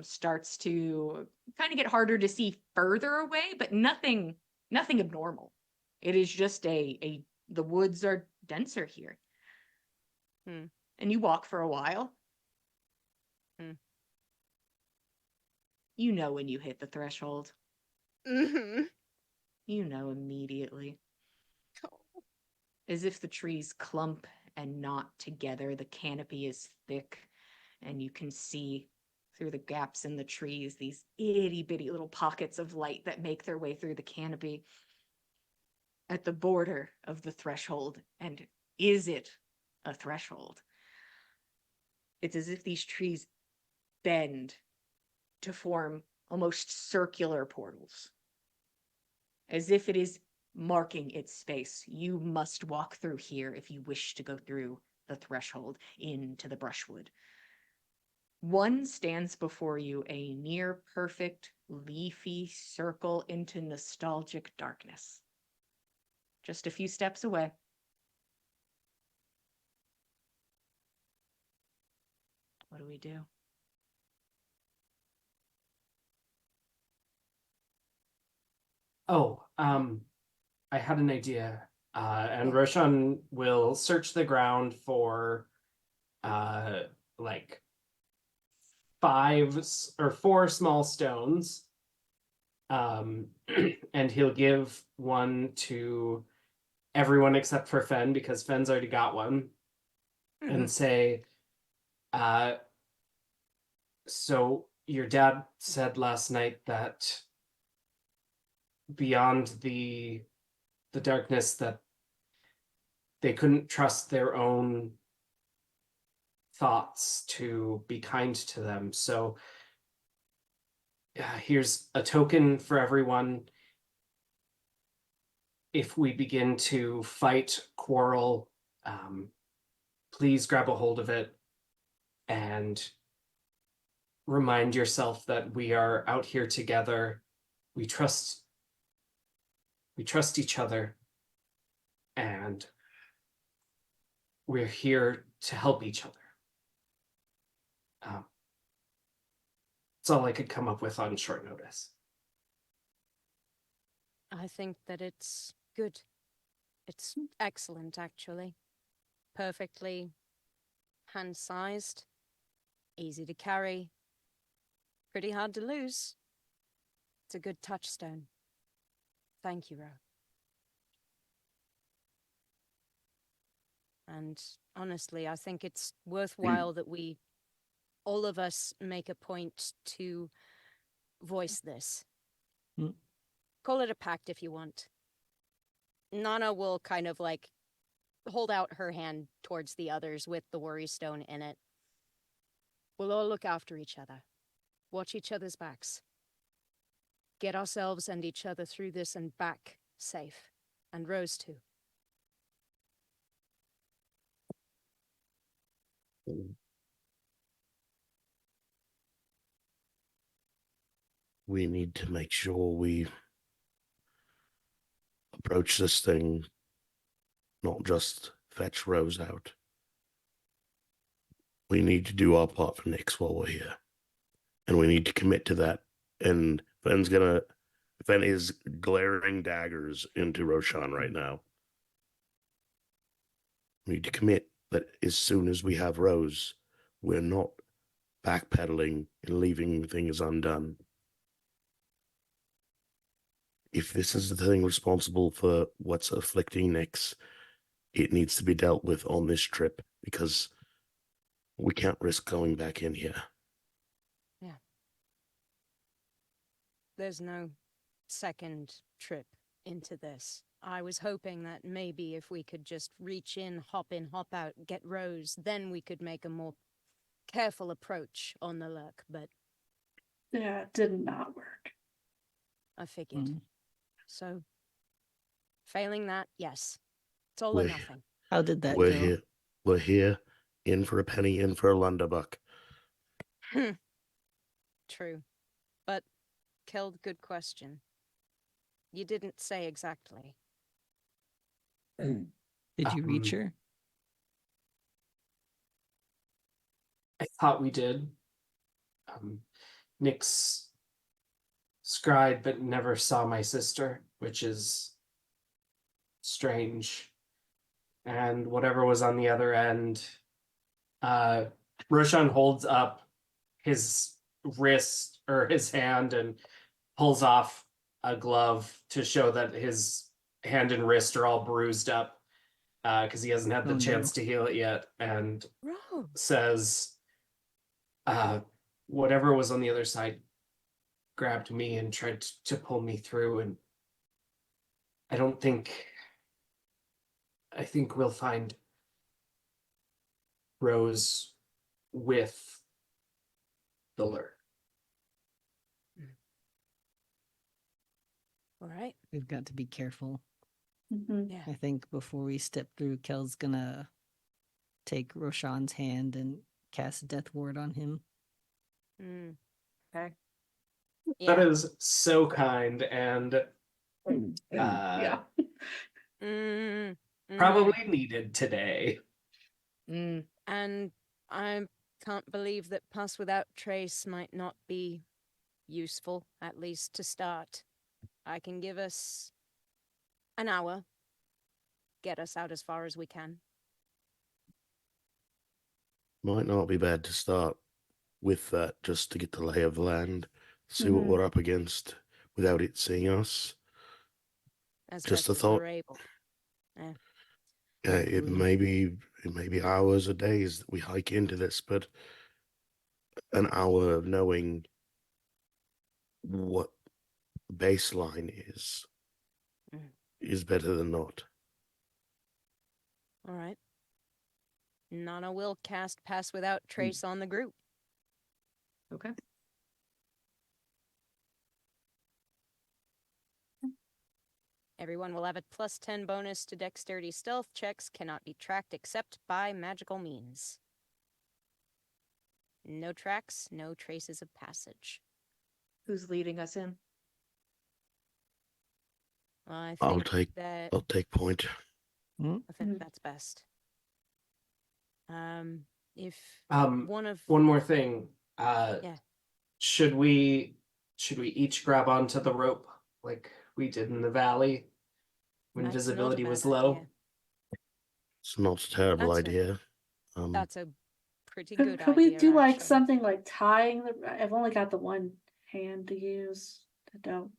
Starts to kind of get harder to see further away, but nothing abnormal. It is just the woods are denser here. Hmm. And you walk for a while. Hmm. You know when you hit the threshold. Mm-hmm. You know immediately. As if the trees clump and knot together, the canopy is thick, and you can see through the gaps in the trees these itty bitty little pockets of light that make their way through the canopy at the border of the threshold. And is it a threshold? It's as if these trees bend to form almost circular portals, as if it is marking its space. You must walk through here if you wish to go through the threshold into the brushwood. One stands before you, a near perfect leafy circle into nostalgic darkness. Just a few steps away. What do we do? Oh, I had an idea. And Roshan will search the ground for like 4 small stones. And he'll give one to everyone except for Fen, because Fen's already got one, and say, So your dad said last night that beyond the darkness that they couldn't trust their own thoughts to be kind to them. So here's a token for everyone. If we begin to fight, quarrel, please grab a hold of it and remind yourself that we are out here together. We trust each other, and we're here to help each other. That's all I could come up with on short notice. I think that it's good. It's excellent, actually. Perfectly hand-sized, easy to carry, pretty hard to lose. It's a good touchstone. Thank you, Ro. And honestly, I think it's worthwhile that we, all of us, make a point to voice this. Mm. Call it a pact if you want. Nana will kind of like hold out her hand towards the others with the worry stone in it. We'll all look after each other. Watch each other's backs. Get ourselves and each other through this and back safe. And Rose too. We need to make sure we approach this thing, not just fetch Rose out. We need to do our part for Nyx while we're here. And we need to commit to that. And Fen is glaring daggers into Roshan right now. We need to commit that as soon as we have Rose, we're not backpedaling and leaving things undone. If this is the thing responsible for what's afflicting Nyx, it needs to be dealt with on this trip, because we can't risk going back in here. There's no second trip into this. I was hoping that maybe if we could just reach in, hop out, get Rose, then we could make a more careful approach on the lurk, but Yeah, it did not work. I figured. Mm. So, failing that, yes. It's all or We're- nothing. How did that We're go? here. We're here. In for a penny, in for a lunderbuck. True. But, Killed, good question. You didn't say exactly. Did you reach her? I thought we did. Nyx scried but never saw my sister, which is strange. And whatever was on the other end, Roshan holds up his wrist or his hand and pulls off a glove to show that his hand and wrist are all bruised up because he hasn't had the Oh, chance no. to heal it yet, and Ro! says, whatever was on the other side grabbed me and tried to pull me through, and I think we'll find Rose with the lure. All right. We've got to be careful. Mhm. Yeah. I think before we step through, Kel's gonna take Roshan's hand and cast Death Ward on him. Okay. That is so kind and Yeah. probably needed today. Mm. And I can't believe that Pass Without Trace might not be useful, at least to start. I can give us an hour, get us out as far as we can. Might not be bad to start with that, just to get the lay of the land, see what Mhm. we're up against without it seeing us. As Just best a as thought. we're able. It may be hours or days that we hike into this, but an hour of knowing what baseline Mm. is better than not. All right. Nana will cast Pass Without Trace on the group. Okay. Everyone will have a +10 bonus to dexterity stealth checks, cannot be tracked except by magical means. No tracks, no traces of passage. Who's leading us in? I I'll think take that I'll take point. I think Mhm. that's best. If Um, one of one more thing. Yeah. Should we each grab onto the rope like we did in the valley when that's not a visibility bad was low? idea. It's not a terrible That's a- idea. That's a pretty Could, good could we idea. do like actually. something like tying the? I've only got the one hand to use. I don't.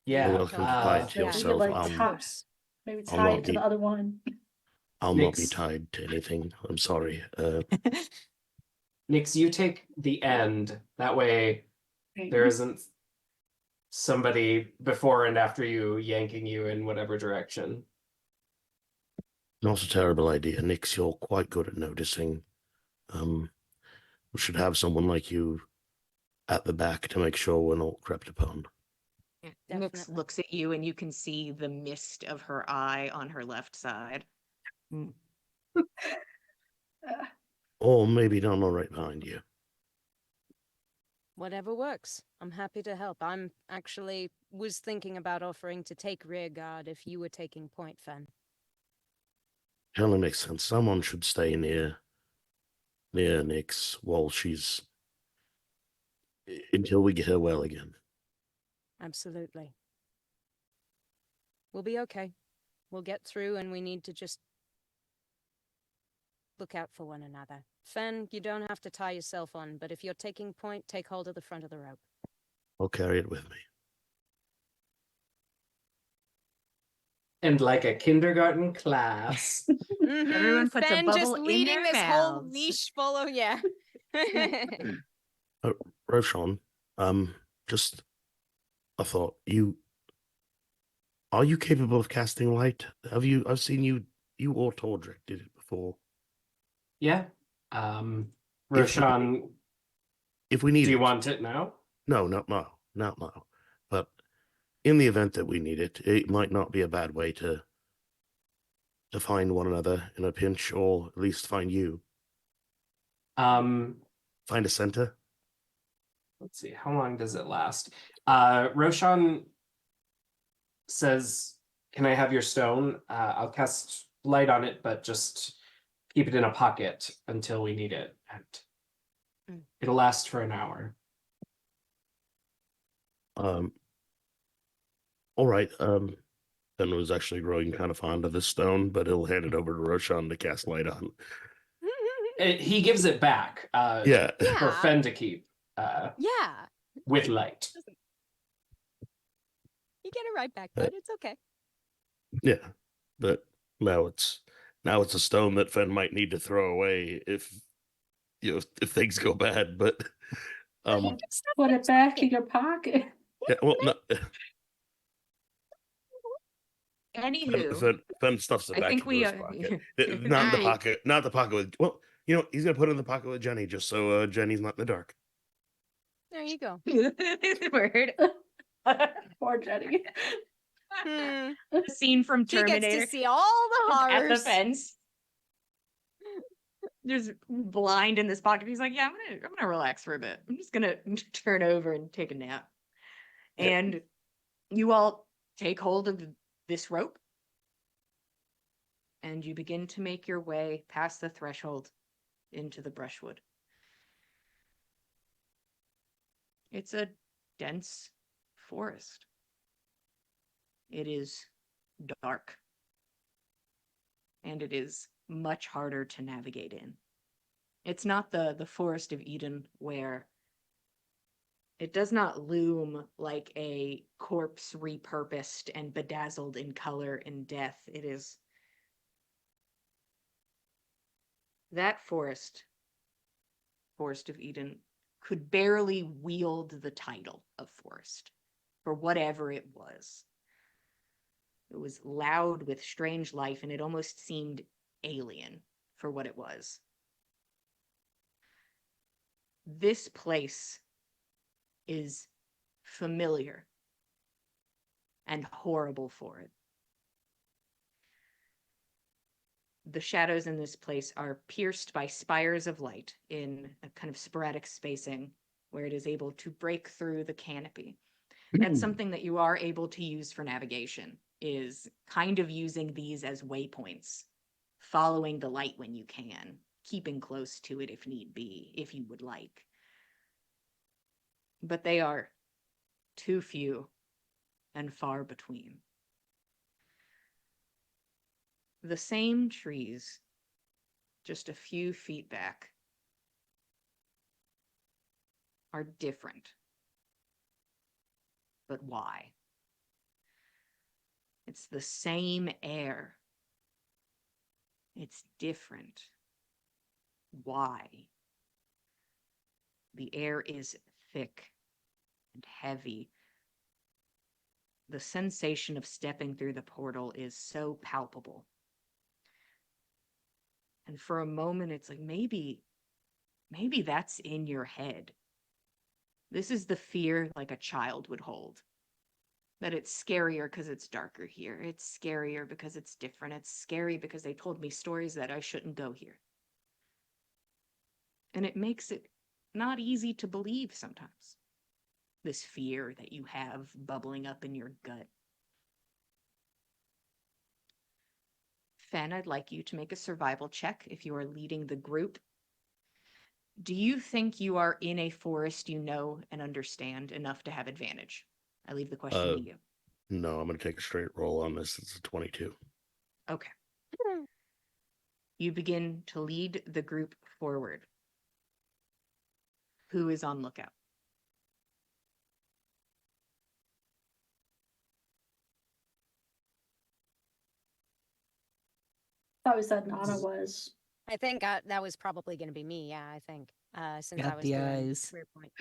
Yeah. You're welcome to tie it to Yeah, we could, yourself. like, I'll, tie- Close. Maybe I'll tie not it to be- the other one. I'll not be Nix. tied to anything. I'm sorry. Nix, you take the end. That way there isn't somebody before and after you yanking you in whatever direction. Not a terrible idea. Nix, you're quite good at noticing. We should have someone like you at the back to make sure we're not crept upon. Nix Definitely. looks at you and you can see the mist of her eye on her left side. Or maybe not right behind you. Whatever works. I'm happy to help. I'm actually was thinking about offering to take rear guard if you were taking point, Fen. Totally makes sense. Someone should stay near Nix while she's until we get her well again. Absolutely. We'll be okay. We'll get through, and we need to just look out for one another. Fen, you don't have to tie yourself on, but if you're taking point, take hold of the front of the rope. I'll carry it with me. And like a kindergarten class. Everyone puts a Fen bubble just in leading their this whole mouths. niche follow, yeah. Roshan, just a thought. Are you capable of casting light? I've seen you or Tordrick did it before. Yeah. Roshan, If we need do you it. want it now? No, not now. But in the event that we need it, it might not be a bad way to find one another in a pinch, or at least find you. Um, Find a center. let's see, how long does it last? Roshan says, "Can I have your stone? I'll cast light on it, but just keep it in a pocket until we need it. And it'll last for an hour." All right. Ben was actually growing kind of fond of this stone, but he'll hand it over to Roshan to cast light on. He gives it back Yeah. for Yeah. Fen to keep Yeah. with light. You get it right back, but it's okay. Yeah. But now it's a stone that Fen might need to throw away if if things go bad. But Put it back in your pocket. yeah, well, no, Anywho, Fen stuffs it I back think into we his pocket. Not the Alright. pocket, not the pocket with. Well, he's gonna put it in the pocket with Jenny just so Jenny's not in the dark. There you go. Word. Poor Jenny. Hmm. The scene from She gets Terminator to see all the at the horrors. fence. There's blind in this pocket. He's like, yeah, I'm gonna relax for a bit. I'm just gonna turn over and take a nap. Yep. And you all take hold of this rope. And you begin to make your way past the threshold into the brushwood. It's a dense forest. It is dark. And it is much harder to navigate in. It's not the Forest of Eden where it does not loom like a corpse repurposed and bedazzled in color and death. It is that Forest of Eden, could barely wield the title of forest for whatever it was. It was loud with strange life, and it almost seemed alien for what it was. This place is familiar and horrible for it. The shadows in this place are pierced by spires of light in a kind of sporadic spacing where it is able to break through the canopy. That's something that you are able to use for navigation, is kind of using these as waypoints, following the light when you can, keeping close to it if need be, if you would like. But they are too few and far between. The same trees, just a few feet back, are different. But why? It's the same air. It's different. Why? The air is thick and heavy. The sensation of stepping through the portal is so palpable. And for a moment, it's like, maybe that's in your head. This is the fear like a child would hold. That it's scarier because it's darker here. It's scarier because it's different. It's scary because they told me stories that I shouldn't go here. And it makes it not easy to believe sometimes. This fear that you have bubbling up in your gut. Fen, I'd like you to make a survival check if you are leading the group. Do you think you are in a forest you know and understand enough to have advantage? I leave the question to you. No, I'm going to take a straight roll on this. It's a 22. Okay. You begin to lead the group forward. Who is on lookout? Thought we said Nana was. I think that was probably going to be me. Yeah, I think. Since I Got was the doing eyes. career point.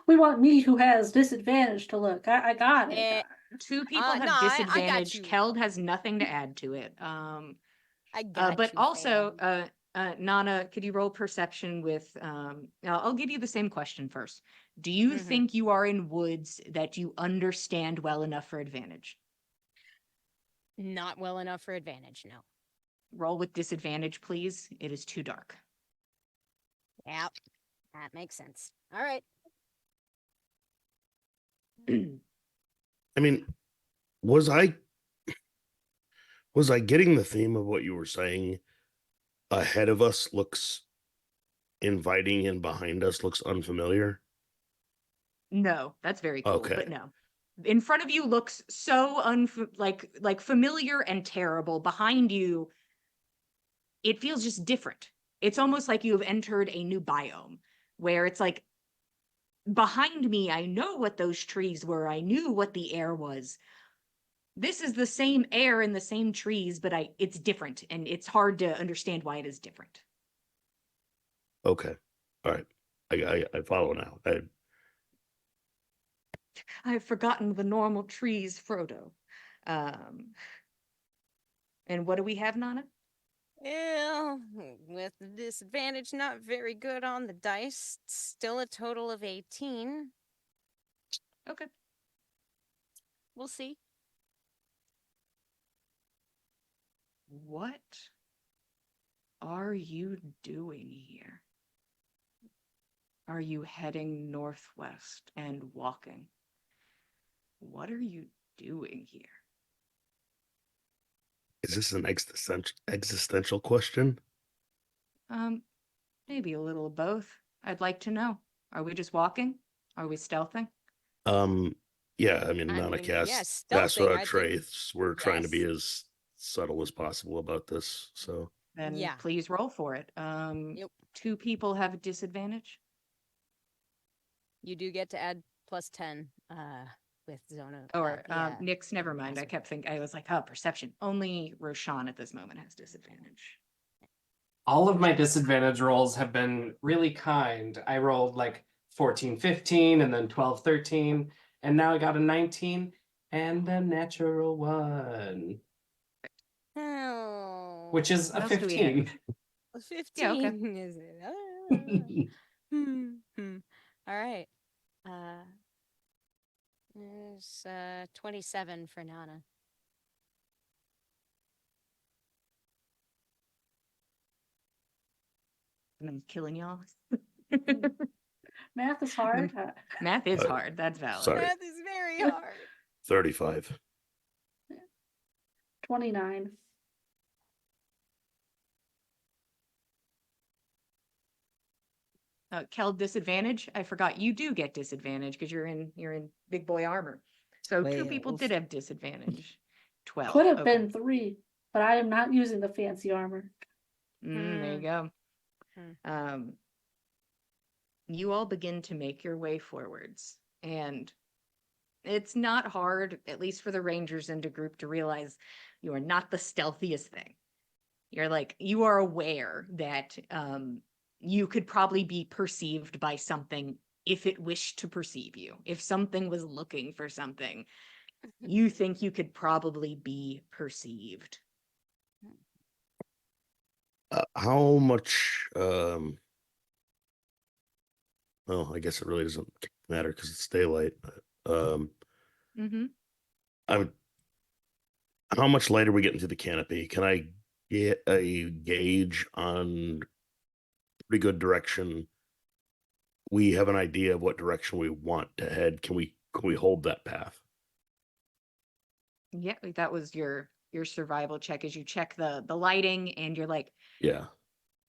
We want me who has disadvantage to look. I got it. Eh, Two people have no, I got disadvantage. you. Keld has nothing to add to it. I got But you, also, fam. Nana, could you roll perception with, I'll give you the same question first. Do you Mhm. think you are in woods that you understand well enough for advantage? Not well enough for advantage, no. Roll with disadvantage, please. It is too dark. Yep, that makes sense. All right. I mean, was I getting the theme of what you were saying? Ahead of us looks inviting and behind us looks unfamiliar. No, that's very cool, Okay. but no. In front of you looks so like familiar and terrible. Behind you, it feels just different. It's almost like you have entered a new biome where it's like behind me, I know what those trees were. I knew what the air was. This is the same air and the same trees, but it's different, and it's hard to understand why it is different. Okay. All right. I follow now. I've forgotten the normal trees, Frodo. And what do we have, Nana? Yeah, with the disadvantage, not very good on the dice. Still a total of 18. Okay. We'll see. What are you doing here? Are you heading northwest and walking? What are you doing here? Is this an existential question? Maybe a little of both. I'd like to know. Are we just walking? Are we stealthing? Yeah, I mean, I Nana mean, cast yes, that's stealthing, what I think. traits. We're trying to be Yes. as subtle as possible about this. So Then Yeah. please roll for it. Yep. Two people have a disadvantage. You do get to add plus 10 with Zona. Or the, Nyx, never mind. I master. kept thinking, I was like, oh, perception. Only Roshan at this moment has disadvantage. All of my disadvantage rolls have been really kind. I rolled like 14, 15, and then 12, 13. And now I got a 19 and a natural 1, Oh, which is What a else do we have? 15. 15 Yeah, okay. is it? Ah. All right. There's 27 for Nana. I'm killing y'all. Math is hard. Math is Uh, hard. That's valid. sorry. Math is very hard. 35. 29. Kel, disadvantage. I forgot you do get disadvantage because you're in big boy armor. So two people 12. did have disadvantage. 12. Could have Okay. been 3, but I am not using the fancy armor. There you go. Hmm. You all begin to make your way forwards, and it's not hard, at least for the Rangers and a group, to realize you are not the stealthiest thing. You are aware that you could probably be perceived by something if it wished to perceive you. If something was looking for something, you think you could probably be perceived. How much? Well, I guess it really doesn't matter because it's daylight. Mm-hmm. I'm. How much light are we getting to the canopy? Can I get a gauge on pretty good direction? We have an idea of what direction we want to head. Can we hold that path? Yeah, that was your survival check as you check the lighting, and you're like, Yeah.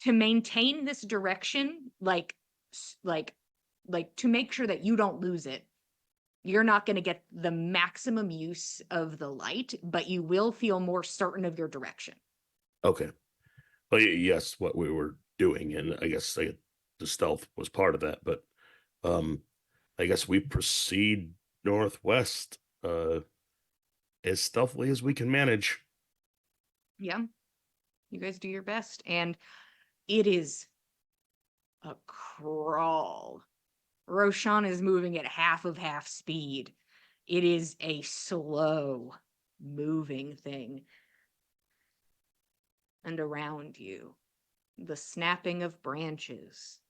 to maintain this direction, to make sure that you don't lose it, you're not going to get the maximum use of the light, but you will feel more certain of your direction. Okay. Well, yes, what we were doing, and I guess the stealth was part of that. But I guess we proceed northwest as stealthily as we can manage. Yeah, you guys do your best, and it is a crawl. Roshan is moving at half speed. It is a slow moving thing. And around you, the snapping of branches,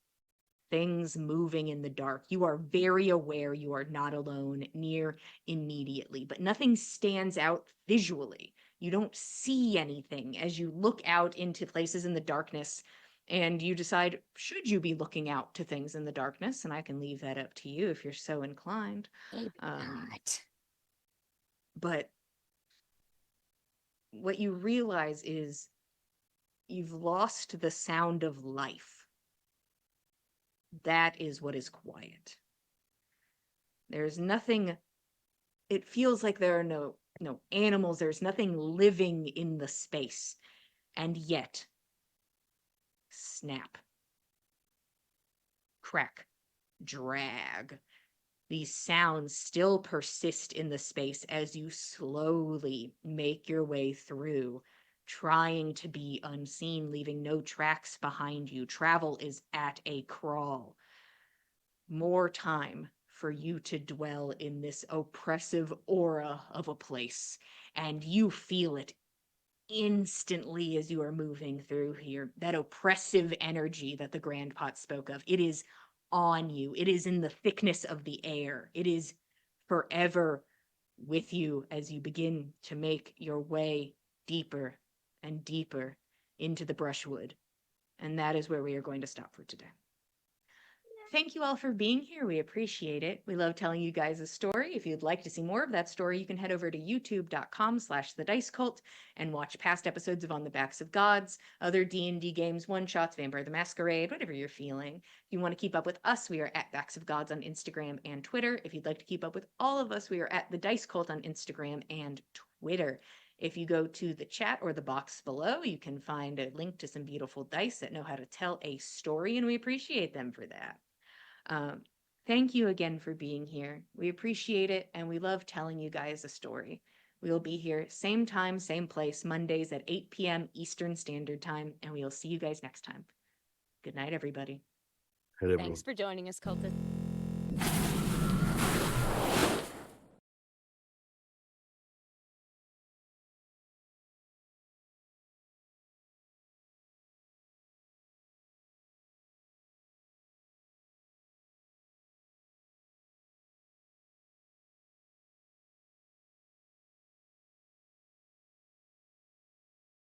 things moving in the dark. You are very aware you are not alone near immediately, but nothing stands out visually. You don't see anything as you look out into places in the darkness, and you decide, should you be looking out to things in the darkness? And I can leave that up to you if you're so inclined. Maybe not. But what you realize is you've lost the sound of life. That is what is quiet. There's nothing, it feels like there are no animals, there's nothing living in the space. And yet, snap, crack, drag. These sounds still persist in the space as you slowly make your way through, trying to be unseen, leaving no tracks behind you. Travel is at a crawl. More time for you to dwell in this oppressive aura of a place, and you feel it instantly as you are moving through here. That oppressive energy that the Grand Pot spoke of, it is on you. It is in the thickness of the air. It is forever with you as you begin to make your way deeper and deeper into the brushwood. And that is where we are going to stop for today. Thank you all for being here. We appreciate it. We love telling you guys a story. If you'd like to see more of that story, you can head over to youtube.com/thedicecult and watch past episodes of On the Backs of Gods, other D&D games, one-shots, Vampire the Masquerade, whatever you're feeling. If you want to keep up with us, we are at Backs of Gods on Instagram and Twitter. If you'd like to keep up with all of us, we are at The Dice Cult on Instagram and Twitter. If you go to the chat or the box below, you can find a link to some beautiful dice that know how to tell a story, and we appreciate them for that. Thank you again for being here. We appreciate it, and we love telling you guys a story. We will be here same time, same place, Mondays at 8 p.m. Eastern Standard Time, and we will see you guys next time. Good night, everybody. Hey, everyone. Thanks for joining us, Cultist.